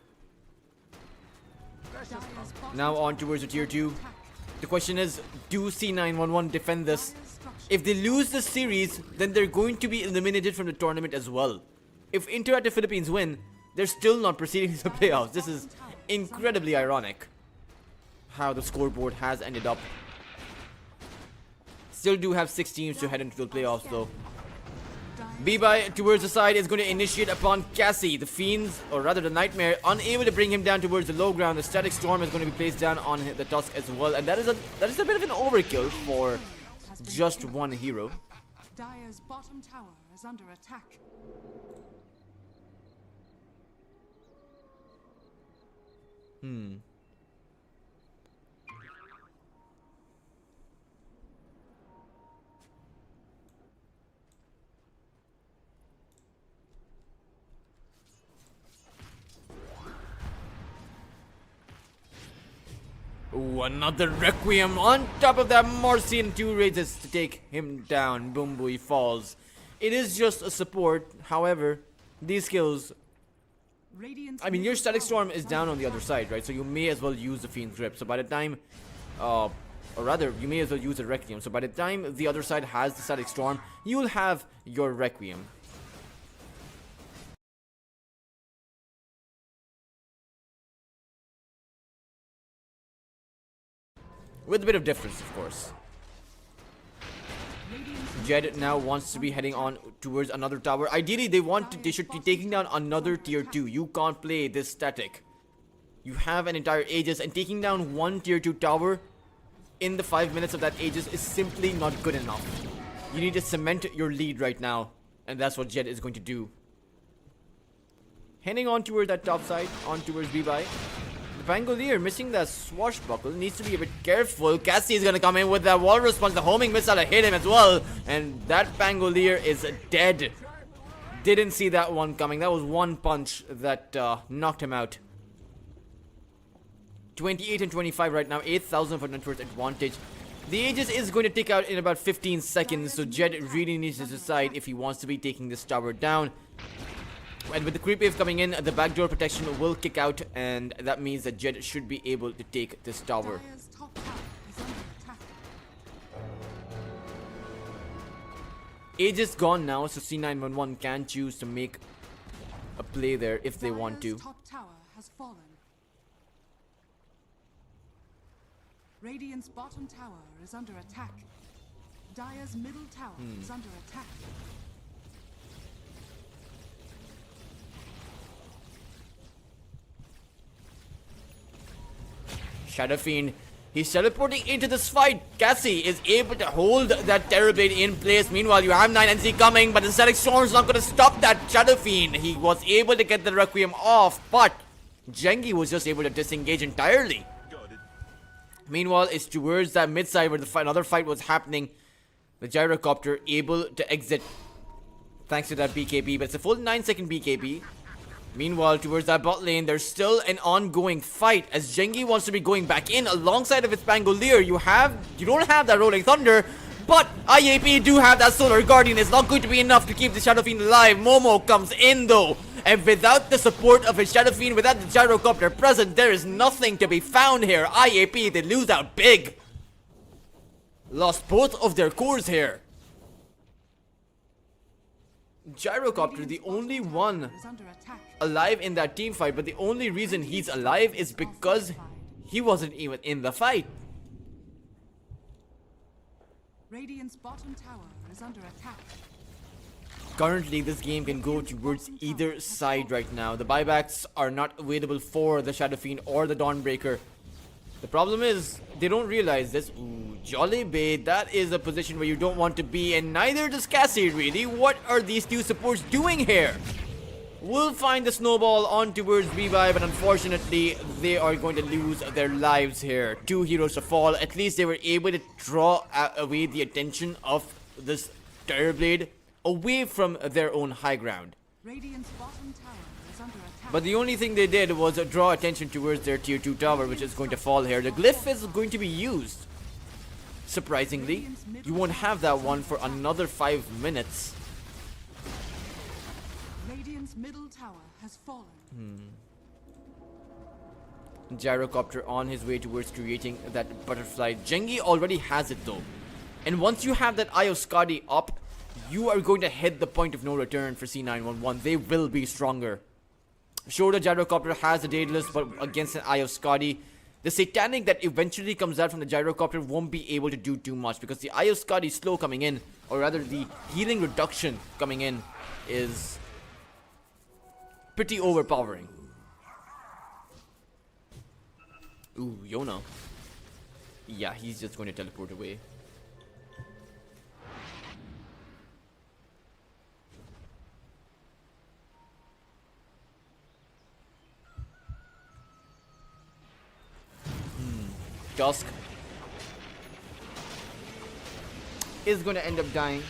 Now on towards the tier 2. The question is, do C911 defend this? If they lose this series, then they're going to be eliminated from the tournament as well. If InterActive Philippines win, they're still not proceeding to the playoffs. This is incredibly ironic how the scoreboard has ended up. Still do have 6 teams to head into the playoffs though. B-Bai towards the side is going to initiate upon Cassie. The Fiends, or rather the Nightmare, unable to bring him down towards the low ground. The Static Storm is going to be placed down on the Tusk as well. And that is a bit of an overkill for just one hero. Dire's bottom tower is under attack. Ooh, another Requiem on top of that. Marcian 2 raises to take him down. Boom, boy, falls. It is just a support. However, these skills, I mean, your Static Storm is down on the other side, right? So you may as well use the Fiend's Grip. So by the time, or rather, you may as well use the Requiem. So by the time the other side has the Static Storm, you'll have your Requiem. With a bit of difference, of course. Jed now wants to be heading on towards another tower. Ideally, they should be taking down another tier 2. You can't play this static. You have an entire Aegis, and taking down one tier 2 tower in the 5 minutes of that Aegis is simply not good enough. You need to cement your lead right now, and that's what Jed is going to do. Heading on towards that top side, on towards B-Bai. The Pangolier missing that swashbuckle. Needs to be a bit careful. Cassie is gonna come in with that walrus punch. The homing missile hit him as well. And that Pangolier is dead. Didn't see that one coming. That was one punch that knocked him out. 28 and 25 right now. 8,000 for net worth advantage. The Aegis is going to tick out in about 15 seconds. So Jed really needs to decide if he wants to be taking this tower down. And with the creep wave coming in, the backdoor protection will kick out, and that means that Jed should be able to take this tower. Dire's top tower is under attack. Aegis gone now, so C911 can choose to make a play there if they want to. Dire's top tower has fallen. Radiant's bottom tower is under attack. Dire's middle tower is under attack. Shadow Fiend, he's teleporting into this fight. Cassie is able to hold that Terrorblade in place. Meanwhile, you have 9NC coming, but the Static Storm's not going to stop that Shadow Fiend. He was able to get the Requiem off, but Jengi was just able to disengage entirely. Meanwhile, it's towards that mid side where another fight was happening. The Gyrocopter able to exit thanks to that BKB, but it's a full 9-second BKB. Meanwhile, towards that bot lane, there's still an ongoing fight as Jengi wants to be going back in alongside of its Pangolier. You don't have that Rolling Thunder, but IAP do have that Solar Guardian. It's not going to be enough to keep the Shadow Fiend alive. Momo comes in though, and without the support of his Shadow Fiend, without the Gyrocopter present, there is nothing to be found here. IAP, they lose out big. Lost both of their cores here. Gyrocopter, the only one Is under attack. alive in that team fight, but the only reason he's alive is because he wasn't even in the fight. Radiant's bottom tower is under attack. Currently, this game can go towards either side right now. The buybacks are not available for the Shadow Fiend or the Dawnbreaker. The problem is, they don't realize this. Ooh, Jolly Bay, that is a position where you don't want to be, and neither does Cassie really. What are these two supports doing here? We'll find the snowball on towards Revive, but unfortunately, they are going to lose their lives here. Two heroes to fall. At least they were able to draw away the attention of this Terrorblade away from their own high ground. Radiant's bottom tower is under attack. But the only thing they did was draw attention towards their tier 2 tower, which is going to fall here. The glyph is going to be used. Surprisingly, you won't have that one for another 5 minutes. Radiant's middle tower has fallen. Gyrocopter on his way towards creating that butterfly. Jengi already has it though. And once you have that Io Skadi up, you are going to hit the point of no return for C911. They will be stronger. Sure, the Gyrocopter has the Daedalus, but against an Io Skadi, the Satanic that eventually comes out from the Gyrocopter won't be able to do too much because the Io Skadi slow coming in, or rather the healing reduction coming in, is pretty overpowering. Ooh, Yona. Yeah, he's just going to teleport away. Dusk is going to end up dying.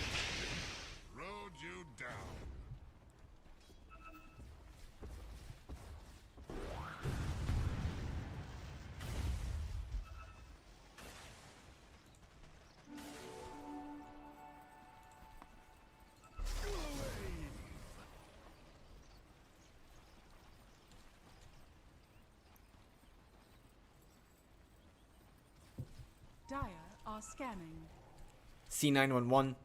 Rode you down. Dire are scanning. C911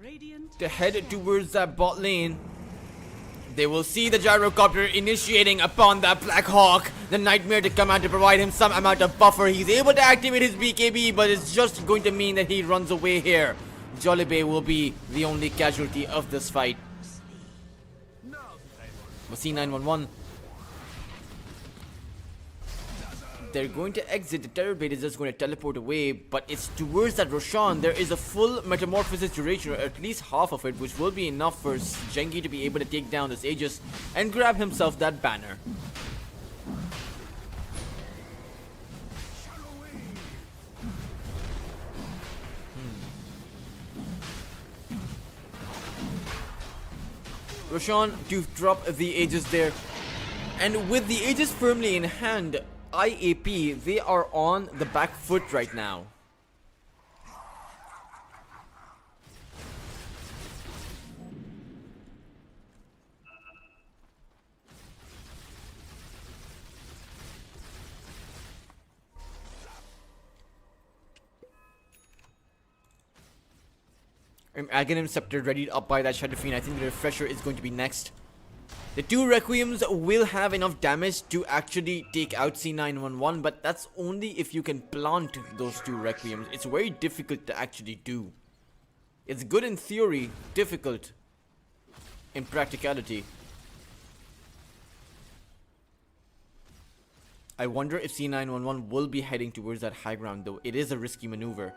Radiant to head towards that bot lane. They will see the Gyrocopter initiating upon that Black Hawk. The Nightmare to come out to provide him some amount of buffer. He's able to activate his BKB, but it's just going to mean that he runs away here. Jollibee will be the only casualty of this fight. But C911, they're going to exit. The Terrorblade is just going to teleport away, but it's towards that Roshan. There is a full metamorphosis duration, or at least half of it, which will be enough for Jengi to be able to take down this Aegis and grab himself that banner. Roshan to drop the Aegis there. And with the Aegis firmly in hand, IAP, they are on the back foot right now. Aghanim Scepter readied up by that Shadow Fiend. I think the Refresher is going to be next. The two Requiems will have enough damage to actually take out C911, but that's only if you can plant those two Requiems. It's very difficult to actually do. It's good in theory, difficult in practicality. I wonder if C911 will be heading towards that high ground though. It is a risky maneuver.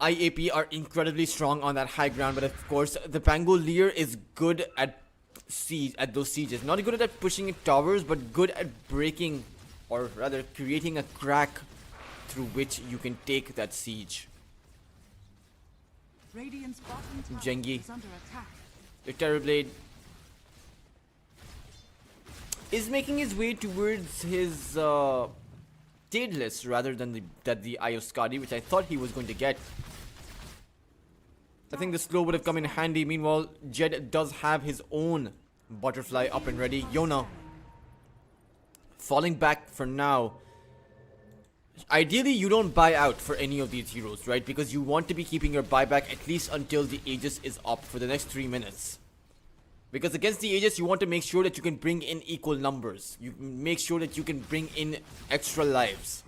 IAP are incredibly strong on that high ground, but of course the Pangolier is good at those sieges. Not good at pushing it towers, but good at breaking, or rather creating a crack through which you can take that siege. Radiant's bottom tower Jengi, is under attack. the Terrorblade is making his way towards his Daedalus rather than the Eye of Skadi, which I thought he was going to get. I think the slow would have come in handy. Meanwhile, Jed does have his own butterfly up and ready. Yona falling back for now. Ideally, you don't buy out for any of these heroes, right? Because you want to be keeping your buyback at least until the Aegis is up for the next 3 minutes. Because against the Aegis, you want to make sure that you can bring in equal numbers. You make sure that you can bring in extra lives.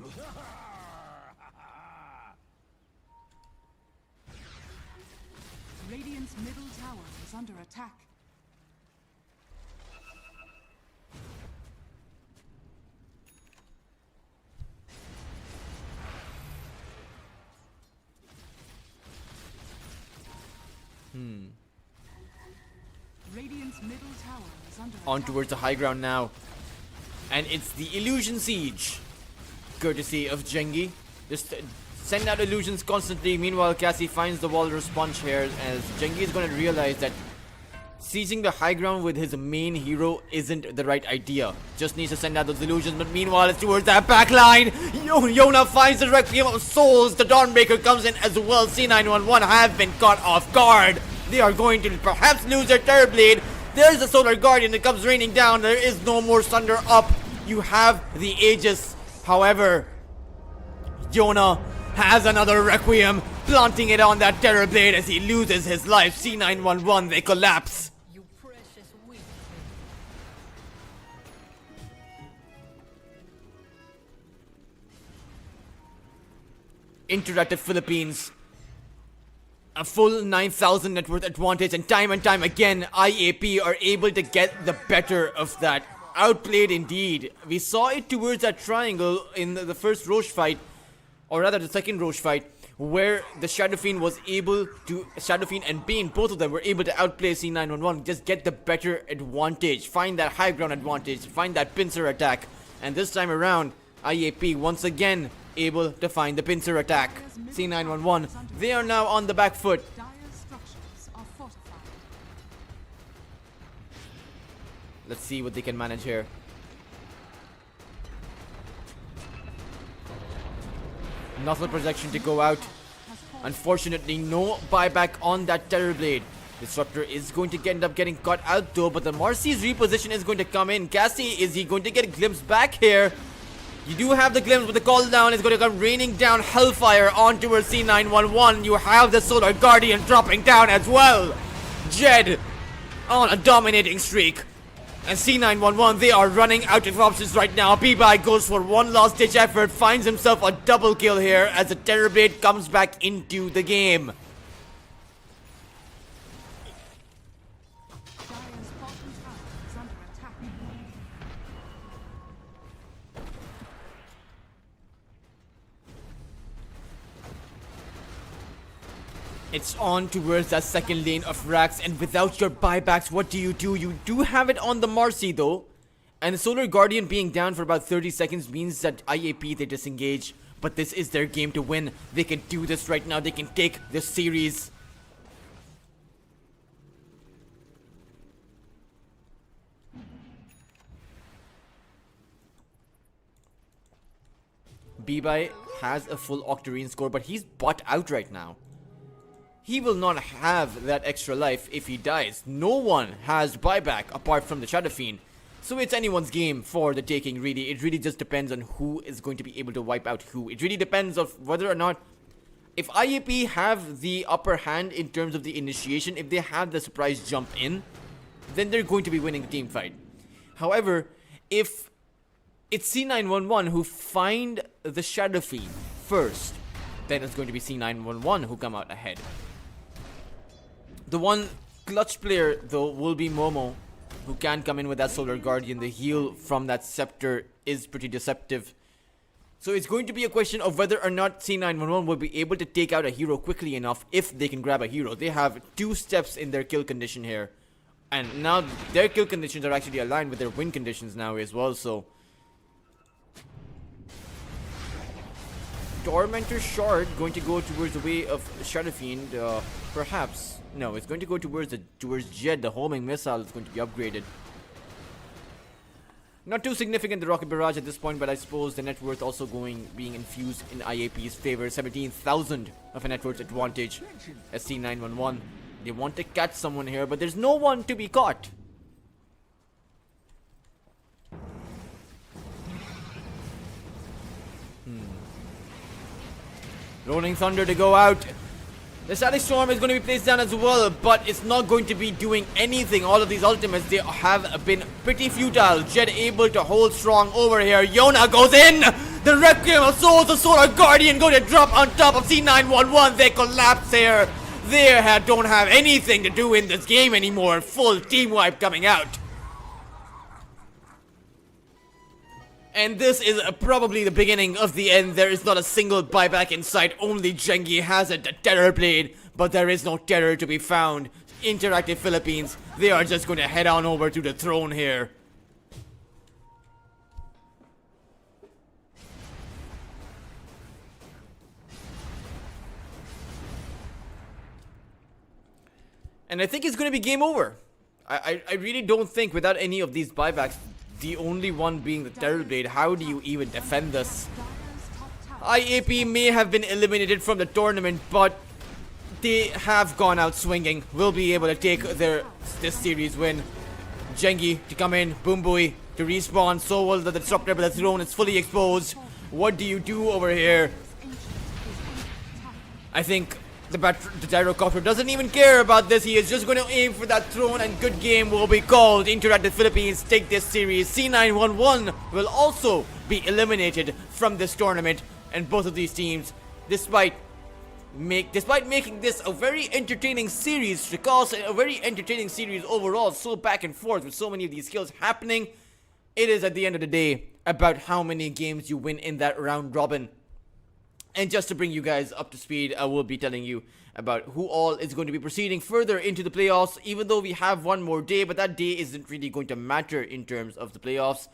Radiant's middle tower is under attack. Radiant's middle tower is under On attack. towards the high ground now. And it's the Illusion Siege. Courtesy of Jengi. Just send out illusions constantly. Meanwhile, Cassie finds the wall response here as Jengi is going to realize that sieging the high ground with his main hero isn't the right idea. Just needs to send out those illusions, but meanwhile it's towards that back line. Yona finds the Requiem of Souls. The Dawnbreaker comes in as well. C911 have been caught off guard. They are going to perhaps lose their Terrorblade. There's the Solar Guardian that comes raining down. There is no more Sunder up. You have the Aegis. However, Yona has another Requiem, planting it on that Terrorblade as he loses his life. C911, they collapse. You precious weak. InterActive Philippines, a full 9,000 net worth advantage, and time again, IAP are able to get the better of that. Outplayed indeed. We saw it towards that triangle in the first Roche fight, or rather the second Roche fight, where the Shadow Fiend was able to, Shadow Fiend and Bane, both of them were able to outplay C911, just get the better advantage, find that high ground advantage, find that pincer attack. And this time around, IAP once again able to find the pincer attack. C911, they are now on the back foot. Dire structures are fortified. Let's see what they can manage here. Nozzle projection to go out. Unfortunately, no buyback on that Terrorblade. Disruptor is going to end up getting caught out though, but the Marcy's reposition is going to come in. Cassie, is he going to get a glimpse back here? You do have the glimpse, but the call down is going to come raining down Hellfire onto her C911. You have the Solar Guardian dropping down as well. Jed on a dominating streak. And C911, they are running out of options right now. B-Bye goes for one last ditch effort, finds himself a double kill here as the Terrorblade comes back into the game. Dire's bottom tower is under attack. It's on towards that second lane of Rax, and without your buybacks, what do? You do have it on the Marcy though. And the Solar Guardian being down for about 30 seconds means that IAP, they disengage. But this is their game to win. They can do this right now. They can take this series. Bibai has a full Octarine score, but he's bought out right now. He will not have that extra life if he dies. No one has buyback apart from the Shadow Fiend. So it's anyone's game for the taking, really. It really just depends on who is going to be able to wipe out who. It really depends on whether or not... If IAP have the upper hand in terms of the initiation, if they have the surprise jump in, then they're going to be winning the team fight. However, if it's C911 who find the Shadow Fiend first, then it's going to be C911 who come out ahead. The one clutch player, though, will be Momo, who can come in with that Solar Guardian. The heal from that Scepter is pretty deceptive. So it's going to be a question of whether or not C911 will be able to take out a hero quickly enough if they can grab a hero. They have 2 steps in their kill condition here. And now their kill conditions are actually aligned with their win conditions now as well, so... Tormentor Shard going to go towards the way of Shadow Fiend, perhaps. No, it's going to go towards Jed. The homing missile is going to be upgraded. Not too significant, the Rocket Barrage at this point, but I suppose the net worth also being infused in IAP's favor. 17,000 of a net worth advantage as C911. They want to catch someone here, but there's no one to be caught. Rolling Thunder to go out. The Static Storm is going to be placed down as well, but it's not going to be doing anything. All of these ultimates, they have been pretty futile. Jed able to hold strong over here. Yona goes in! The Requiem of Souls, the Solar Guardian going to drop on top of C911. They collapse here. They don't have anything to do in this game anymore. Full team wipe coming out. And this is probably the beginning of the end. There is not a single buyback in sight. Only Jengi has it, the Terror Blade. But there is no terror to be found. InterActive Philippines, they are just going to head on over to the throne here. And I think it's going to be game over. I really don't think without any of these buybacks, the only one being the Terror Blade, how do you even defend this? IAP may have been eliminated from the tournament, but they have gone out swinging. Will be able to take this series win. Jengi to come in, Boombui to respawn, so will the Disruptor, but the throne is fully exposed. What do you do over here? I think the Gyrocopter doesn't even care about this. He is just going to aim for that throne, and good game will be called. InterActive Philippines take this series. C911 will also be eliminated from this tournament, and both of these teams, despite making this a very entertaining series, because a very entertaining series overall, so back and forth with so many of these skills happening, it is at the end of the day about how many games you win in that round robin. And just to bring you guys up to speed, I will be telling you about who all is going to be proceeding further into the playoffs, even though we have one more day, but that day isn't really going to matter in terms of the playoffs.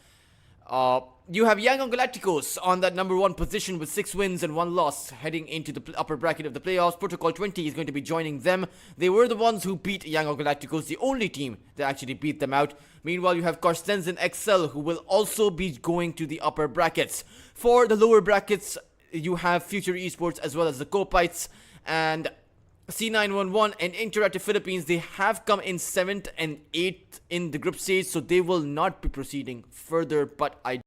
You have Yangon Galacticos on that number 1 position with 6 wins and 1 loss heading into the upper bracket of the playoffs. Protocol 20 is going to be joining them. They were the ones who beat Yangon Galacticos, the only team that actually beat them out. Meanwhile, you have Carstensen XL, who will also be going to the upper brackets. For the lower brackets, you have Future Esports as well as the Copites, and C911 and InterActive Philippines. They have come in 7th and 8th in the group stage, so they will not be proceeding further, but I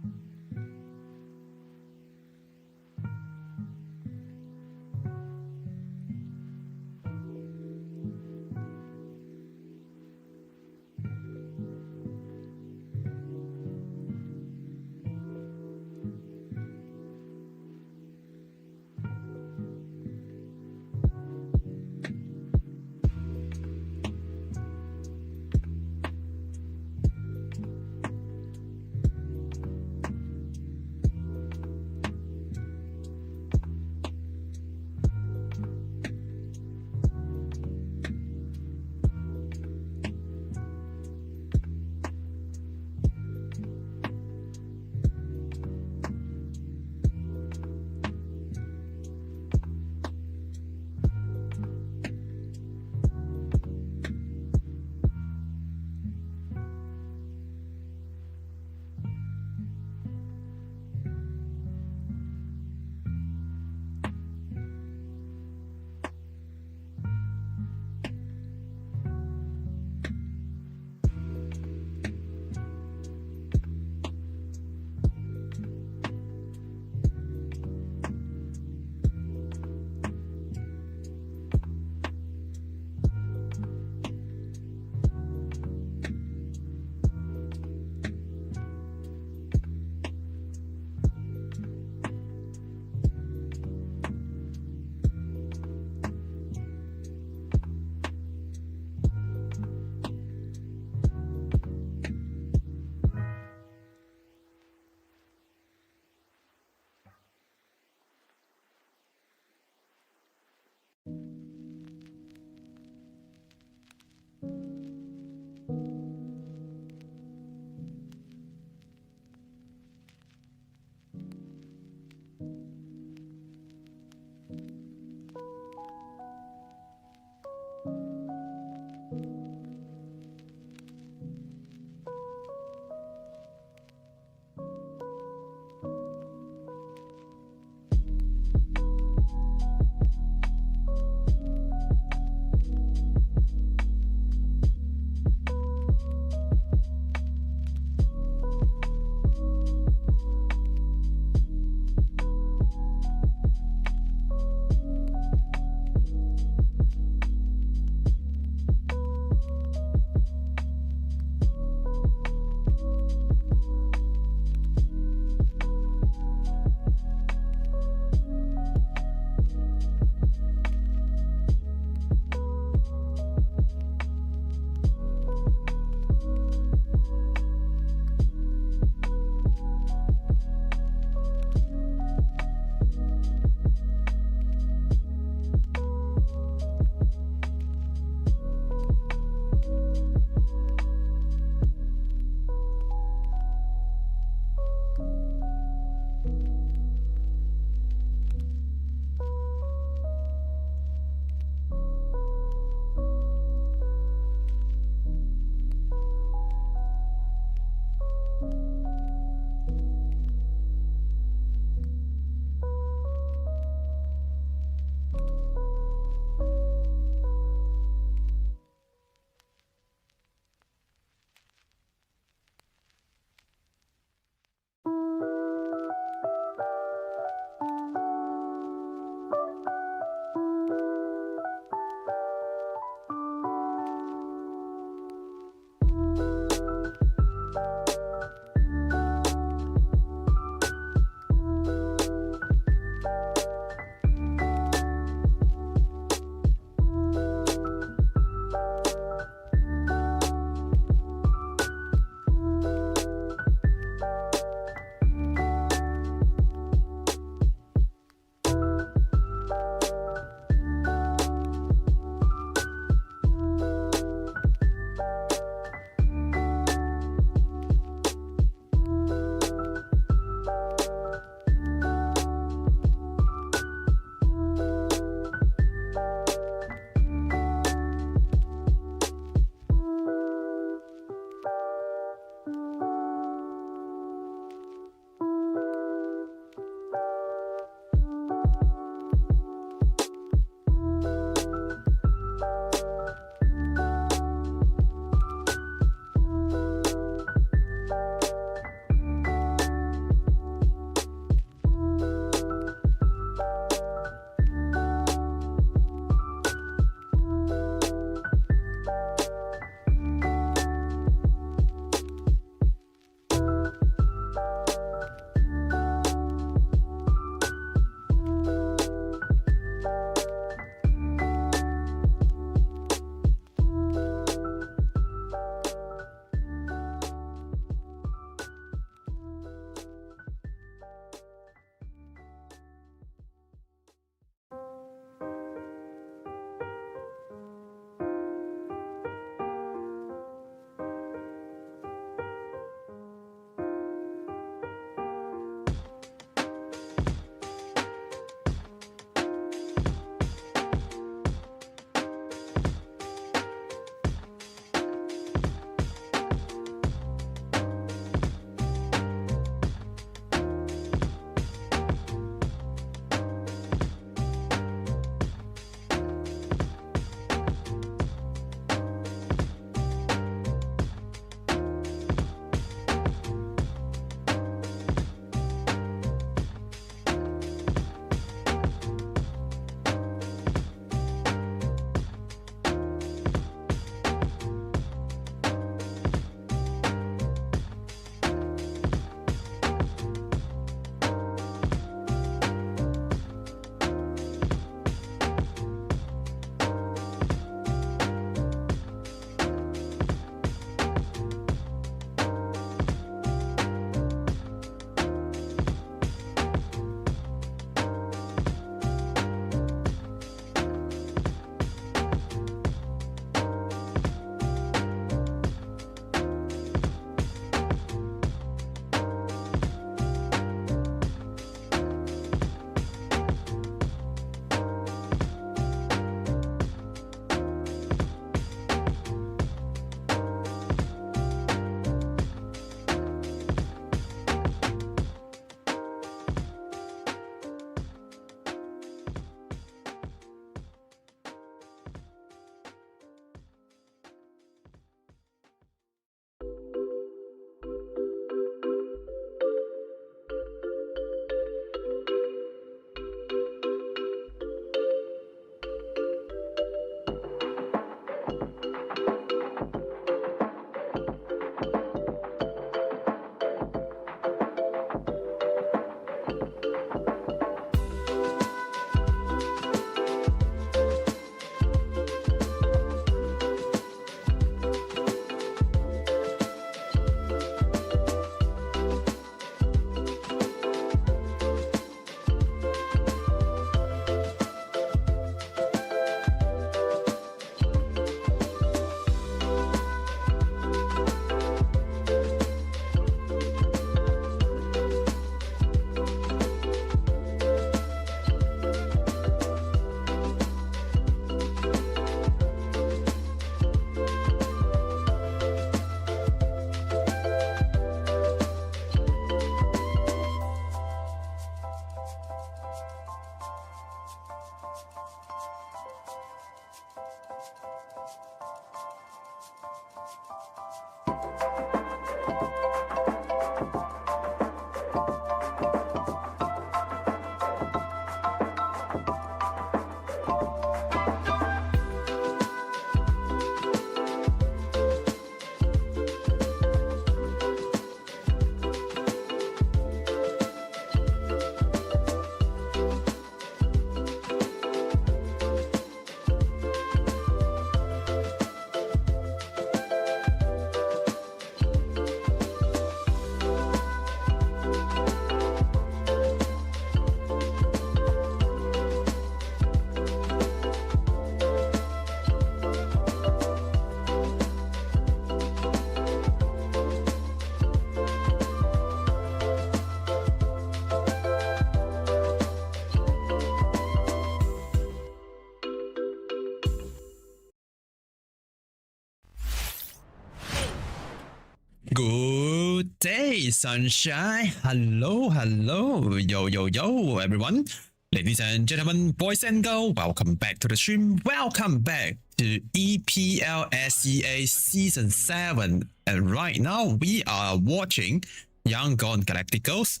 Good day, sunshine. Hello, hello. Yo, everyone. Ladies and gentlemen, boys and girls, welcome back to the stream. Welcome back to EPL SEA Season 7. And right now, we are watching Yangon Galacticos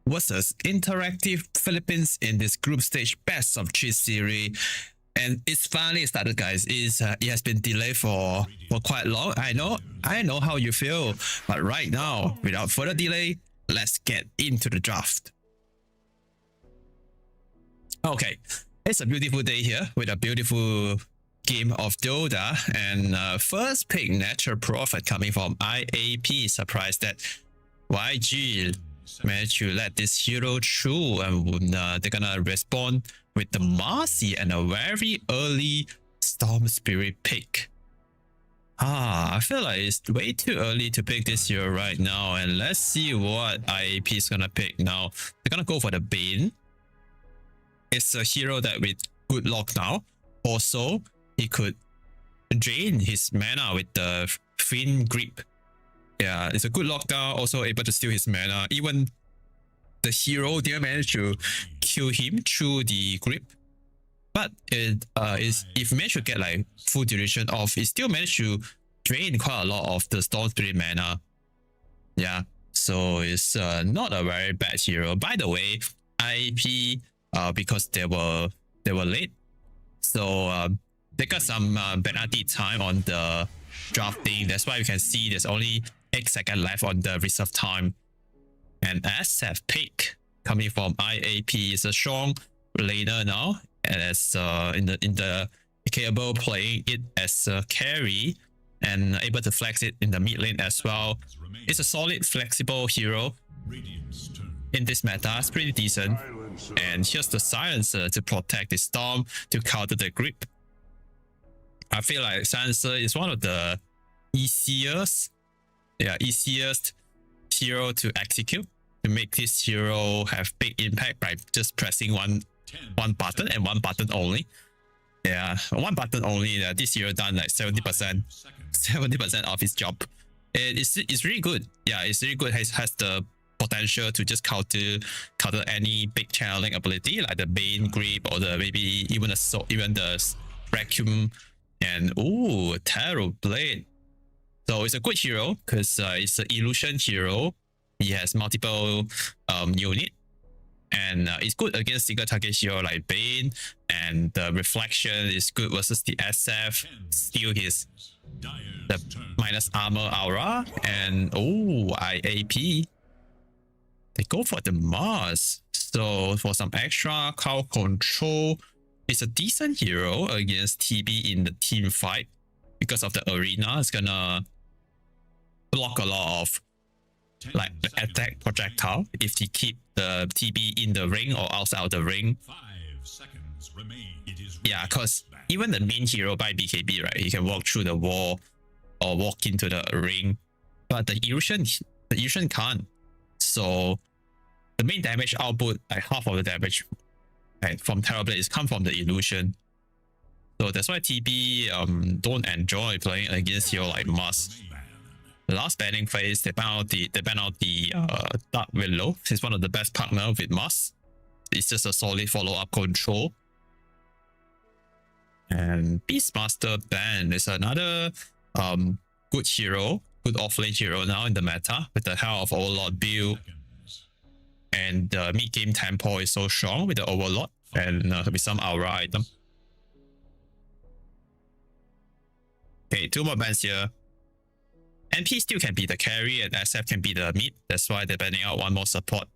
versus InterActive Philippines in this group stage best of 3 series. And it's finally started, guys. It has been delayed for quite long. I know how you feel. But right now, without further delay, let's get into the draft. Okay, it's a beautiful day here with a beautiful game of Dota. And first pick, Natural Prophet coming from IAP. Surprised that YG managed to let this hero through, and they're gonna respond with the Marcy and a very early Storm Spirit pick. I feel like it's way too early to pick this hero right now, and let's see what IAP is gonna pick now. They're gonna go for the Bane. It's a hero that with good lockdown. Also, he could drain his mana with the Fin Grip. Yeah, it's a good lockdown, also able to steal his mana. Even the hero didn't manage to kill him through the grip. But it is if managed to get like full duration off, it still managed to drain quite a lot of the Storm Spirit mana. Yeah, so it's not a very bad hero. By the way, IAP because they were late, so they got some penalty time on the drafting. That's why you can see there's only 8 seconds left on the reserve time. And SF pick coming from IAP is a strong laner now, and as in the capable playing it as a carry and able to flex it in the mid lane as well. It's a solid flexible hero in this meta. It's pretty decent. And here's the Silencer to protect the Storm, to counter the grip. I feel like Silencer is one of the easiest hero to execute, to make this hero have big impact by just pressing one button and one button only. Yeah, one button only. This hero done like 70% of his job. It's really good. Yeah, it's really good. Has the potential to just counter any big channeling ability like the Bane Grip or the maybe even the Vacuum and Tarot Blade. So it's a good hero because it's an illusion hero. He has multiple unit, and it's good against single target hero like Bane, and the reflection is good versus the SF. Steal his the minus armor aura, and IAP. They go for the Mars. So for some extra crowd control, it's a decent hero against TB in the team fight because of the arena. It's gonna block a lot of like the attack projectile if he keep the TB in the ring or outside of the ring. 5 seconds remain. Yeah, because even the main hero by BKB, right, he can walk through the wall or walk into the ring, but the illusion can't. So the main damage output, like half of the damage from Terrorblade is come from the illusion. So that's why TB don't enjoy playing against hero like Must. The last banning phase, they ban out the Dark Willow. He's one of the best partner with Must. It's just a solid follow-up control. And Beastmaster ban is another good hero, good offlane hero now in the meta with the help of Overlord build. And the mid-game tempo is so strong with the Overlord and with some aura item. Okay, 2 more bans here. NP still can be the carry and SF can be the mid. That's why they're banning out 1 more support.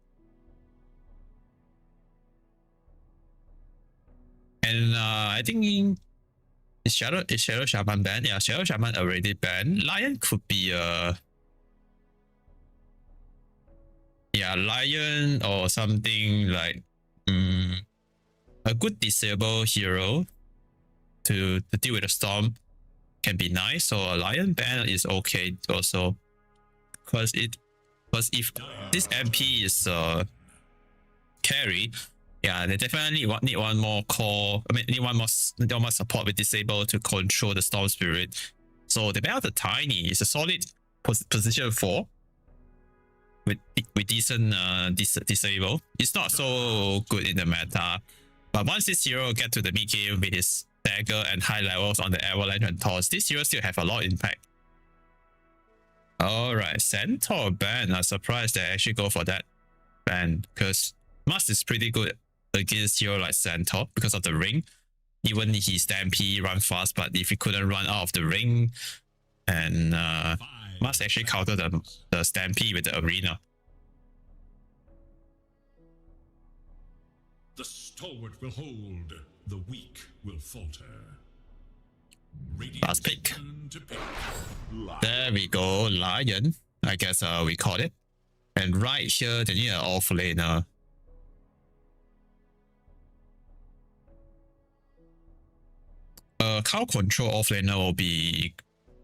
And I think is Shadow Shaman banned? Yeah, Shadow Shaman already banned. Lion could be a Lion or something like a good disable hero to deal with the storm can be nice. So a Lion ban is okay also, because if this MP is carry, yeah, they definitely need one more core. I mean, need one more support with disable to control the Storm Spirit. So the ban of the Tiny is a solid position 4 with decent disable. It's not so good in the meta, but once this hero get to the mid game with his dagger and high levels on the avalanche and toss, this hero still have a lot of impact. Alright, Centaur ban. I'm surprised they actually go for that ban because Must is pretty good against hero like Centaur because of the ring. Even he stampede run fast, but if he couldn't run out of the ring, and Must actually counter the stampede with the arena. The stalwart will hold, the weak will falter. Last pick. There we go, Lion. I guess we call it. And right here, they need an off laner. Cow control off laner will be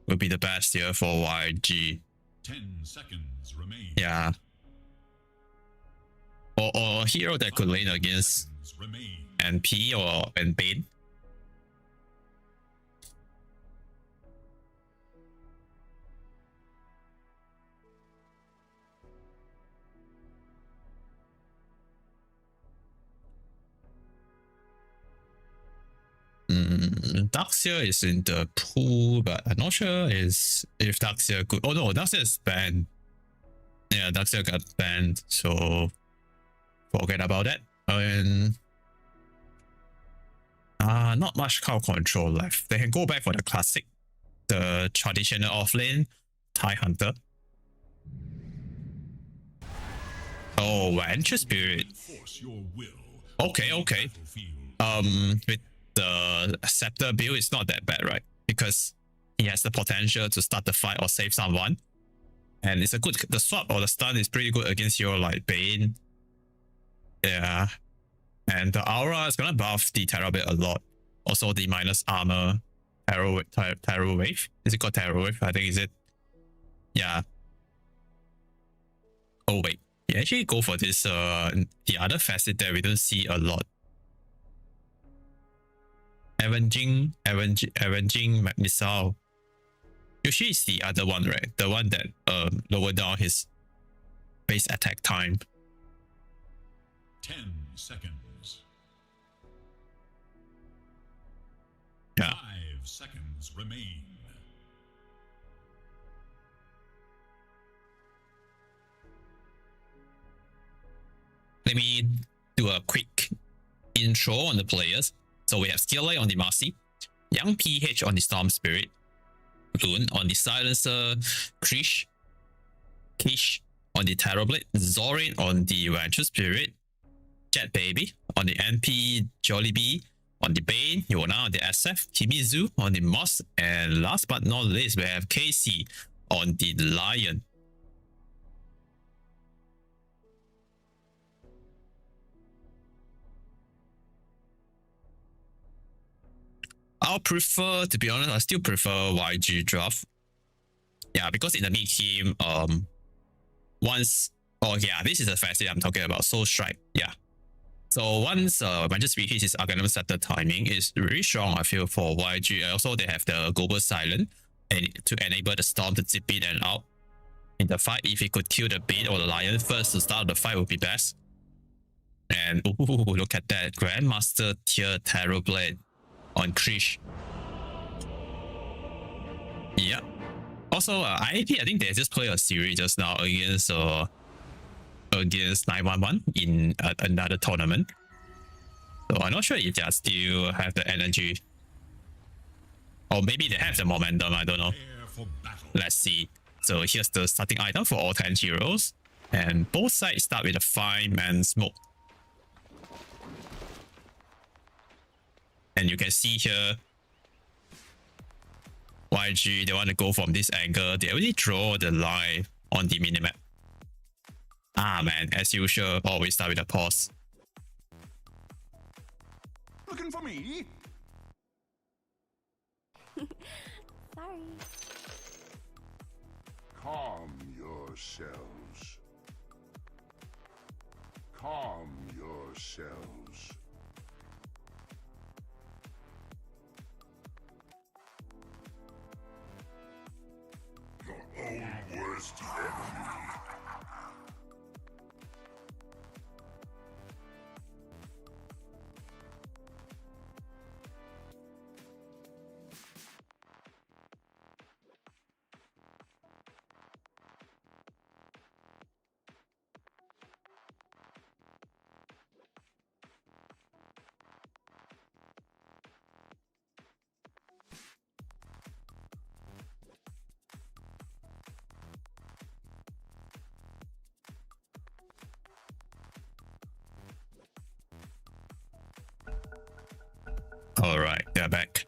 the best here for YG. 10 seconds remain. Yeah. Or a hero that could lane against NP and Bane. Darkseer is in the pool, but I'm not sure if Darkseer good. Oh no, Darkseer is banned. Yeah, Darkseer got banned, so forget about that. And not much cow control left. They can go back for the classic, the traditional offlane, TIE Hunter. Oh, Venture Spirit. Okay. With the Scepter build, it's not that bad, right? Because he has the potential to start the fight or save someone. And it's a good, the swap or the stun is pretty good against hero like Bane. Yeah. And the aura is gonna buff the Terror Blade a lot. Also the minus armor Terror Wave. Is it called Terror Wave? I think is it. Yeah. Oh wait. You actually go for this the other facet that we don't see a lot. Avenging missile. Usually it's the other one, right? The one that lower down his base attack time. 10 seconds. Yeah. 5 seconds remain. Let me do a quick intro on the players. So we have Skilllight on the Marcy, Young PH on the Storm Spirit, Loon on the Silencer, Krish on the Terrorblade, Zorin on the Venture Spirit, Jet Baby on the NP, Jollibee on the Bane, Yona on the SF, Kimizu on the Moss, and last but not least, we have KC on the Lion. I'll prefer, to be honest, I still prefer YG draft. Yeah, because in the mid game, this is the facet I'm talking about, Soul Strike. Yeah. So once Venture Spirit hits his Arcanum Scepter timing is really strong, I feel, for YG. Also, they have the Global Silent and to enable the Storm to zip in and out in the fight. If he could kill the Bane or the Lion first to start the fight would be best. And look at that. Grandmaster tier Terrorblade on Krish. Yeah. Also, IAP, I think they just played a series just now against 911 in another tournament. So I'm not sure if they still have the energy. Or maybe they have the momentum, I don't know. Let's see. So here's the starting item for all 10 heroes. And both sides start with a 5-man smoke. And you can see here, YG, they want to go from this angle. They already draw the line on the minimap. Man, as usual, always start with a pause. Looking for me? Sorry. Calm yourselves. Calm yourselves. Your own first enemy. All right, they're back.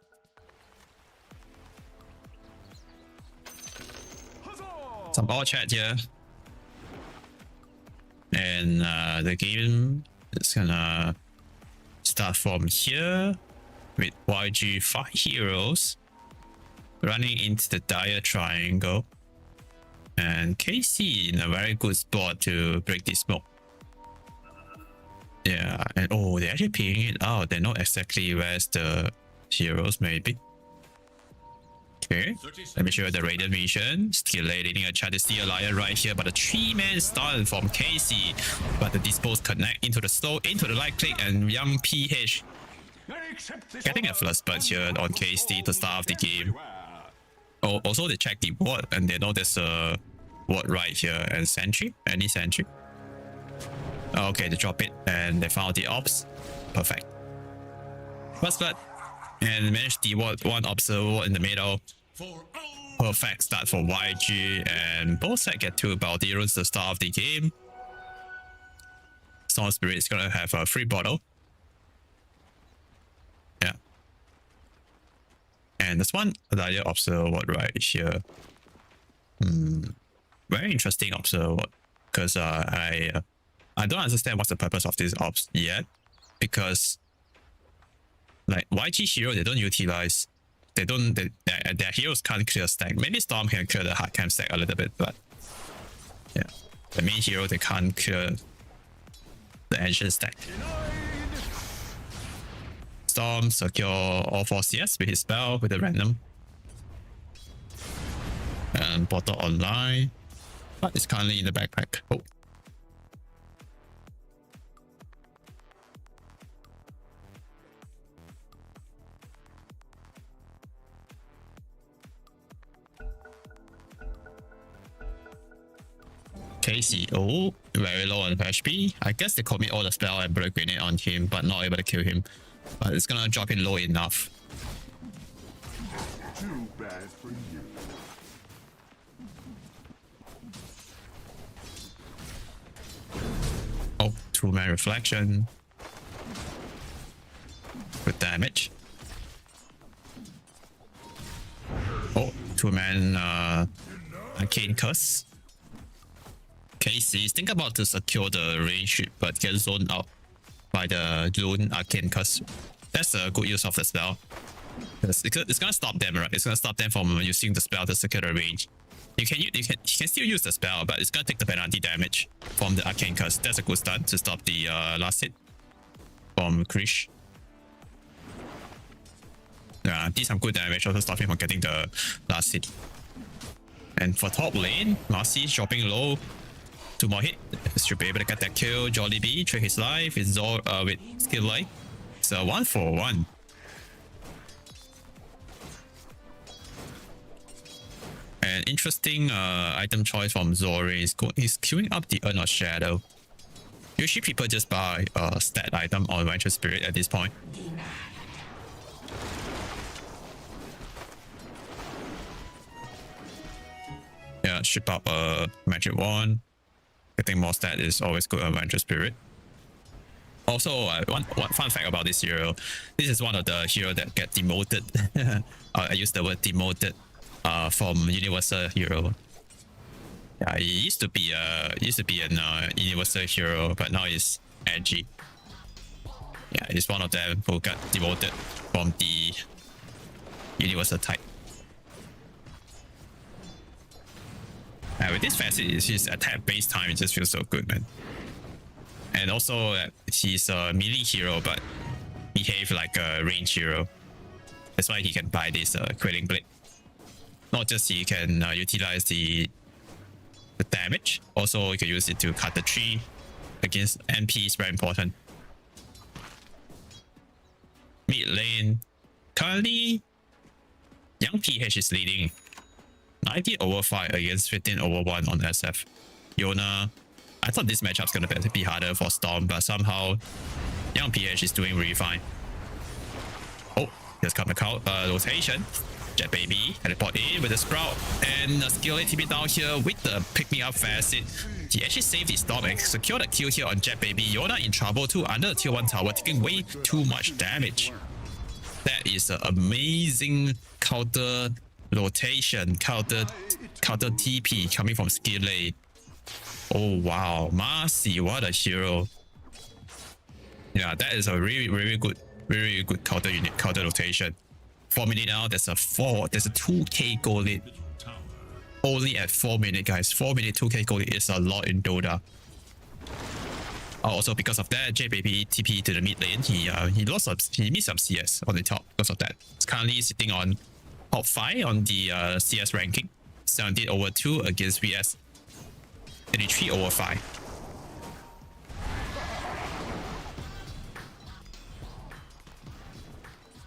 Some all chat here, and the game is gonna start from here with YG 5 heroes running into the dire triangle, and KC in a very good spot to break the smoke. Yeah, and oh, they're actually peeing it out. They know exactly where's the heroes, maybe. Okay, let me show you the Radiant Vision. Still leading a chance to see a lion right here, but a 3-man stun from KC. But the dispose connect into the slow, into the right click, and young PH getting a first spot here on KC to start off the game. Oh, also they check the ward, and they know there's a ward right here, and sentry, any sentry. Okay, they drop it, and they found the ops. Perfect. First blood, and managed the one observer in the middle. Perfect start for YG, and both sides get 2 bounty runes to start of the game. Storm Spirit is gonna have a free bottle. Yeah. And there's one other observer right here. Very interesting observer, because I don't understand what's the purpose of this ops yet, because like YG hero, they don't utilize, their heroes can't clear stack. Maybe Storm can clear the hard camp stack a little bit, but yeah, the main hero, they can't clear the ancient stack. Storm secure all 4 CS with his spell with a random, and bottle online, but it's currently in the backpack. Oh. KC, oh, very low on HP. I guess they commit all the spell and put a grenade on him, but not able to kill him. But it's gonna drop him low enough. Too bad for you. Oh, 2-man reflection. Good damage. Oh, 2-man arcane curse. KC, think about to secure the range, but get zoned out by the Lune Arcane Curse. That's a good use of the spell. It's gonna stop them, right? It's gonna stop them from using the spell to secure the range. You can still use the spell, but it's gonna take the penalty damage from the Arcane Curse. That's a good start to stop the last hit from Krish. Yeah, did some good damage, also stop him from getting the last hit. And for top lane, Marcy dropping low. 2 more hit, should be able to get that kill. Jollibee trade his life with with skill light. It's a 1-for-1. An interesting item choice from Zori is he's queuing up the Urn of Shadow. Usually people just buy a stat item or Venture Spirit at this point. Yeah, ship up a Magic Wand. Getting more stat is always good on Venture Spirit. Also, one fun fact about this hero. This is one of the heroes that get demoted. I use the word demoted from Universal Hero. Yeah, he used to be an Universal Hero, but now he's edgy. Yeah, he's one of them who got demoted from the Universal type. With this facet, his attack base time, it just feels so good, man. And also, he's a melee hero, but behave like a range hero. That's why he can buy this Quelling Blade. Not just he can utilize the the damage. Also, you can use it to cut the tree against MP is very important. Mid lane, currently, Young PH is leading 19/5 against 15/1 on SF. Yona, I thought this matchup's gonna be harder for Storm, but somehow Young PH is doing really fine. Oh, here's come the rotation. Jet Baby teleport in with the Sprout and a skill ATP down here with the pick me up facet. He actually saved his Storm and secured a kill here on Jet Baby. Yona in trouble too under the tier 1 tower, taking way too much damage. That is an amazing counter rotation, counter TP coming from Skillet. Oh wow, Marcy, what a hero. Yeah, that is a really good counter unit, counter rotation. 4 minutes now, there's a 2k gold lead. Only at 4 minutes, guys. 4 minutes 2k gold lead is a lot in Dota. Also, because of that, JBaby TP to the mid lane. He missed some CS on the top because of that. He's currently sitting on top 5 on the CS ranking. 17/2 against VS. 23/5.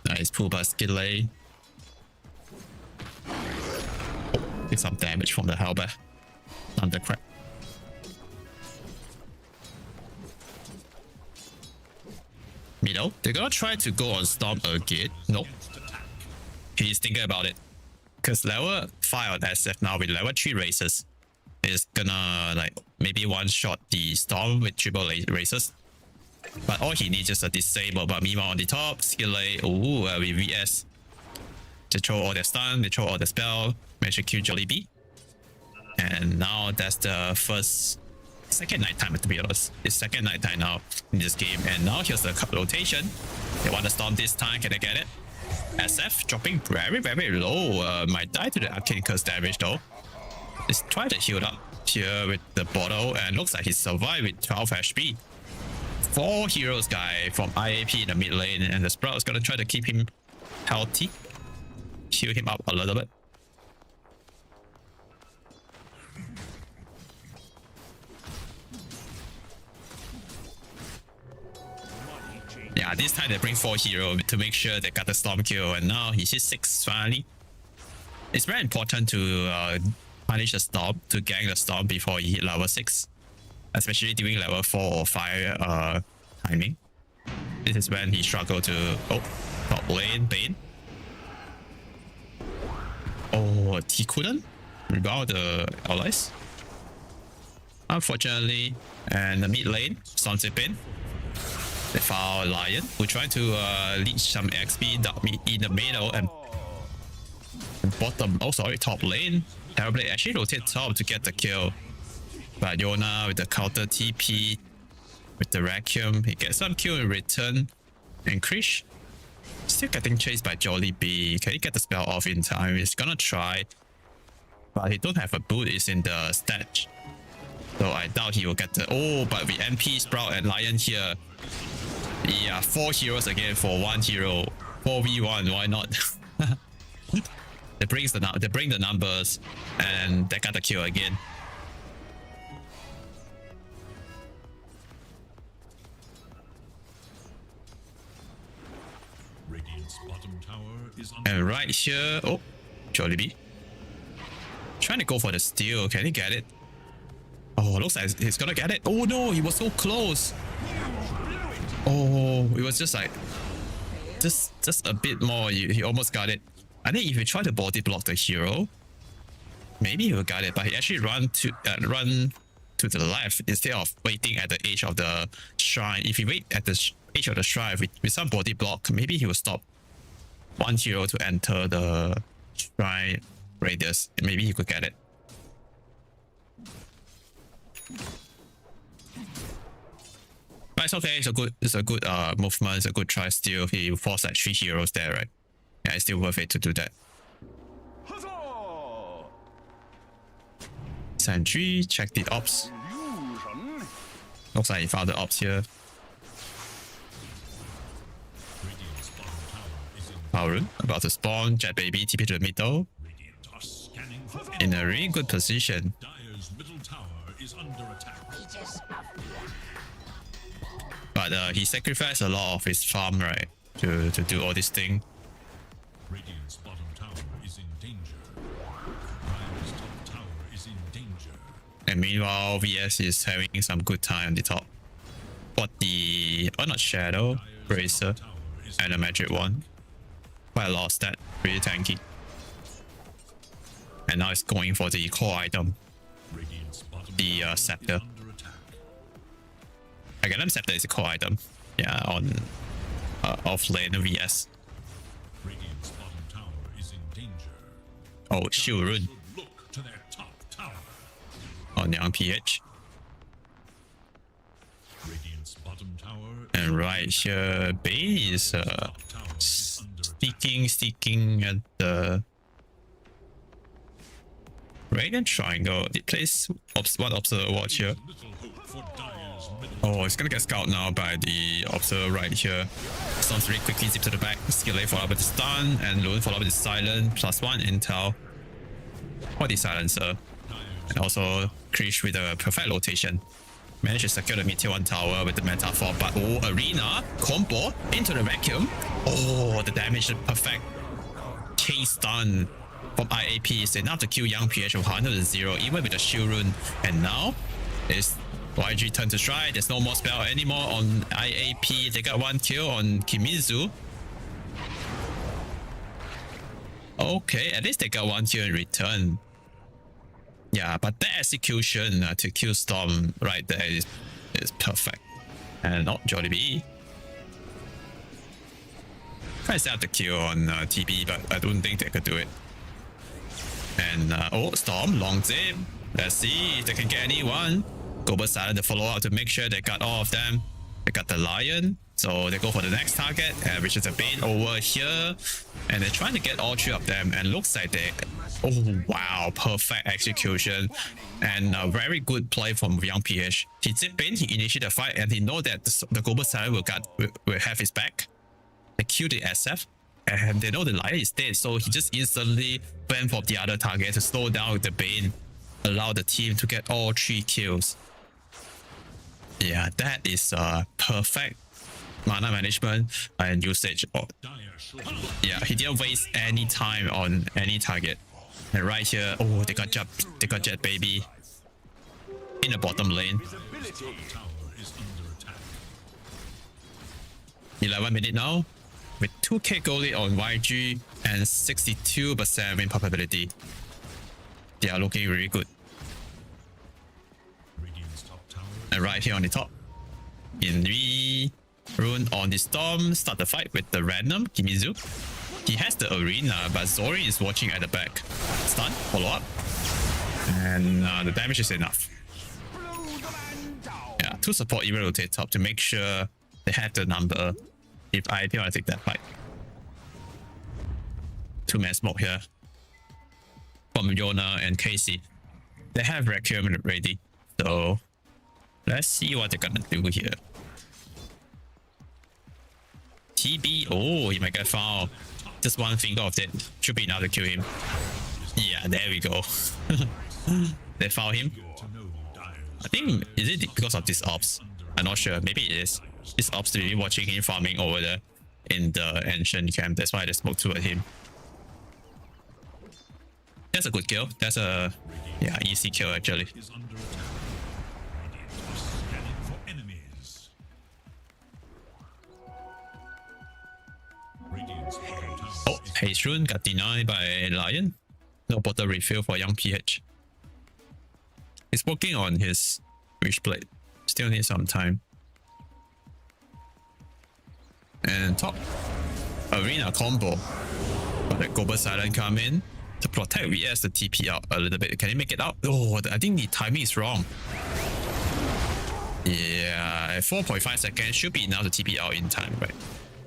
Nice pull by Skillet. Oh, get some damage from the Halberd. Undercrack. Middle. They're gonna try to go on Storm again. Nope. He's thinking about it. Because level 5 on SF now with level 3 races is gonna like maybe one shot the Storm with triple races. But all he needs is a disable. But meanwhile on the top, Skillet, with VS. They throw all their stun, they throw all the spell, manage to kill Jollibee. And now that's the second night time, to be honest. It's second night time now in this game. And now here's the rotation. They want to Storm this time, can they get it? SF dropping very low. Might die to the Arcane Curse damage though. Let's try to heal up here with the bottle and looks like he survived with 12 HP. 4 heroes guy from IAP in the mid lane and the Sprout is gonna try to keep him healthy. Heal him up a little bit. Yeah, this time they bring 4 heroes to make sure they got the Storm kill and now he hit 6 finally. It's very important to punish the Storm, to gank the Storm before he hit level 6. Especially during level 4 or 5 timing. This is when he struggled to... Oh, top lane, Bane. Oh, he couldn't rebound the allies. Unfortunately, and the mid lane, Bane. They found Lion, who tried to leech some XP in the middle and bottom. Oh, sorry, top lane. Terribly actually rotate top to get the kill. But Yona with the counter TP, with the Vacuum, he gets some kill in return. And Krish still getting chased by Jollibee. Can he get the spell off in time? He's gonna try. But he don't have a boot, it's in the stat. So I doubt he will get the... Oh, but with MP, Sprout and Lion here. Yeah, 4 heroes again for 1 hero. 4v1, why not? They bring the numbers and they got the kill again. Radiant's bottom tower is under And right here, oh, Jollibee. Trying to go for the steal, can he get it? Oh, looks like he's gonna get it. Oh no, he was so close. Oh, it was just like, just a bit more. He almost got it. I think if you try to body block the hero, maybe he will get it. But he actually run to the left instead of waiting at the edge of the shrine. If he wait at the edge of the shrine with some body block, maybe he will stop 1 hero to enter the shrine radius. Maybe he could get it. But it's okay. It's a good movement. It's a good try. Still, he forced like 3 heroes there, right? Yeah, it's still worth it to do that. Sentry, check the ops. Looks like he found the ops here. Radiant's bottom tower is in Power Rune about to spawn. Jet Baby TP to the middle Radiant are scanning for in a really good position. Dire's middle is under attack. But he sacrificed a lot of his farm, right, to do all this thing. Radiant's bottom tower is in danger. Dire's top tower is in danger. And meanwhile, VS is having some good time on the top. But not Shadow, Bracer, and a Magic Wand. Quite a lot of stat, pretty tanky. And now it's going for the core item, Radiant's bottom the tower is Scepter. under attack. Again, Scepter is a core item. Yeah, on off lane VS. Radiant's bottom tower is in danger. Oh, Shield Rune Should look to their top tower. on Young PH. Radiant's bottom tower And right here, Bane is tower is under attack. sticking at the Radiant Triangle. It plays one Observer Watch here. Little hope for Dire's middle. Oh, it's gonna get scouted now by the Observer right here. Storms really quickly zip to the back. Skill A followed with the stun, and Lune followed with the silent. +1 intel. For the silencer. And also Krish with a perfect rotation. Managed to secure the Meteor 1 tower with the Metaphor, but Arena combo into the vacuum. Oh, the damage is perfect. Chase stun from IAP is enough to kill Young PH of 100-0, even with the Shield Rune. And now it's YG turn to strike. There's no more spell anymore on IAP. They got 1 kill on Kimizu. Okay, at least they got 1 kill in return. Yeah, but that execution to kill Storm right there is perfect. And not Jollibee. Try to set up the kill on TB, but I don't think they could do it. And Storm, long zip. Let's see if they can get anyone. Global Silent to follow up to make sure they got all of them. They got the Lion, so they go for the next target, which is a Bane over here. And they're trying to get all 3 of them, and looks like they... Oh wow, perfect execution. And a very good play from Young PH. He zipped in, he initiated the fight, and he know that the Global Silent will have his back. They kill the SF, and they know the Lion is dead, so he just instantly went for the other target to slow down the Bane, allow the team to get all 3 kills. Yeah, that is perfect mana management and usage. Dire should Yeah, he didn't waste any time on any target. And right here, oh, they got Jet Baby in the bottom lane. tower is under attack. 11 minutes now, with 2k goal lead on YG and 62% win probability. They are looking really good. Radiant's top tower And right here on the top, in Rune on the Storm, start the fight with the random Kimizu. He has the Arena, but Zori is watching at the back. Stun, follow up. And the damage is enough. Yeah, 2 support even rotate top to make sure they have the number if IAP want to take that fight. 2-man smoke here from Yona and Casey. They have Requiem ready, so let's see what they're gonna do here. TB, oh, he might get found. Just 1 finger of it should be enough to kill him. Yeah, there we go. They found him. to know Dire's I think, is it because of this ops? I'm not sure. Maybe it is. This ops really watching him farming over there in the ancient camp. That's why they smoked toward him. That's a good kill. That's a easy kill actually. is under attack. Radiant are scanning for enemies. Radiant's bottom tower Oh, Haze Rune got denied by Lion. No bottle refill for Young PH. He's working on his Wishblade. Still need some time. And top Arena combo. But the Global Silent come in to protect VS the TP out a little bit. Can he make it out? Oh, I think the timing is wrong. Yeah, 4.5 seconds should be enough to TP out in time, right?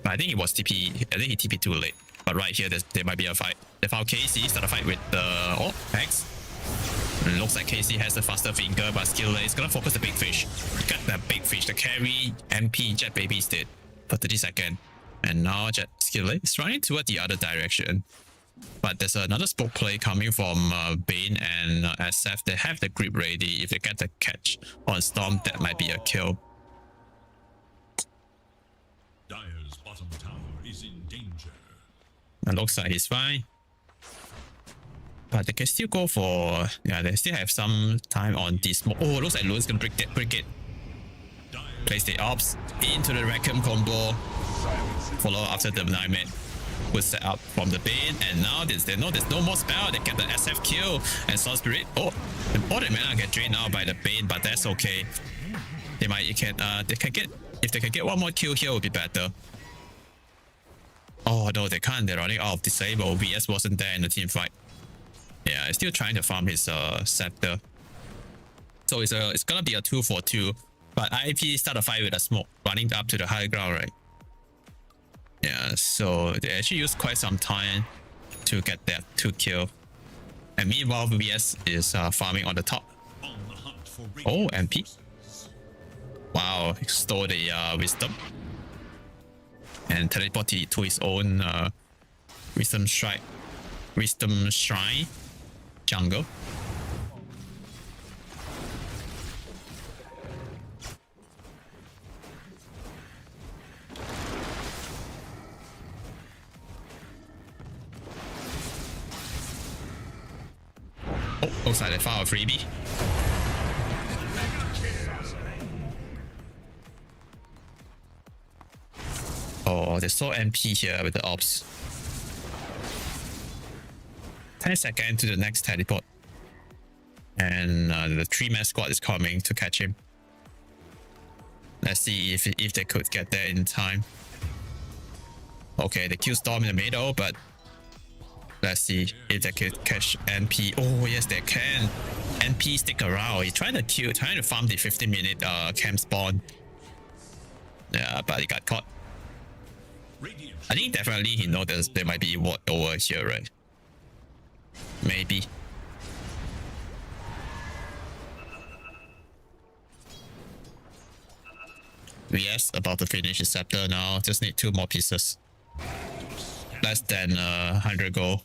But I think it was TP. I think he TP too late. But right here, there might be a fight. They found Casey, start a fight with the Hex. Looks like Casey has the faster finger, but skill is gonna focus the big fish. Got that big fish, the carry MP Jet Baby is dead for 30 seconds. And now Jet skill is running toward the other direction. But there's another spoke play coming from Bane and SF. They have the grip ready. If they get the catch on Storm, that might be a kill. Dire's bottom tower is in danger. It looks like he's fine. But they can still go for... Yeah, they still have some time on this. Oh, looks like Lune's gonna break it. Place the ops into the Requiem combo. Follow after the Nightmare was set up from the Bane, and now there's no more spell. They get the SF kill and Soul Spirit. Oh, all the mana get drained out by the Bane, but that's okay. They can get, if they can get one more kill here, would be better. Oh no, they can't. They're running out of disable. VS wasn't there in the team fight. Yeah, he's still trying to farm his scepter. So it's gonna be a 2-for-2. But IAP start a fight with a smoke running up to the high ground, right? Yeah, so they actually used quite some time to get that 2 kill. And meanwhile, VS is farming on the top. On the hunt for Oh, radiant MP. forces. Wow, he stole the wisdom. And teleported to his own wisdom shrine jungle. Oh, looks like they found a freebie. Oh, they saw MP here with the ops. 10 seconds to the next teleport. And the 3-man squad is coming to catch him. Let's see if they could get there in time. Okay, they kill Storm in the middle, but let's see if they could catch NP. Oh yes, they can. NP stick around. He's trying to farm the 15-minute camp spawn. Yeah, but he got caught. Radiant I think definitely he knows there might be what over here, right? Maybe. VS about to finish his scepter now. Just need 2 more pieces. Less than 100 gold.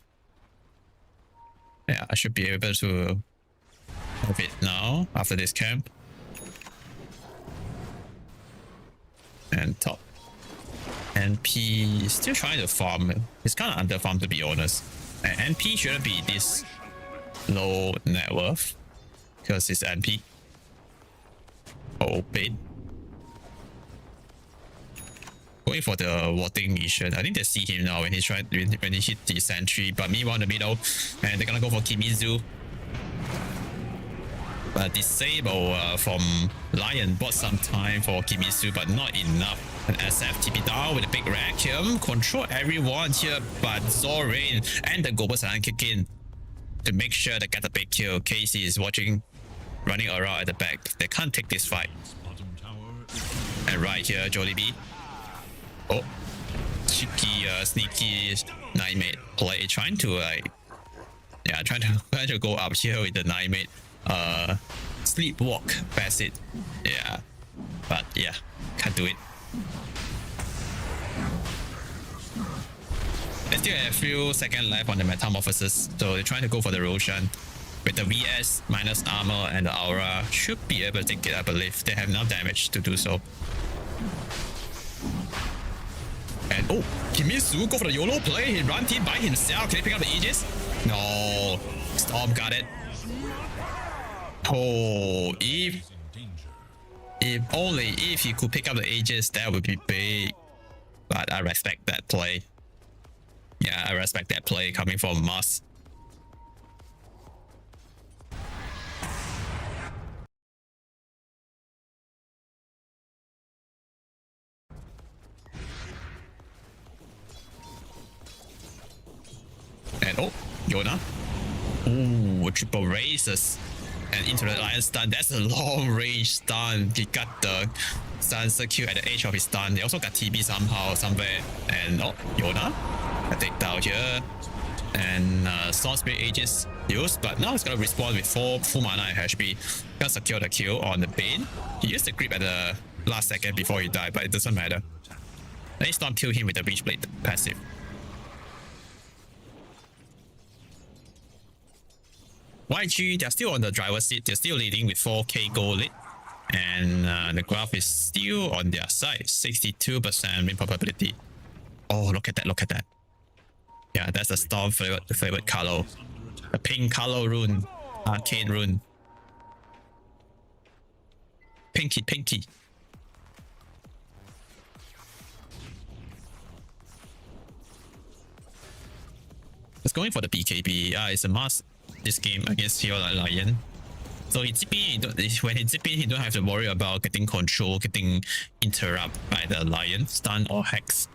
Yeah, I should be able to have it now after this camp. And top. NP is still trying to farm. He's kind of under farm, to be honest. And NP shouldn't be this low net worth because it's NP. Oh, bait. Going for the warding mission. I think they see him now when he hit the sentry. But meanwhile in the middle, and they're gonna go for Kimizu. But disable from Lion bought some time for Kimizu, but not enough. And SF TP down with a big Requiem. Control everyone here, but Zorain and the Global Silent kick in to make sure they get a big kill. Casey is watching, running around at the back. They can't take this fight. bottom tower is And right here, Jollibee. Oh, cheeky, sneaky Nightmare play, trying to trying to go up here with the Nightmare, sleepwalk past it. Yeah, but yeah, can't do it. They still have a few seconds left on the Metamorphosis, so they're trying to go for the Roshan. With the VS minus armor and the Aura, should be able to take it, I believe. They have enough damage to do so. And oh, Kimizu go for the YOLO play. He runs in by himself. Can he pick up the Aegis? No. Storm got it. Oh, if only if he could pick up the Aegis, that would be big. But I respect that play. Yeah, I respect that play coming from Must. And oh, Yona. Ooh, triple raises. And into the Lion stun. That's a long range stun. He got the stun secure at the edge of his stun. They also got TB somehow, somewhere. And oh, Yona. I take down here. And Soul Spirit Aegis used, but now it's gonna respawn with 4 full mana and HP. Gonna secure the kill on the Bane. He used the grip at the last second before he died, but it doesn't matter. Then Storm kill him with the Reach Blade passive. YG, they're still on the driver's seat. They're still leading with 4k gold lead. And the graph is still on their side. 62% win probability. Oh, look at that, look at that. Yeah, that's the Storm favorite color. The pink color rune. Arcane rune. Pinky, pinky. It's going for the BKB. It's a must this game against Hero like Lion. So he zip in, when he zip in, he don't have to worry about getting control, getting interrupted by the Lion, stun or hex.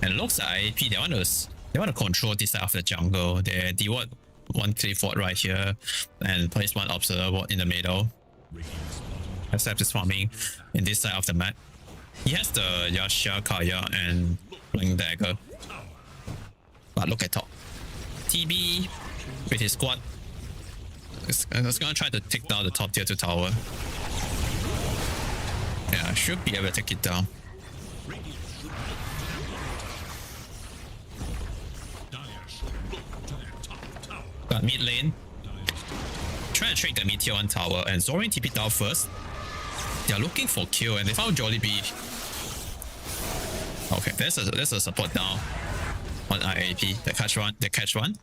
And looks like IAP, they want to control this side of the jungle. They deward one cliff ward right here and place one observer ward in the middle. Except is farming in this side of the map. He has the Yasha, Kaya and Blink Dagger. But look at top. TB with his squad. It's gonna try to take down the top tier 2 tower. Yeah, should be able to take it down. Got mid lane. Try to trade the mid tier 1 tower and Zorin TP down first. They are looking for kill and they found Jollibee. Okay, there's a support down on IAP. They catch one.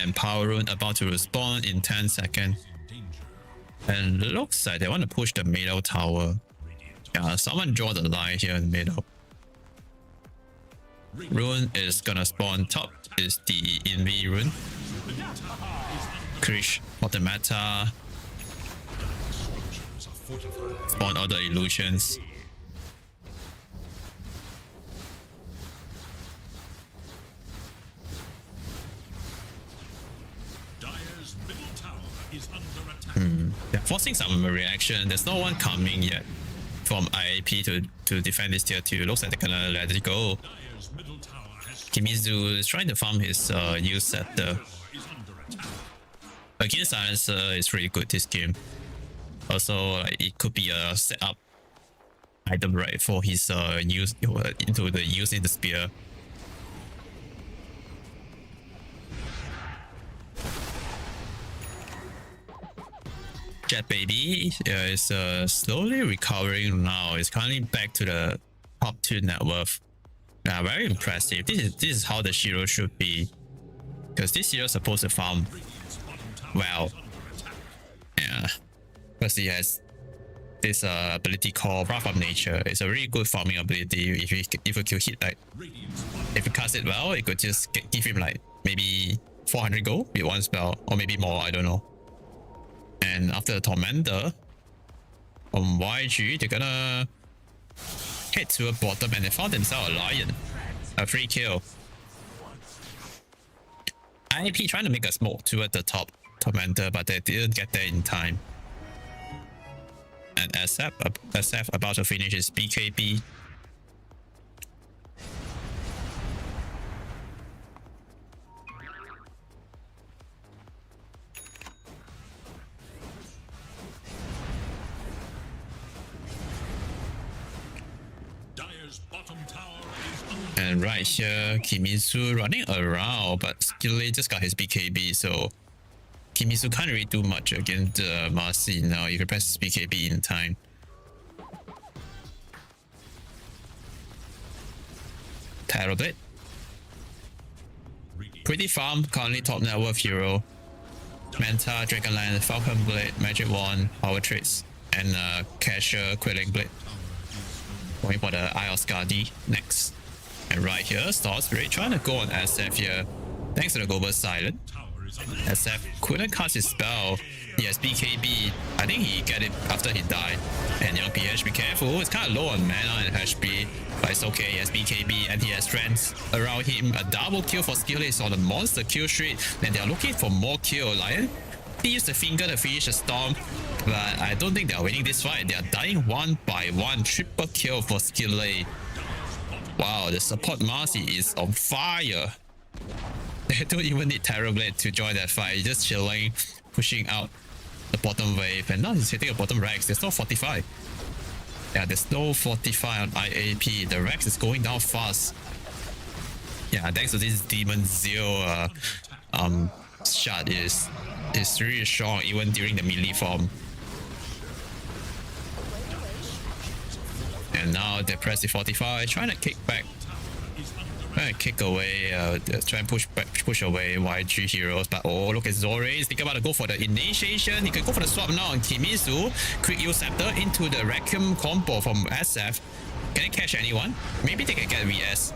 And Power Rune about to respawn in 10 seconds. And looks like they want to push the middle tower. Yeah, someone draw the line here in the middle. Rune is gonna spawn top is the Invi rune. Krish Automata. Spawn all the illusions. Dire's middle tower is under attack. They're forcing some reaction. There's no one coming yet from IAP to defend this tier 2. Looks like they're gonna let it go. Dire's middle tower has Kimizu is trying to farm his use scepter. is under attack. Against Silencer is really good this game. Also, like, it could be a setup item right for his use into the using the spear. Jet Baby is slowly recovering now. It's currently back to the top 2 net worth. Yeah, very impressive. This is how the hero should be. Because this hero is supposed to farm well. Yeah. Because he has this ability called Wrath of Nature. It's a really good farming ability. If you could hit like, if you cast it well, it could just give him like maybe 400 gold with one spell, or maybe more, I don't know. And after the Tormentor on YG, they're gonna head to a bottom and they found themselves a Lion. A free kill. IAP trying to make a smoke toward the top Tormentor, but they didn't get there in time. And SF about to finish his BKB. Dire's bottom tower is under And right here, Kimizu running around, but Skillet just got his BKB, so Kimizu can't really do much against Marcy now. You can press his BKB in time. Terrorblade. Pretty farm, currently top net worth hero. Manta, Dragonlance, Falcon Blade, Magic Wand, Power Traits, and Casher, Quelling Blade. Going for the Eye of Skadi next. And right here, Star Spirit trying to go on SF here. Thanks to the Global Silent. tower is under SF couldn't cast his spell. He has BKB. I think he get it after he died. And Young PH, be careful. It's kind of low on mana and HP. But it's okay. He has BKB and he has strength around him. A double kill for Skillet on the monster kill streak. And they are looking for more kill. Lion, he used the finger to finish the storm. But I don't think they are winning this fight. They are dying one by one. Triple kill for Skillet. Wow, the support Marcy is on fire. They don't even need Terrorblade to join that fight. He's just chilling, pushing out the bottom wave. And now he's hitting a bottom Rex. There's no 45. Yeah, there's no 45 on IAP. The Rex is going down fast. Yeah, thanks to this Demon Zero shot is really strong even during the melee form. And now they press the 45, trying to kick back. Trying to kick away, try and push away YG heroes. But oh, look at Zore. He's thinking about to go for the initiation. He could go for the swap now on Kimizu. Quick use scepter into the Requiem combo from SF. Can they catch anyone? Maybe they can get VS.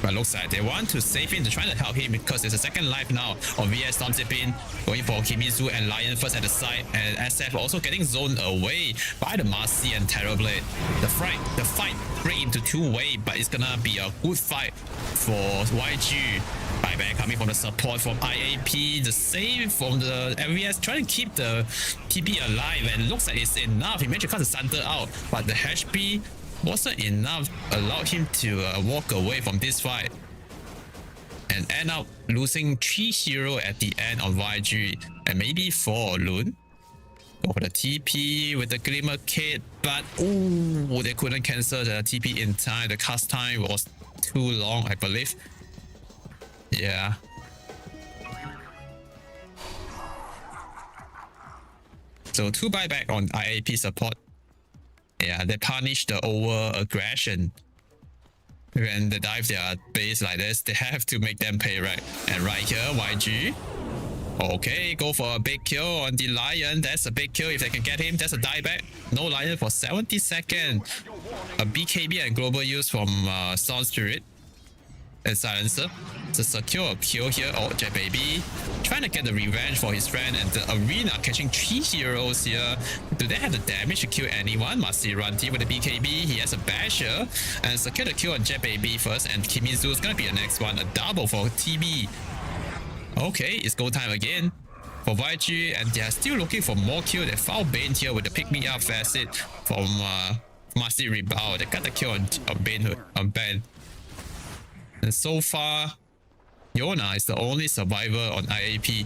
But looks like they want to save him. They're trying to help him because there's a second life now on VS Storm Zippin. Going for Kimizu and Lion first at the side. And SF also getting zoned away by the Marcy and Terrorblade. The fight break into two-way, but it's gonna be a good fight for YG. Buyback coming from the support from IAP. The save from the MVS trying to keep the TP alive. And looks like it's enough. He managed to cut the Sunder out. But the HP wasn't enough allowed him to walk away from this fight and end up losing 3 hero at the end of YG and maybe 4 Loon. Go for the TP with the Glimmer Kit, but oh, they couldn't cancel the TP in time. The cast time was too long, I believe. Yeah. So 2 buyback on IAP support. Yeah, they punish the over-aggression. When they dive their base like this, they have to make them pay, right? And right here, YG. Okay, go for a big kill on the Lion. That's a big kill if they can get him. That's a dieback. No Lion for 70 seconds. A BKB and global use from Storm Spirit and Silencer to secure a kill here. Oh, Jet Baby trying to get the revenge for his friend, and the Arena catching 3 heroes here. Do they have the damage to kill anyone? Masiranti with the BKB. He has a Basher and secure the kill on Jet Baby first, and Kimizu is gonna be the next one. A double for TB. Okay, it's go time again for YG, and they are still looking for more kill. They found Bane here with the pick me up facet from Master Rebound. They got the kill on Ben. And so far, Yona is the only survivor on IAP.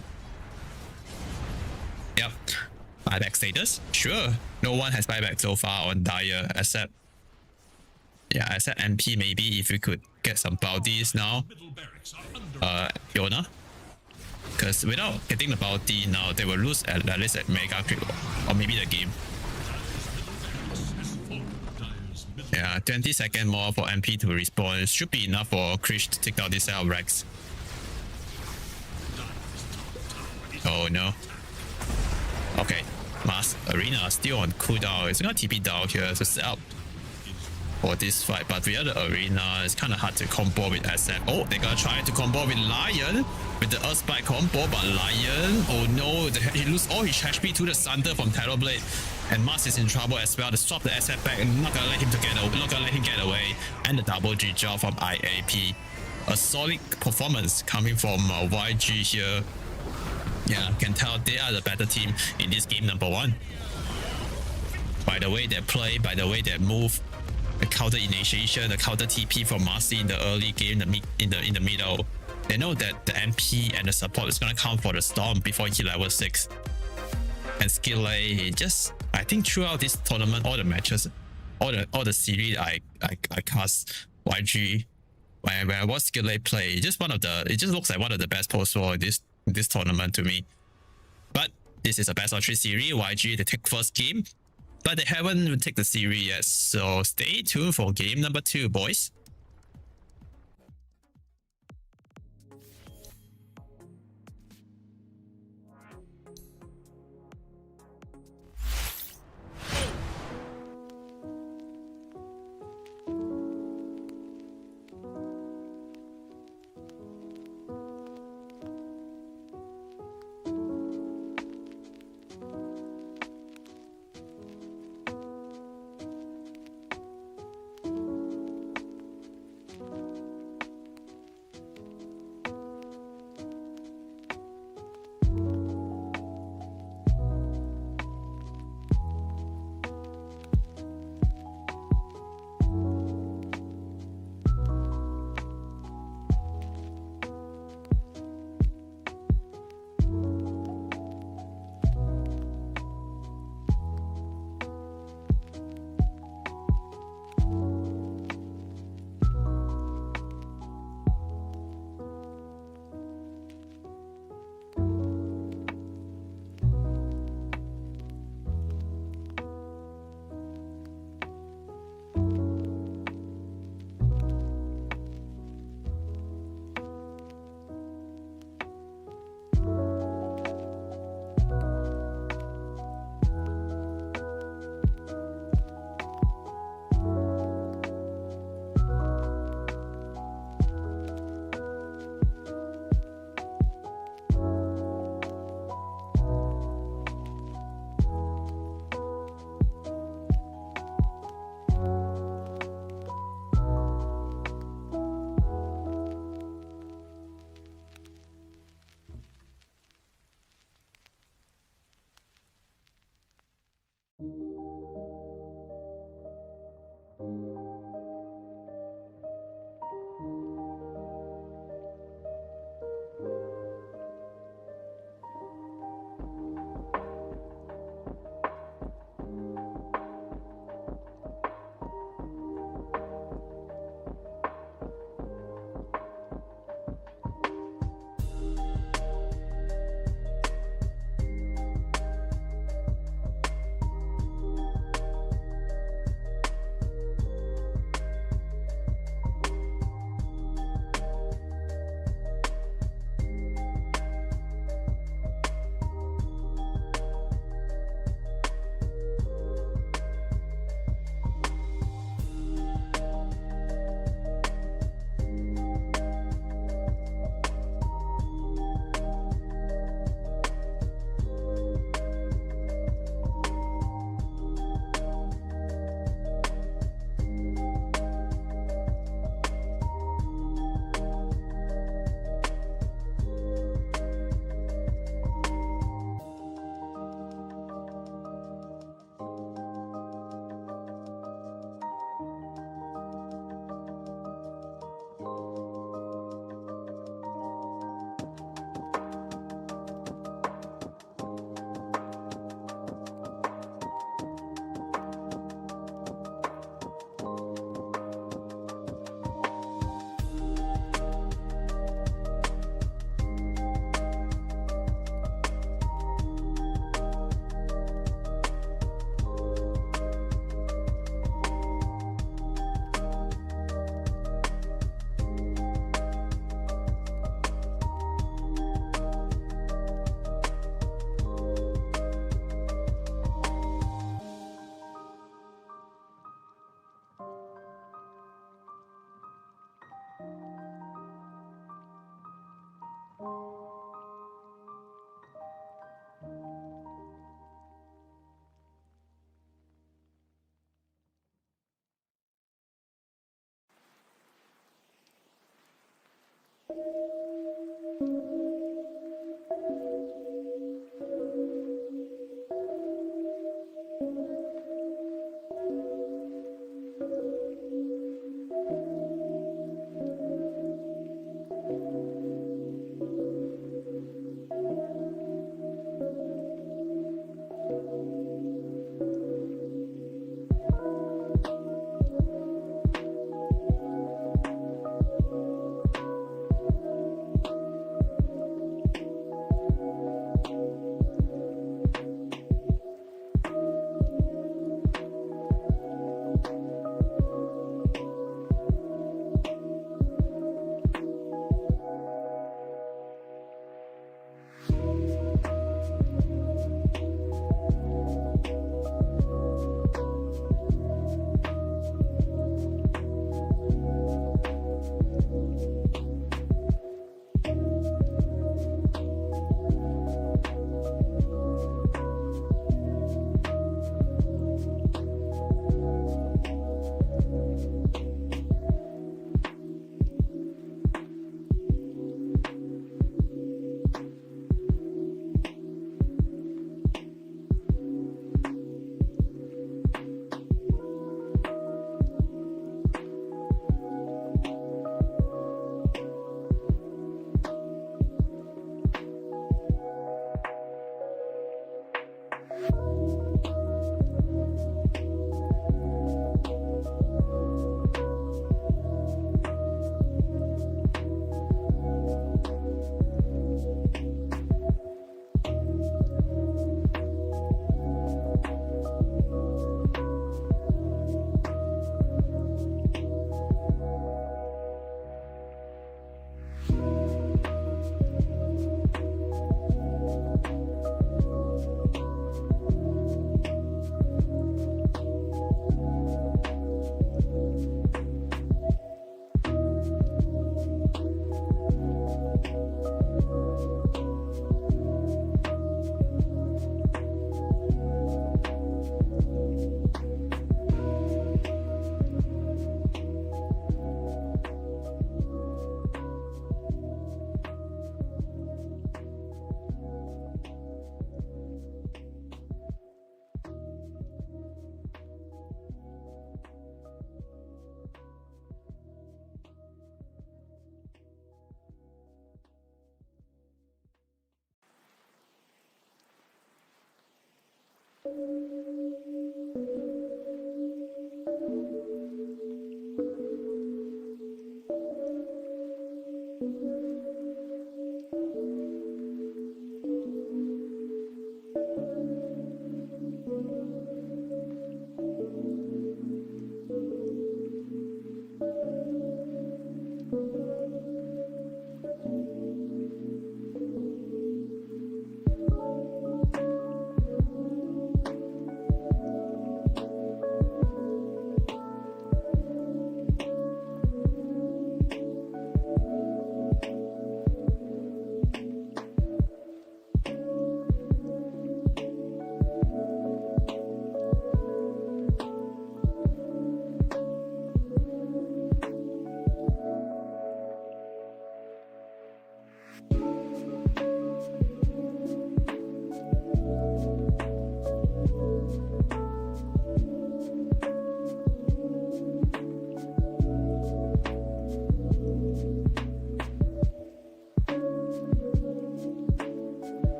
Yep. Buyback status? Sure. No one has buyback so far on Dire except MP maybe if we could get some bounties now. Yona. Because without getting the bounty now, they will lose at least at Mega Creep or maybe the game. Yeah, 20 seconds more for MP to respawn. It should be enough for Krish to take down this out Rex. Oh no. Okay, Mask Arena still on cooldown. It's gonna TP down here to set up for this fight, but the other Arena is kind of hard to combo with SF. Oh, they're gonna try to combo with Lion with the Earth Spike combo, but Lion, oh no, he loses all his HP to the Sunder from Terrorblade. And Mars is in trouble as well to swap the SF back and not gonna let him get away. And the double G job from IAP. A solid performance coming from YG here. Yeah, can tell they are the better team in this game number 1. By the way they play, by the way they move, the counter initiation, the counter TP from Marcy in the early game, in the middle. They know that the MP and the support is gonna come for the Storm before he level 6. And Skill A, he just, I think throughout this tournament, all the matches, all the series I cast YG, when I watch Skill A play, it just looks like one of the best post war in this tournament to me. But this is a best of 3 series. YG they take first game, but they haven't take the series yet. So stay tuned for game number 2, boys.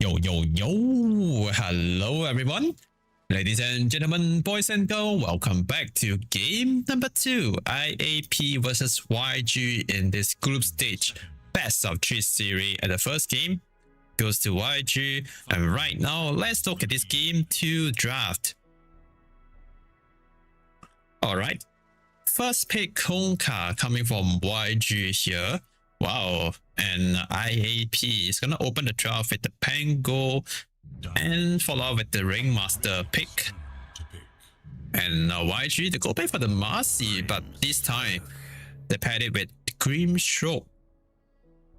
Yo. Hello, everyone. Ladies and gentlemen, boys and girls, welcome back to game number 2, IAP versus YG in this group stage best of 3 series. And the first game goes to YG. And right now, let's look at this game 2 draft. Alright. First pick Konka coming from YG here. Wow. And IAP is gonna open the draft with the Pango and follow with the Ringmaster pick. And YG to go back for the Marcy, but this time they paired it with Grimstroke.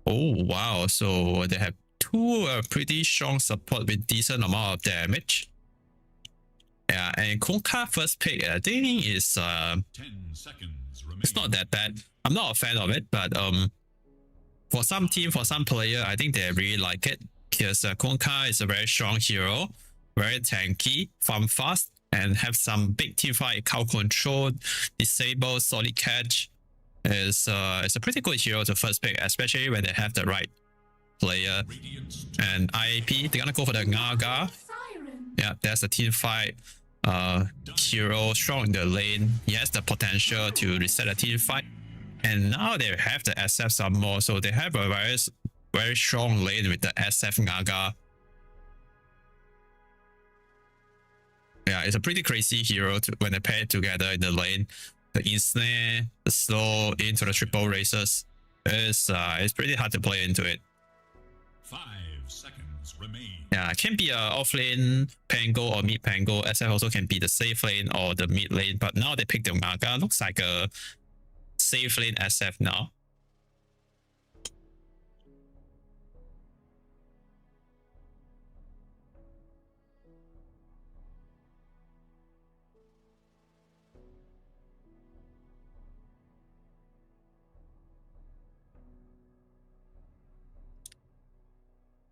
Oh wow, so they have 2 pretty strong support with decent amount of damage. Yeah, and Konka first pick I think is 10 seconds remaining. it's not that bad. I'm not a fan of it, but for some team, for some player, I think they really like it because Konka is a very strong hero, very tanky, farm fast, and have some big team fight, crowd control, disable, solid catch. It's a pretty good hero to first pick, especially when they have the right player. And IAP, they're gonna go for the Naga. Yeah, there's a team fight hero strong in the lane. He has the potential to reset a team fight. And now they have the SF some more, so they have a very strong lane with the SF Naga. Yeah, it's a pretty crazy hero when they pair it together in the lane. The in-snare, the slow into the triple races. It's pretty hard to play into it. 5 seconds remain. Yeah, it can be a off lane Pango or mid Pango. SF also can be the safe lane or the mid lane, but now they pick the Naga. Looks like a safe lane SF now.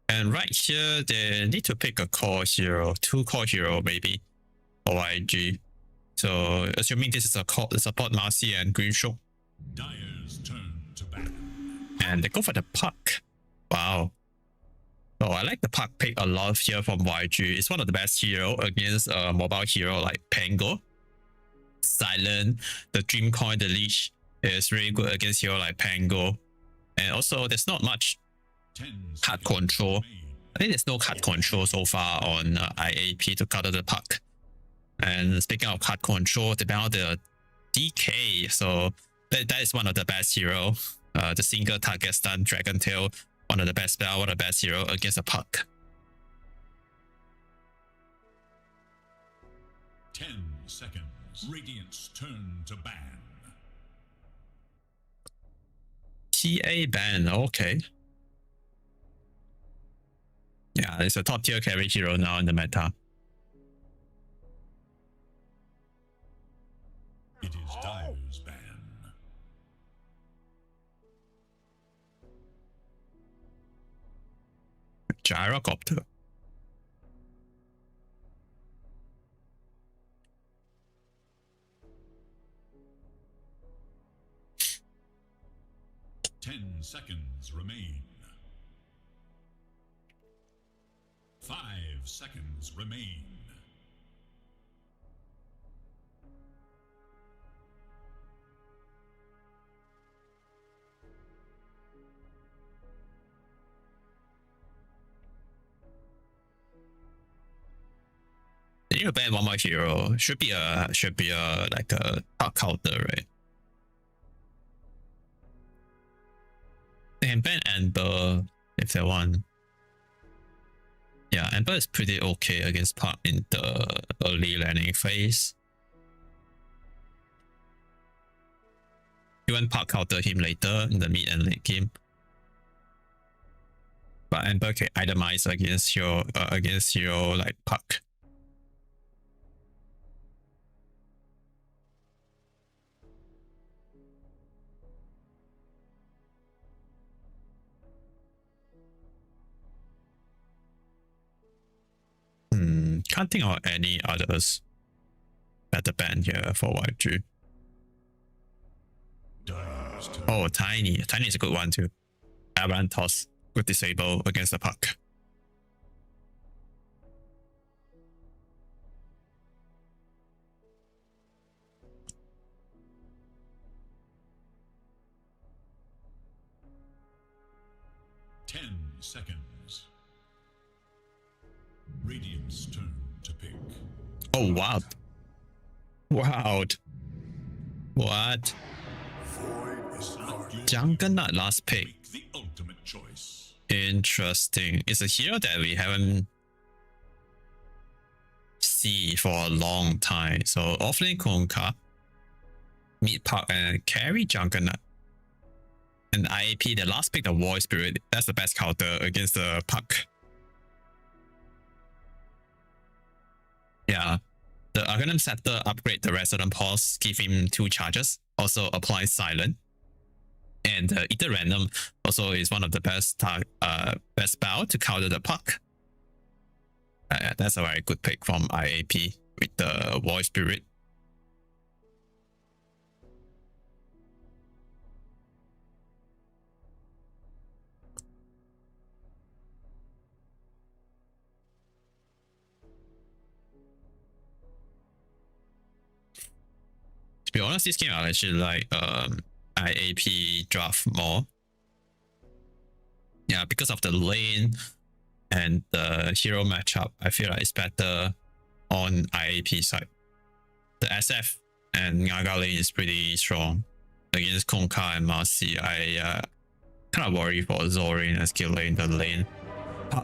And right here, they need to pick a core hero, 2 core hero maybe, or YG. So assuming this is a support Marcy and Grimstroke. Dyer's turn to battle. And they go for the Puck. Wow. So I like the Puck pick a lot here from YG. It's one of the best hero against a mobile hero like Pango. Silent, the Dream Coin, the Leash is really good against hero like Pango. And also there's not much 10 card seconds control. remain. I think there's no card control so far on IAP to counter the Puck. And speaking of card control, they bound the DK. So that is one of the best hero. The single target stun Dragon Tail, one of the best spell, one of the best hero against a Puck. 10 seconds. Radiant's turn to ban. TA ban, okay. Yeah, it's a top tier carry hero now in the meta. It is Dyer's ban. Gyrocopter. Ten seconds remain. 5 seconds remain. They need to ban one more hero. Should be a like a Puck counter, right? They can ban Amber if they want. Yeah, Amber is pretty okay against Puck in the early landing phase. Even Puck counter him later in the mid and late game. But Amber can itemize against hero like Puck. Can't think of any others better ban here for YG. Dyer's turn. Oh, Tiny. Tiny is a good one too. Avan toss, good disable against the Puck. seconds. Radiant's turn to pick. Oh, wow. Wow. What? Void is not your Juggernaut last pick. Make the ultimate choice. Interesting. It's a hero that we haven't seen for a long time. So offlane Konka, mid Puck, and carry Juggernaut. And IAP, the last pick, the Void Spirit, that's the best counter against the Puck. Yeah. The Arcanum Scepter upgrade the Resonant Pulse, give him 2 charges. Also apply Silent. And Ether Random also is one of the best best spell to counter the Puck. That's a very good pick from IAP with the Void Spirit. To be honest, this game I actually like IAP draft more. Yeah, because of the lane and the hero matchup, I feel like it's better on IAP side. The SF and Naga lane is pretty strong against Konka and Marcy. I kind of worry for Zorin and skill lane. The lane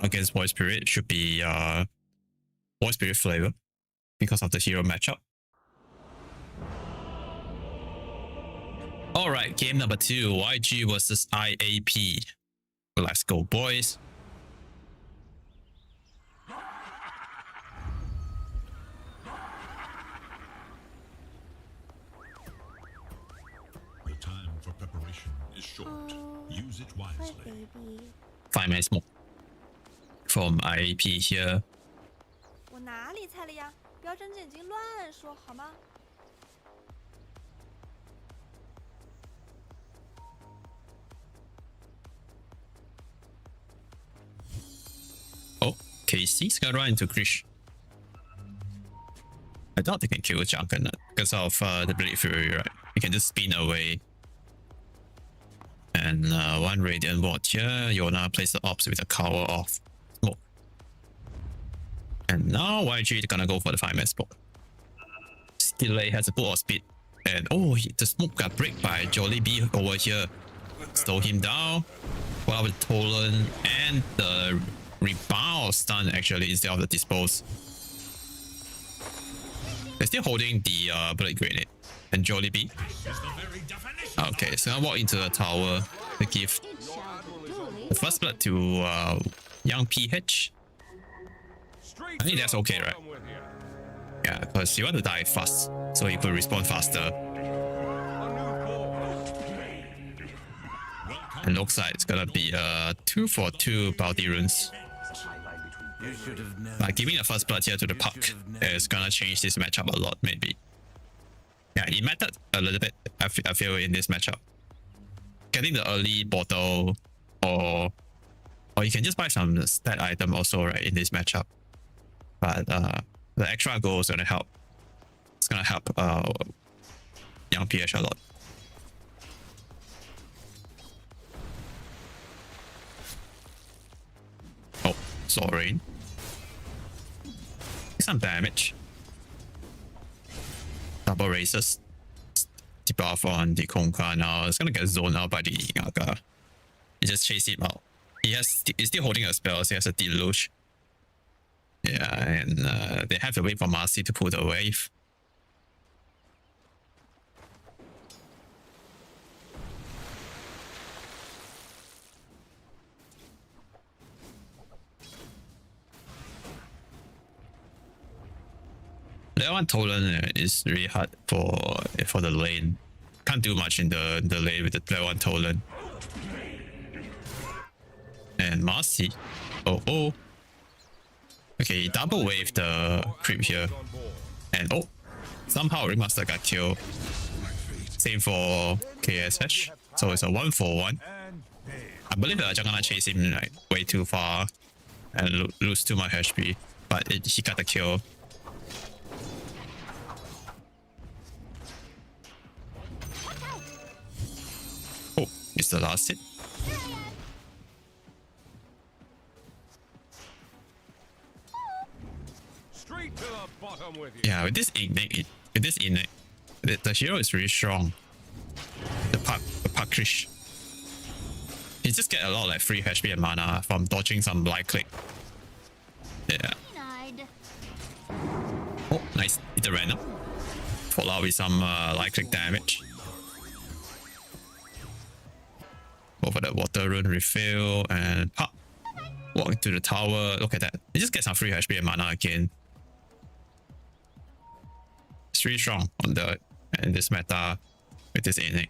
against Void Spirit should be Void Spirit flavor because of the hero matchup. Alright, game number 2, YG versus IAP. Let's go, boys. The time for preparation is short. Use it Poor wisely. baby. 5 minutes more from IAP here. 我哪里猜了呀？不要睁着眼睛乱说好吗？ Oh, KC's gonna run into Krish. I thought they can kill Juggernaut because of the Blade Fury, right? You can just spin away. And 1 Radiant Ward here. Yona plays the ops with a cover of smoke. And now YG is gonna go for the 5-man spot. Delay has a ball of speed. And oh, the smoke got break by Jollibee over here. Slow him down. Well, with Tolan and the rebound stun actually instead of the dispose. They're still holding the Blade Grenade. And Jollibee. Okay, so I walk into the tower to give the first blood to young PH. I think that's okay, right? Yeah, because you want to die fast, so you could respawn faster. And looks like it's gonna be 2 for 2 bounty runes. Like giving the first blood here to the Puck is gonna change this matchup a lot, maybe. Yeah, it mattered a little bit, I feel, in this matchup. Getting the early bottle, or you can just buy some stat item also, right, in this matchup. But the extra goal is gonna help. It's gonna help young PH a lot. Oh, sorry. Some damage. Double races. Debuff on the Konka now. It's gonna get zoned out by the Naga. You just chase him out. He's still holding a spell, so he has a deluge. Yeah, and they have to wait for Marcy to pull the wave. That one Tolan is really hard for the lane. Can't do much in the lane with the one Tolan. And Marcy. Oh. Okay, double wave the creep here. And oh, somehow Ringmaster got killed. Same for KSH. So it's a 1-for-1. I believe the Juggernaut chased him like way too far and lose too much HP. But he got the kill. Oh, it's the last hit. Yeah, with this innate, the hero is really strong. The Puck Krish. He just get a lot of like free HP and mana from dodging some light click. Yeah. Oh, nice. Hit the random. Fall out with some light click damage. Go for the water rune refill and pop. Walk into the tower. Look at that. He just gets some free HP and mana again. It's really strong on the in this meta with this innate.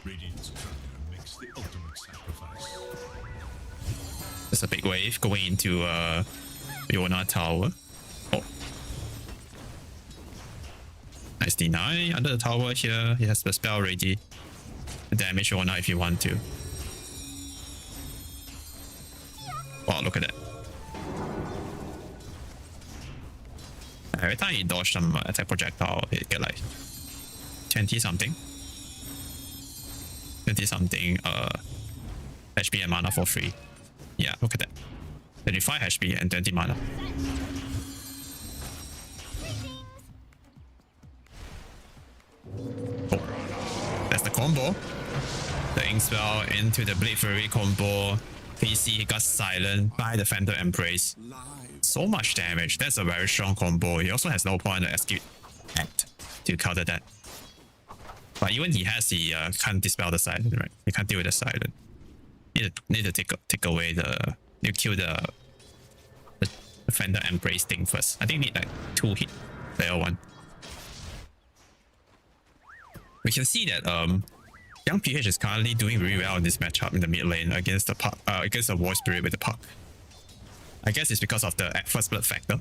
Radiant's courier makes the ultimate sacrifice. There's a big wave going into Yona tower. Oh. Nice deny under the tower here. He has the spell ready. Damage Yona if you want to. Wow, look at that. Every time he dodge some attack projectile, he get like 20 something. 20 something HP and mana for free. Yeah, look at that. 35 HP and 20 mana. Oh, that's the combo. The Ink Spell into the Blade Fury combo. PC got silent by the Phantom Embrace. So much damage. That's a very strong combo. He also has no point to escape act to counter that. But even he has, he can't dispel the silent, right? He can't deal with the silent. Need to take away the... You kill the Phantom Embrace thing first. I think need like 2 hit. Player 1. We can see that Young PH is currently doing really well in this matchup in the mid lane against the Puck, against the Void Spirit with the Puck. I guess it's because of the first blood factor.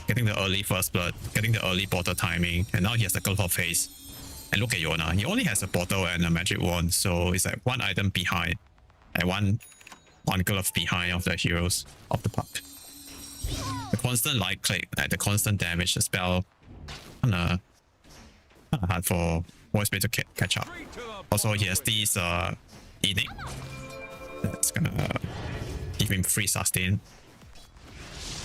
Getting the early first blood, getting the early bottle timing, and now he has the Glove of Haze. And look at Yona, he only has a bottle and a magic wand, so it's like 1 item behind and one glove behind of the heroes of the Puck. The constant light click, the constant damage, the spell, kinda hard for Void Spirit to catch up. Also, he has these innate. That's gonna give him free sustain.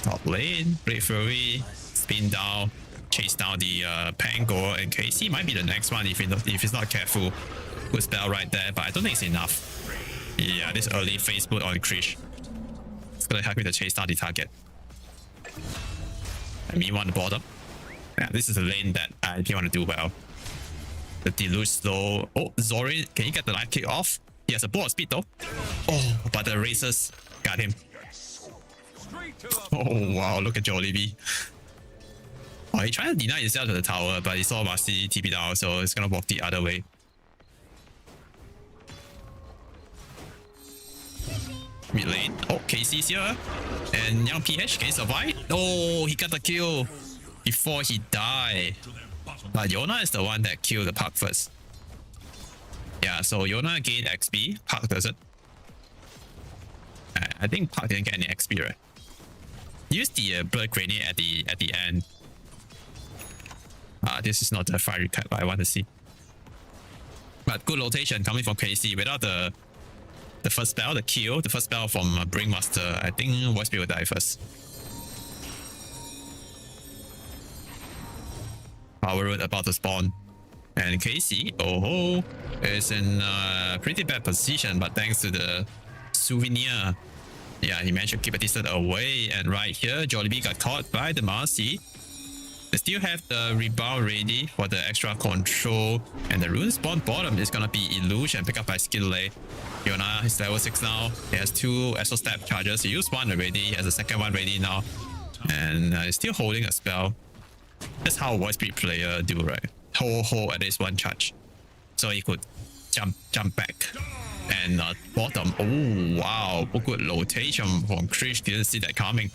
Top lane, Blade Fury, spin down, chase down the Pangor, and KC might be the next one if he's not careful. Good spell right there, but I don't think it's enough. Yeah, this early phase boot on Krish. It's gonna help me to chase down the target. And me on the bottom. Yeah, this is a lane that I think want to do well. The Deluge slow. Oh, Zorin, can he get the life kick off? He has a ball of speed though. Oh, but the racers got him. Oh wow, look at Jollibee. Oh, he tried to deny himself to the tower, but he saw Marcy TP down, so it's gonna walk the other way. Mid lane. Oh, KC's here. And Young PH, can he survive? Oh, he got the kill before he died. But Yona is the one that killed the Puck first. Yeah, so Yona gained XP, Puck doesn't. I think Puck didn't get any XP, right? Use the blood grenade at the end. This is not the fire recap I want to see. But good rotation coming from KC without the first spell, the kill, the first spell from Bringmaster. I think Void Spirit will die first. Power Road about to spawn. And KC, is in a pretty bad position, but thanks to the souvenir, yeah, he managed to keep a distance away. And right here, Jollibee got caught by the Marcy. They still have the rebound ready for the extra control. And the rune spawn bottom is gonna be Illusion, pick up by Skillay. Yona is level 6 now. He has 2 Exo Step charges. He used 1 already. He has a second one ready now. And he's still holding a spell. That's how a Void Spirit player do, right? Hold at least 1 charge. So he could jump back. And bottom. Oh, wow. Good rotation from Krish. Didn't see that coming.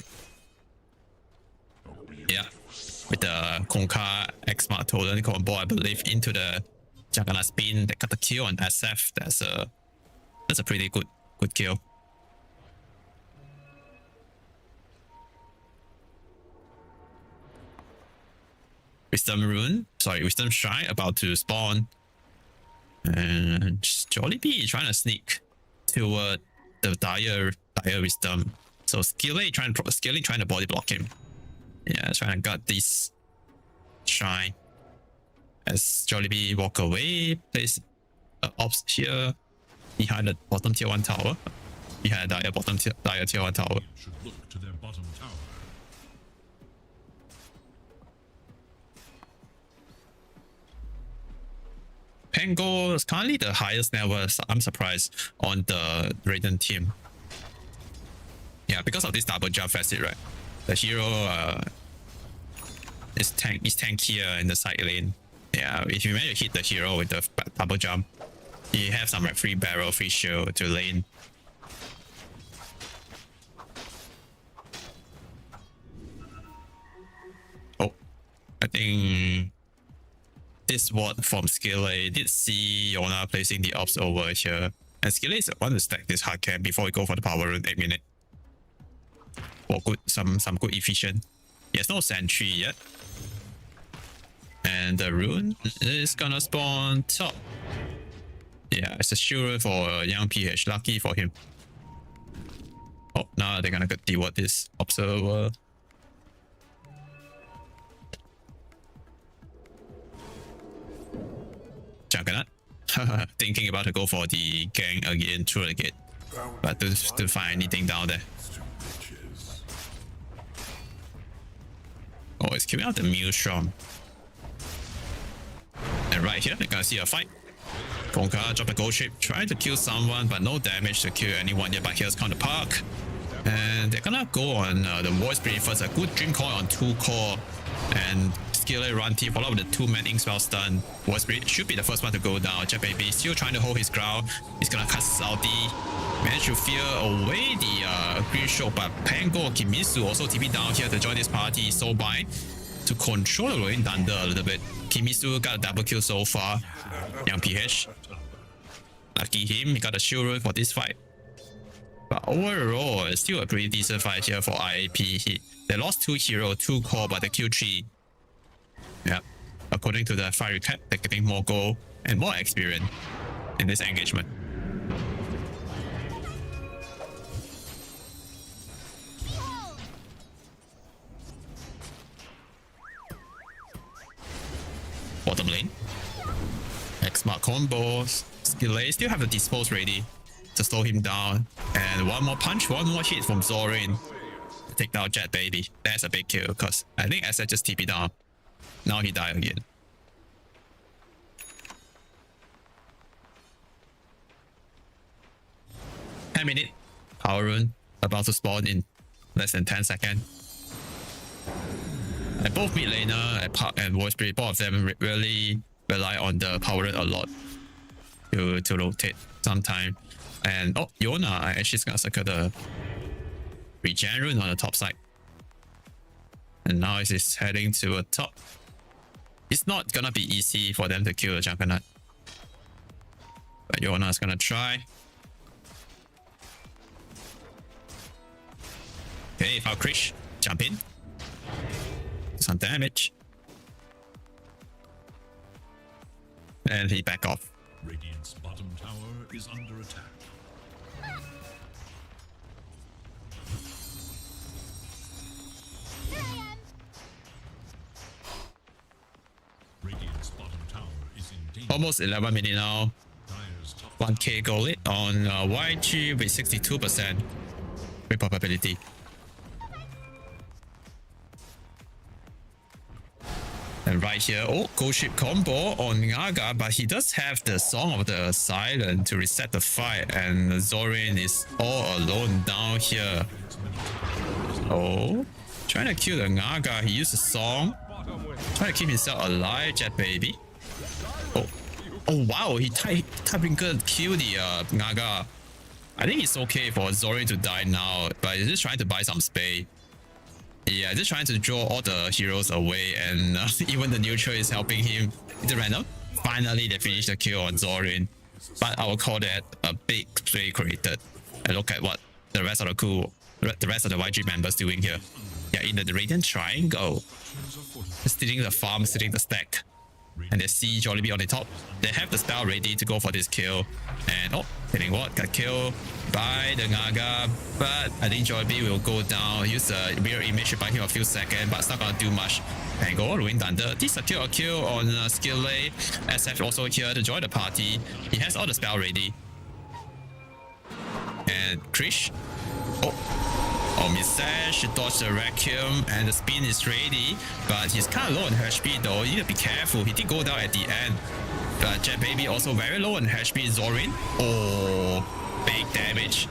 Yeah. With the Konka X-Smart Totem combo, I believe, into the Jagana spin that got the kill on SF. That's a pretty good kill. Wisdom Shrine about to spawn. And Jollibee is trying to sneak toward the dire wisdom. So Skillet trying to body block him. Yeah, trying to guard this shrine. As Jollibee walk away, place ops here behind the bottom tier 1 tower. Behind dire tier 1 tower. Should look to their bottom tower. Pango is currently the highest net worth, I'm surprised, on the Raiden team. Yeah, because of this double jump facet, right? The hero is tankier in the side lane. Yeah, if you manage to hit the hero with the double jump, you have some like free barrel, free shield to lane. Oh, I think this ward from Skillet did see Yona placing the ops over here. And Skillet want to stack this hard camp before we go for the power rune 8 minute. For good, some good efficient. He has no sentry yet. And the rune is gonna spawn top. Yeah, it's a sure for young PH. Lucky for him. Oh, now they're gonna get deward this observer. Juggernaut. Thinking about to go for the gang again through the gate. But to find anything down there. Oh, it's killing out the Maelstrom. And right here, they're gonna see a fight. Konka drop a gold ship, trying to kill someone, but no damage to kill anyone yet. But here's Counter Park. And they're gonna go on the Void Spirit first. A good Dream Coil on 2 core. And Skillet run T, follow up with the 2-man ink spell stun. Void Spirit should be the first one to go down. Jet Baby still trying to hold his ground. He's gonna cast his ulti. Managed to fear away the green show, but Pango Kimitsu also TP down here to join this party. So by to control the Rolling Thunder a little bit. Kimitsu got a double kill so far. Young PH. Lucky him, he got a shield rune for this fight. But overall, it's still a pretty decent fight here for IAP. They lost 2 hero, 2 core, but they killed 3. Yeah. According to the fight recap, they're getting more gold and more experience in this engagement. Bottom lane. X-Mark combos. Skillet still have the dispose ready to slow him down. And one more punch, one more hit from Zorin. Take down Jet Baby. That's a big kill because I think Asset just TP down. Now he died again. minute power rune about to spawn in less than 10 seconds. And both mid laner and Park and Void Spirit, both of them really rely on the power rune a lot to rotate sometime. And oh, Yona actually gonna circle the regen rune on the top side. And now it's heading to a top. It's not gonna be easy for them to kill the Juggernaut. But Yona's gonna try. Okay, Valkyrie, jump in. Some damage. And he back off. Radiant's bottom tower is under attack. Radiant's bottom tower is in danger. Almost 11 minutes now. Dire's top 1k goal lit on YG with 62% win probability. And right here, oh, gold ship combo on Naga, but he does have the Song of the Silent to reset the fight, and Zorin is all alone down here. Oh, trying to kill the Naga, he used the Song, trying to keep himself alive, Jet Baby. Oh wow, he typing good kill the Naga. I think it's okay for Zorin to die now, but he's just trying to buy some space. Yeah, just trying to draw all the heroes away, and even the neutral is helping him. It's random. Finally, they finish the kill on Zorin, but I will call that a big play created. And look at what the rest of the YG members doing here. Yeah, in the Radiant Triangle, stealing the farm, stealing the stack. And they see Jollibee on the top. They have the spell ready to go for this kill. And oh, hitting what? Got killed by the Naga. But I think Jollibee will go down. Use a mirror image to buy him a few seconds, but it's not gonna do much. And go Ruin Thunder. This is a kill on Skillay. SF also here to join the party. He has all the spell ready. And Krish. Oh, Misash dodged the vacuum and the spin is ready, but he's kind of low on HP though. You need to be careful. He did go down at the end. But Jet Baby also very low on HP. Zorin. Oh, big damage.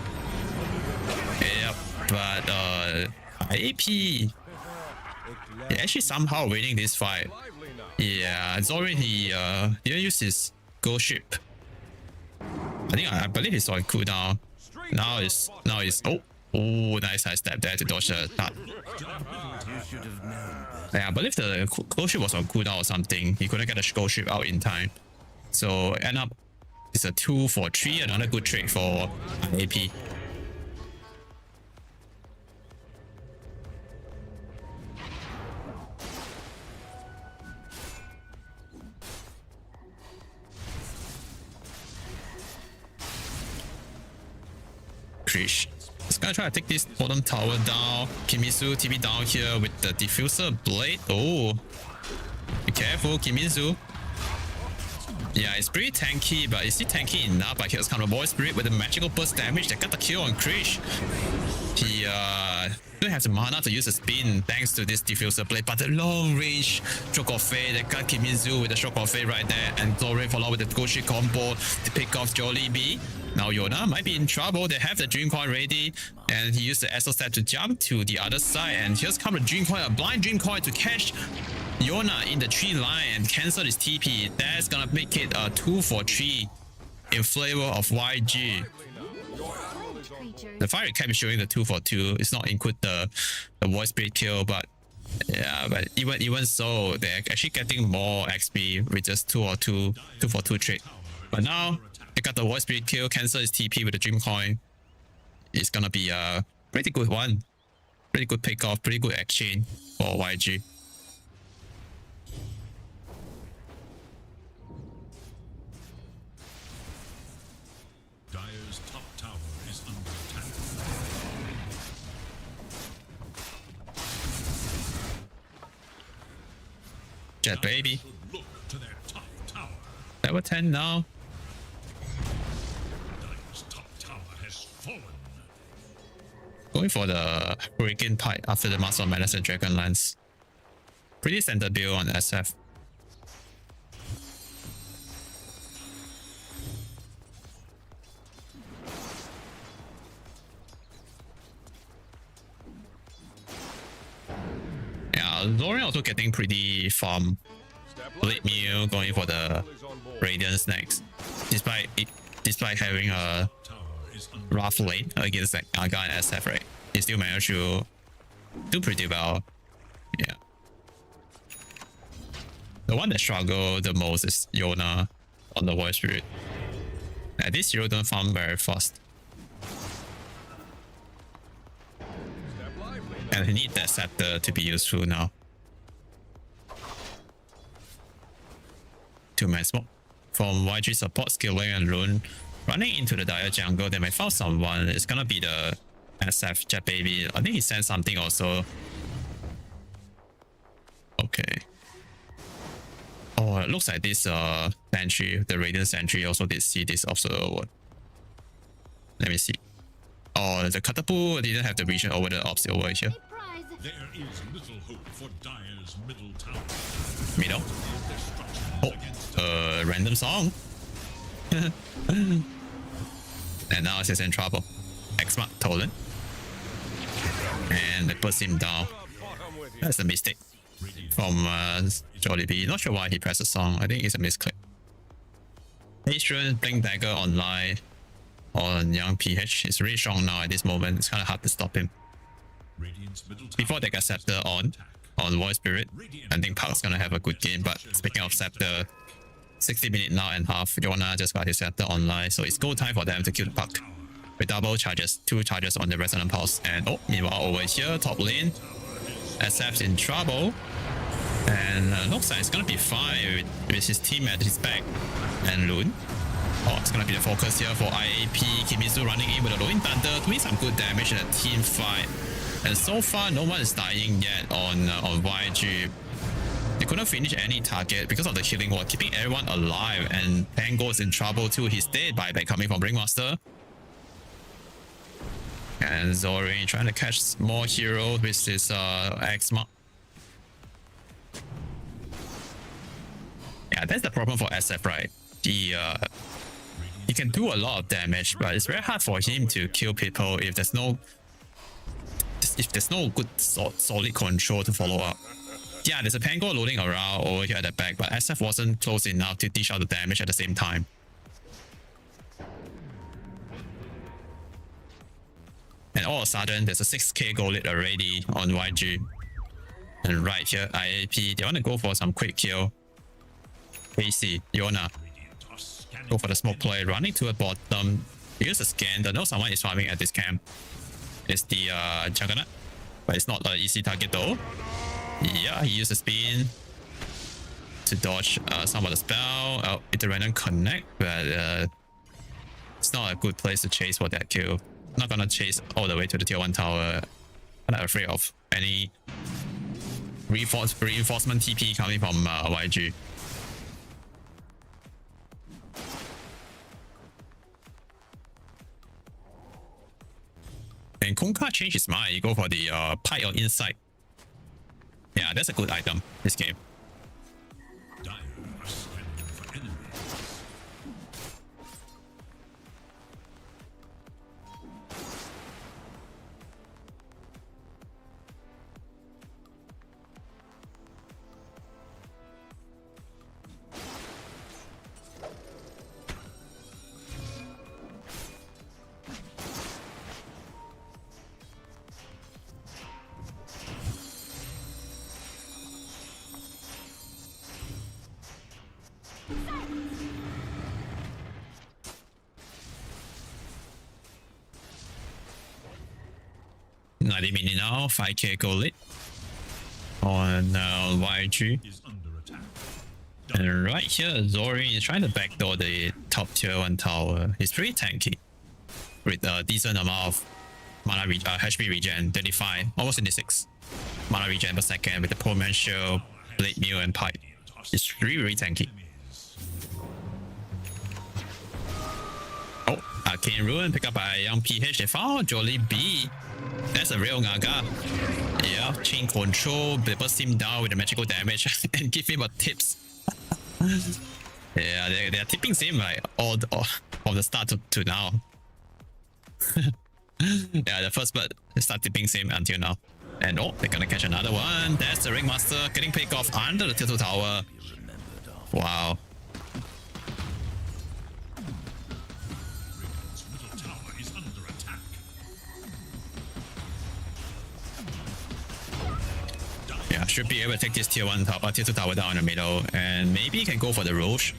Yep, but IAP. Yeah, actually somehow winning this fight. Yeah, Zorin he didn't use his ghost ship. I believe he's on cooldown. Now is oh, nice side step there to dodge the attack. Yeah, I believe the ghost ship was on cooldown or something. He couldn't get the ghost ship out in time. So end up it's a 2 for 3, another good trade for AP. Krish. He's gonna try to take this bottom tower down. Kimizu TP down here with the diffuser blade. Oh, be careful, Kimizu. Yeah, it's pretty tanky, but is it tanky enough? But here's kind of Void Spirit with the magical burst damage that got the kill on Krish. He don't have the mana to use a spin thanks to this diffuser blade, but the long range Shock of Fate that got Kimizu with the Shock of Fate right there, and Zorin followed with the Goshi combo to pick off Jollibee. Now Yona might be in trouble. They have the Dream Coin ready, and he used the Esso step to jump to the other side. And here's come the Dream Coin, a blind Dream Coin to catch Yona in the tree line and cancel his TP. That's gonna make it a 2 for 3 in flavor of YG. The fire recap is showing the 2 for 2. It's not include the Void Spirit kill, but yeah, but even so, they're actually getting more XP with just 2 for 2 trade. But now they got the Void Spirit kill, cancel his TP with the Dream Coin. It's gonna be a pretty good one. Pretty good pick off, pretty good exchange for YG. Dire's top tower is under attack. Jet Baby. Look to their top tower. Level 10 now. Dire's top tower has fallen. Going for the Hurricane Pipe after the Master of Madness and Dragon Lance. Pretty standard build on SF. Yeah, Zorin also getting pretty farm. Blade Meal going for the Radiance next. Despite having a Tower is under rough lane against like Naga and SF, right? He still managed to do pretty well. Yeah. The one that struggled the most is Yona on the Void Spirit. And this hero don't farm very fast. And he need that scepter to be useful now. 2-man smoke from YG support, Skillay and Rune. Running into the Dire jungle, they might find someone. It's gonna be the SF Jet Baby. I think he sent something also. Okay. Oh, it looks like this sentry, the Radiant Sentry also did see this also. Let me see. Oh, the catapult didn't have the vision over the ops over here. There is little hope for Dire's middle tower. Middle. Oh, random song. And now he's in trouble. X-Mark Tolan. And they puts him down. That's a mistake from Jollibee. Not sure why he pressed the song. I think it's a misclick. Atrian Blink Dagger online on Young PH. It's really strong now at this moment. It's kind of hard to stop him. Radiant's middle tower Before they get Scepter on Void Spirit, I think Park's gonna have a good game. But speaking of Scepter, 60 minutes now and half, Yona just got his Scepter online, so it's go time for them to kill the Park. With double charges, 2 charges on the Resonant Pulse. And oh, meanwhile over here, top lane, SF's in trouble. And looks like it's gonna be fine with his team at his back and Loon. Oh, it's gonna be the focus here for IAP. Kimizu running in with a Loin Thunder, doing some good damage in a team fight. And so far, no one is dying yet on YG. They couldn't finish any target because of the healing wall, keeping everyone alive. And Pango is in trouble too. He's dead. Buyback coming from Ringmaster. And Zori trying to catch more heroes with his X-Mark. Yeah, that's the problem for SF, right? He can do a lot of damage, but it's very hard for him to kill people if there's no good solid control to follow up. Yeah, there's a Pango loading around over here at the back, but SF wasn't close enough to dish out the damage at the same time. And all of a sudden, there's a 6k goal lead already on YG. And right here, IAP, they want to go for some quick kill. AC, Yona, go for the smoke play, running to a bottom. Use the scan, they know someone is farming at this camp. It's the Juggernaut, but it's not an easy target though. Yeah, he used the spin to dodge some of the spell. It's a random connect, but it's not a good place to chase for that kill. Not gonna chase all the way to the tier 1 tower. I'm not afraid of any reinforcement TP coming from YG. And Kunkka changed his mind. He go for the Pike on inside. Yeah, that's a good item this game. Dire are scanning for enemies. Minute now, 5k goal lead on YG. Is under attack. And right here, Zori is trying to backdoor the top tier 1 tower. He's pretty tanky with a decent amount of mana HP regen, 35, almost 26 mana regen per second with the poor man shield, blade meal, and pipe. It's really tanky. Oh, Arcane Ruin picked up by young PH. They found Jollibee. That's a real Naga. Yeah, chain control, they burst him down with the magical damage and give him a tips. Yeah, they are tipping him like all from the start to now. Yeah, the first blood they start tipping him until now. And oh, they're gonna catch another one. That's the Ringmaster getting picked off under the tier 2 tower. Wow. Middle tower is under attack. Yeah, should be able to take this tier 1 tower, tier 2 tower down in the middle, and maybe can go for the Roche.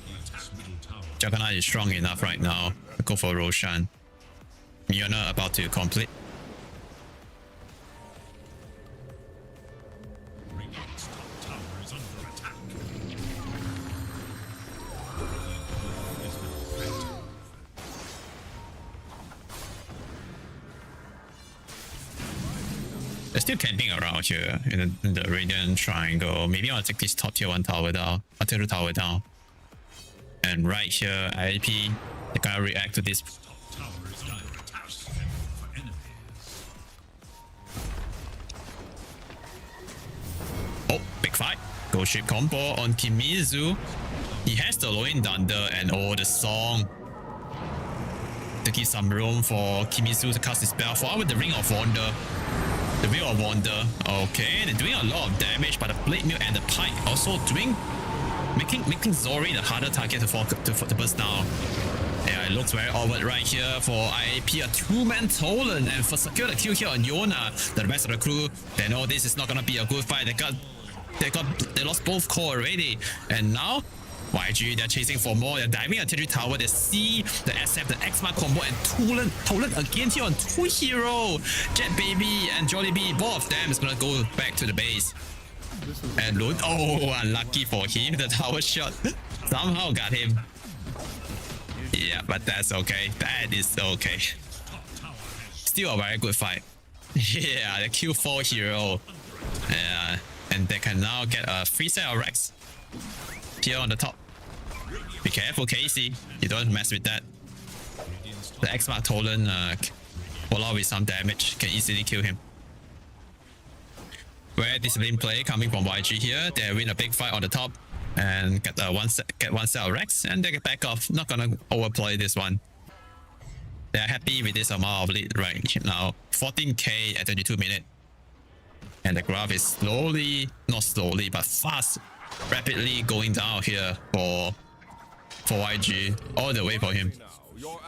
Juggernaut is strong enough right now to go for Roshan. Miona about to complete. Radiant's top tower is under attack. They're still camping around here in the Radiant Triangle. Maybe I'll take this top tier 1 tower down, or tier 2 tower down. And right here, IAP, they're gonna react to this. Tower is under attack. For enemies. Oh, big fight. Ghost Ship combo on Kimizu. He has the Loin Thunder and the song to give some room for Kimizu to cast his spell. For with the Ring of Wonder. The Wheel of Wonder. Okay, they're doing a lot of damage, but the Blade Mill and the Pike also making Zori the harder target to burst down. Yeah, it looks very awkward right here for IAP. A 2-man Tolan, and for secure the kill here on Yona, the rest of the crew, they know this is not gonna be a good fight. They lost both core already, and now YG, they're chasing for more. They're diving at Tier 3 tower. They see the SF, the X-Mark combo, and Tolan again here on 2 hero. Jet Baby and Jollibee, both of them is gonna go back to the base. And Lun, oh, unlucky for him. The tower shot somehow got him. Yeah, but that's okay. That is okay. Still a very good fight. Yeah, the Q4 hero. Yeah, and they can now get a free set of Rex here on the top. Be careful, Casey. You don't mess with that. The X-Mark Tolan pull out with some damage, can easily kill him. Very disciplined play coming from YG here. They win a big fight on the top and get one set of Rex, and they get back off. Not gonna overplay this one. They're happy with this amount of lead right now. 14k at 22 minutes. And the graph is slowly, not slowly, but fast, rapidly going down here for YG. All the way for him.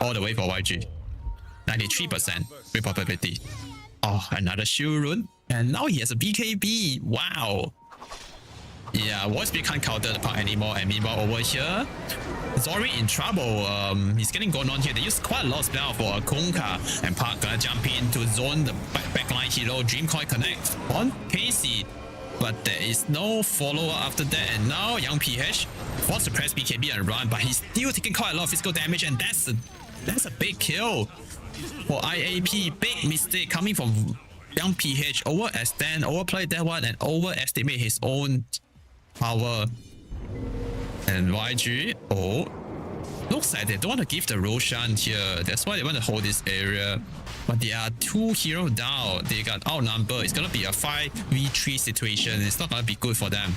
All the way for YG. 93% with probability. Oh, another shield rune. And now he has a BKB. Wow. Yeah, Voicebeat can't counter the Park anymore. And meanwhile over here, Zori in trouble. He's getting going on here. They use quite a lot of spell for Kunkka. And Park gonna jump in to zone the backline hero. Dreamcoin connect on Casey. But there is no follow-up after that. And now Young PH forced to press BKB and run. But he's still taking quite a lot of physical damage. And that's a big kill for IAP. Big mistake coming from Young PH. Overextend, overplay that one, and overestimate his own power. And YG, oh, looks like they don't want to give the Roshan here. That's why they want to hold this area. But there are 2 heroes down. They got outnumbered. It's gonna be a 5v3 situation. It's not gonna be good for them.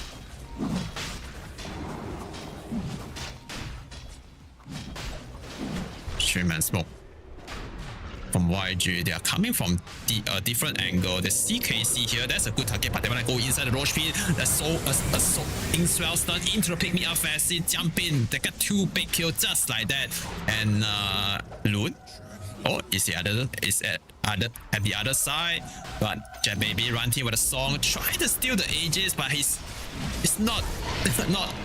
Stream smoke from YG. They are coming from the different angle. The CKC here, that's a good target, but they want to go inside the Roche pit. That's so Ingswell stun into the pick me up fast, jump in. They got 2 big kills just like that. And Loon, oh, is at the other side. But Jet Baby run here with a song, try to steal the Aegis, but it's not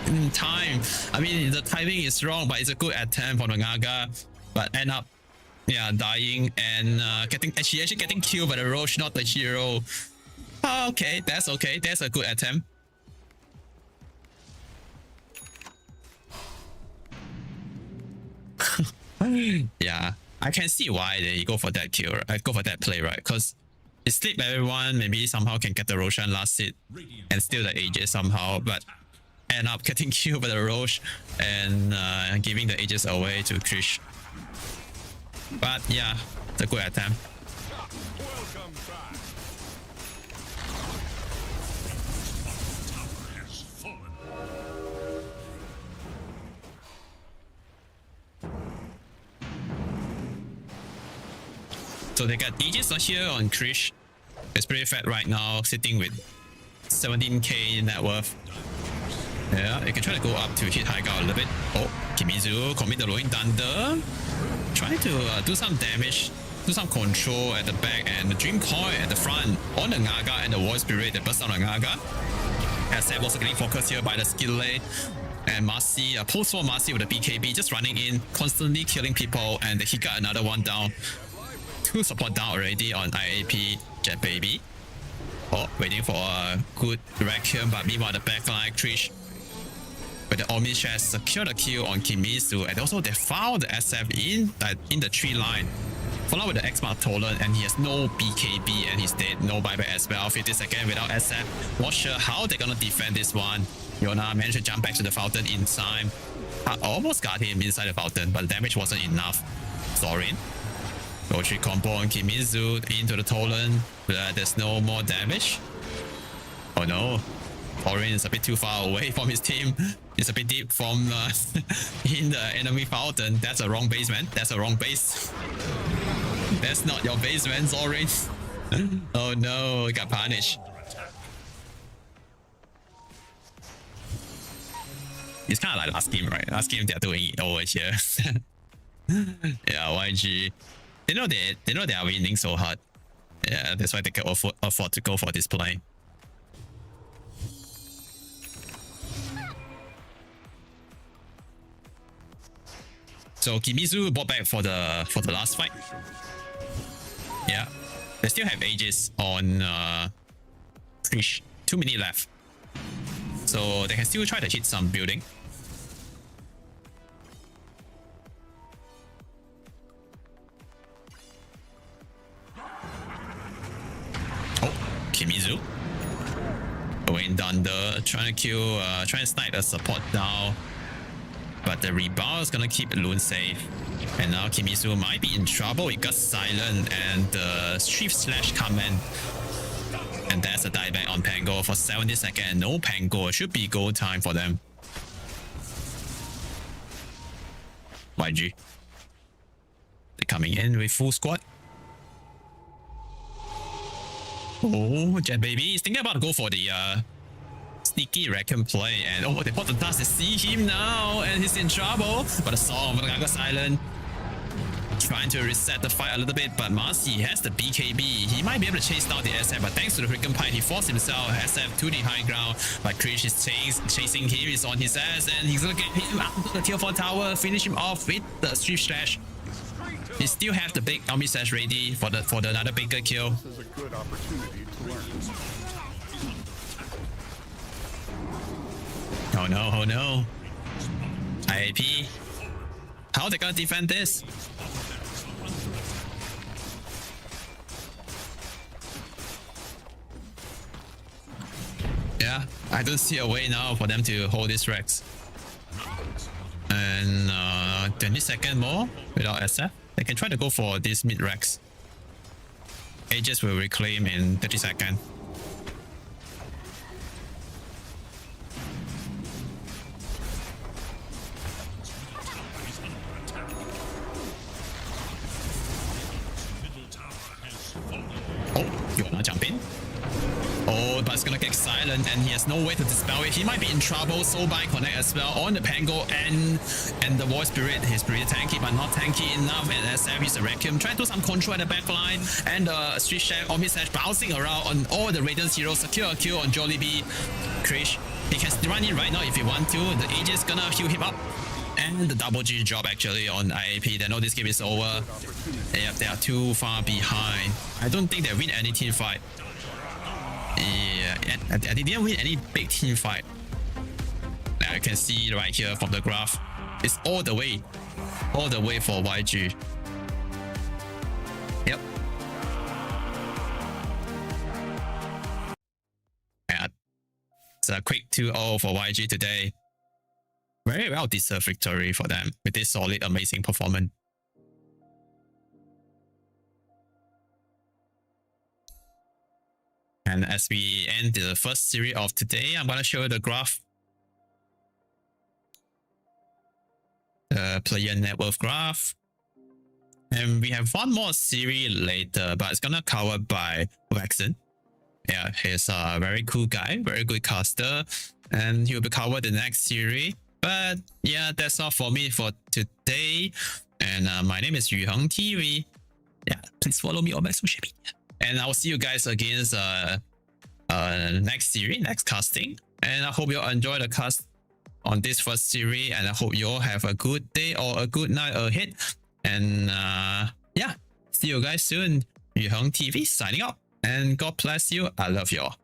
in time. I mean, the timing is wrong, but it's a good attempt from the Naga. But end up, yeah, dying and she actually getting killed by the Roche, not the hero. Oh, okay, that's okay. That's a good attempt. Yeah, I can see why they go for that kill. I go for that play, right? Because it sleep everyone. Maybe somehow can get the Roshan last hit and steal the Aegis somehow, but end up getting killed by the Roche and giving the Aegis away to Krish. But yeah, it's a good attempt. So they got Aegis here on Krish. It's pretty fat right now, sitting with 17k net worth. Yeah, you can try to go up to hit high guard a little bit. Oh, Kimizu commit the Rolling Thunder. Trying to do some damage, do some control at the back, and the Dream Coin at the front on the Naga and the Void Spirit that burst on the Naga. SF also getting focused here by the skill lane. And Marcy, post for Marcy with the BKB just running in, constantly killing people, and he got another one down. 2 support down already on IAP Jet Baby. Oh, waiting for a good Requiem, but meanwhile the backline Trish with the Omnish has secured a kill on Kimizu, and also they found the SF in the tree line. Followed with the X-Mark Tolan, and he has no BKB and he's dead. No buyback as well. 50 seconds without SF. Not sure how they're gonna defend this one. Yona managed to jump back to the fountain in time. Almost got him inside the fountain, but the damage wasn't enough. Sorin. Go-tree combo on Kimizu into the Tolan. There's no more damage. Oh no. Sorin is a bit too far away from his team. It's a bit deep from in the enemy fountain. That's a wrong base, man. That's a wrong base. That's not your base, man, Sorin. Oh no, he got punished. It's kind of like last game, right? Last game they're doing it over here. Yeah, YG. They know they are winning so hard. Yeah, that's why they can afford to go for this play. So Kimizu bought back for the last fight. Yeah, they still have Aegis on Krish. 2 minutes left. so they can still try to hit some building. Oh, Kimizu. Going Thunder, trying to kill, trying to snipe the support down. But the rebound is gonna keep Loon safe. And now Kimizu might be in trouble. He got silent and the Shift Slash command. And that's a dieback on Pango for 70 seconds. No Pango. It should be go time for them. YG. They're coming in with full squad. Oh, Jet Baby is thinking about to go for the sneaky Reckon play. And oh, they put the dust. They see him now and he's in trouble. But the song of the guy got silent. Trying to reset the fight a little bit, but Marcy has the BKB. He might be able to chase down the SF, but thanks to the Hurricane Pie, he forced himself SF to the high ground. But Krish is chasing him, he's on his ass, and he's gonna get him out of the tier 4 tower, finish him off with the Swift Slash. He still have the big Army Slash ready for the another bigger kill. This is a good opportunity to learn. Oh no, oh no. IAP. How they gonna defend this? Yeah, I don't see a way now for them to hold this Rex. And 20 seconds more without SF. They can try to go for this mid Rex. Aegis will reclaim in 30 seconds. Oh, you wanna jump in? Oh, but it's gonna get silent and he has no way to dispel it. He might be in trouble. Soul Bind connect as well on the Pango and the Void Spirit. He's pretty tanky, but not tanky enough. And SF is a Requiem. Trying to do some control at the back line. And the Street Shack on his edge bouncing around on all the Radiance heroes. Secure a kill on Jollibee. Krish, he can run in right now if he want to. The Aegis is gonna heal him up. And the double G drop actually on IAP. They know this game is over. Yep, they are too far behind. I don't think they win any team fight. Yeah, they didn't win any big team fight. Now you can see right here from the graph. It's all the way for YG. Yep. Yeah. It's a quick 2-0 for YG today. Very well deserved victory for them with this solid, amazing performance. And as we end the first series of today, I'm going to show you the graph. The player net worth graph. And we have one more series later, but it's going to cover by Waxen. Yeah, he's a very cool guy, very good caster. And he will be covered the next series. But yeah, that's all for me for today. And my name is Yuheng TV. Yeah, please follow me on my social media. And I'll see you guys again next series, next casting. And I hope you enjoy the cast on this first series. And I hope you all have a good day or a good night ahead. And yeah, see you guys soon. Yuheng TV signing out. And God bless you. I love you all.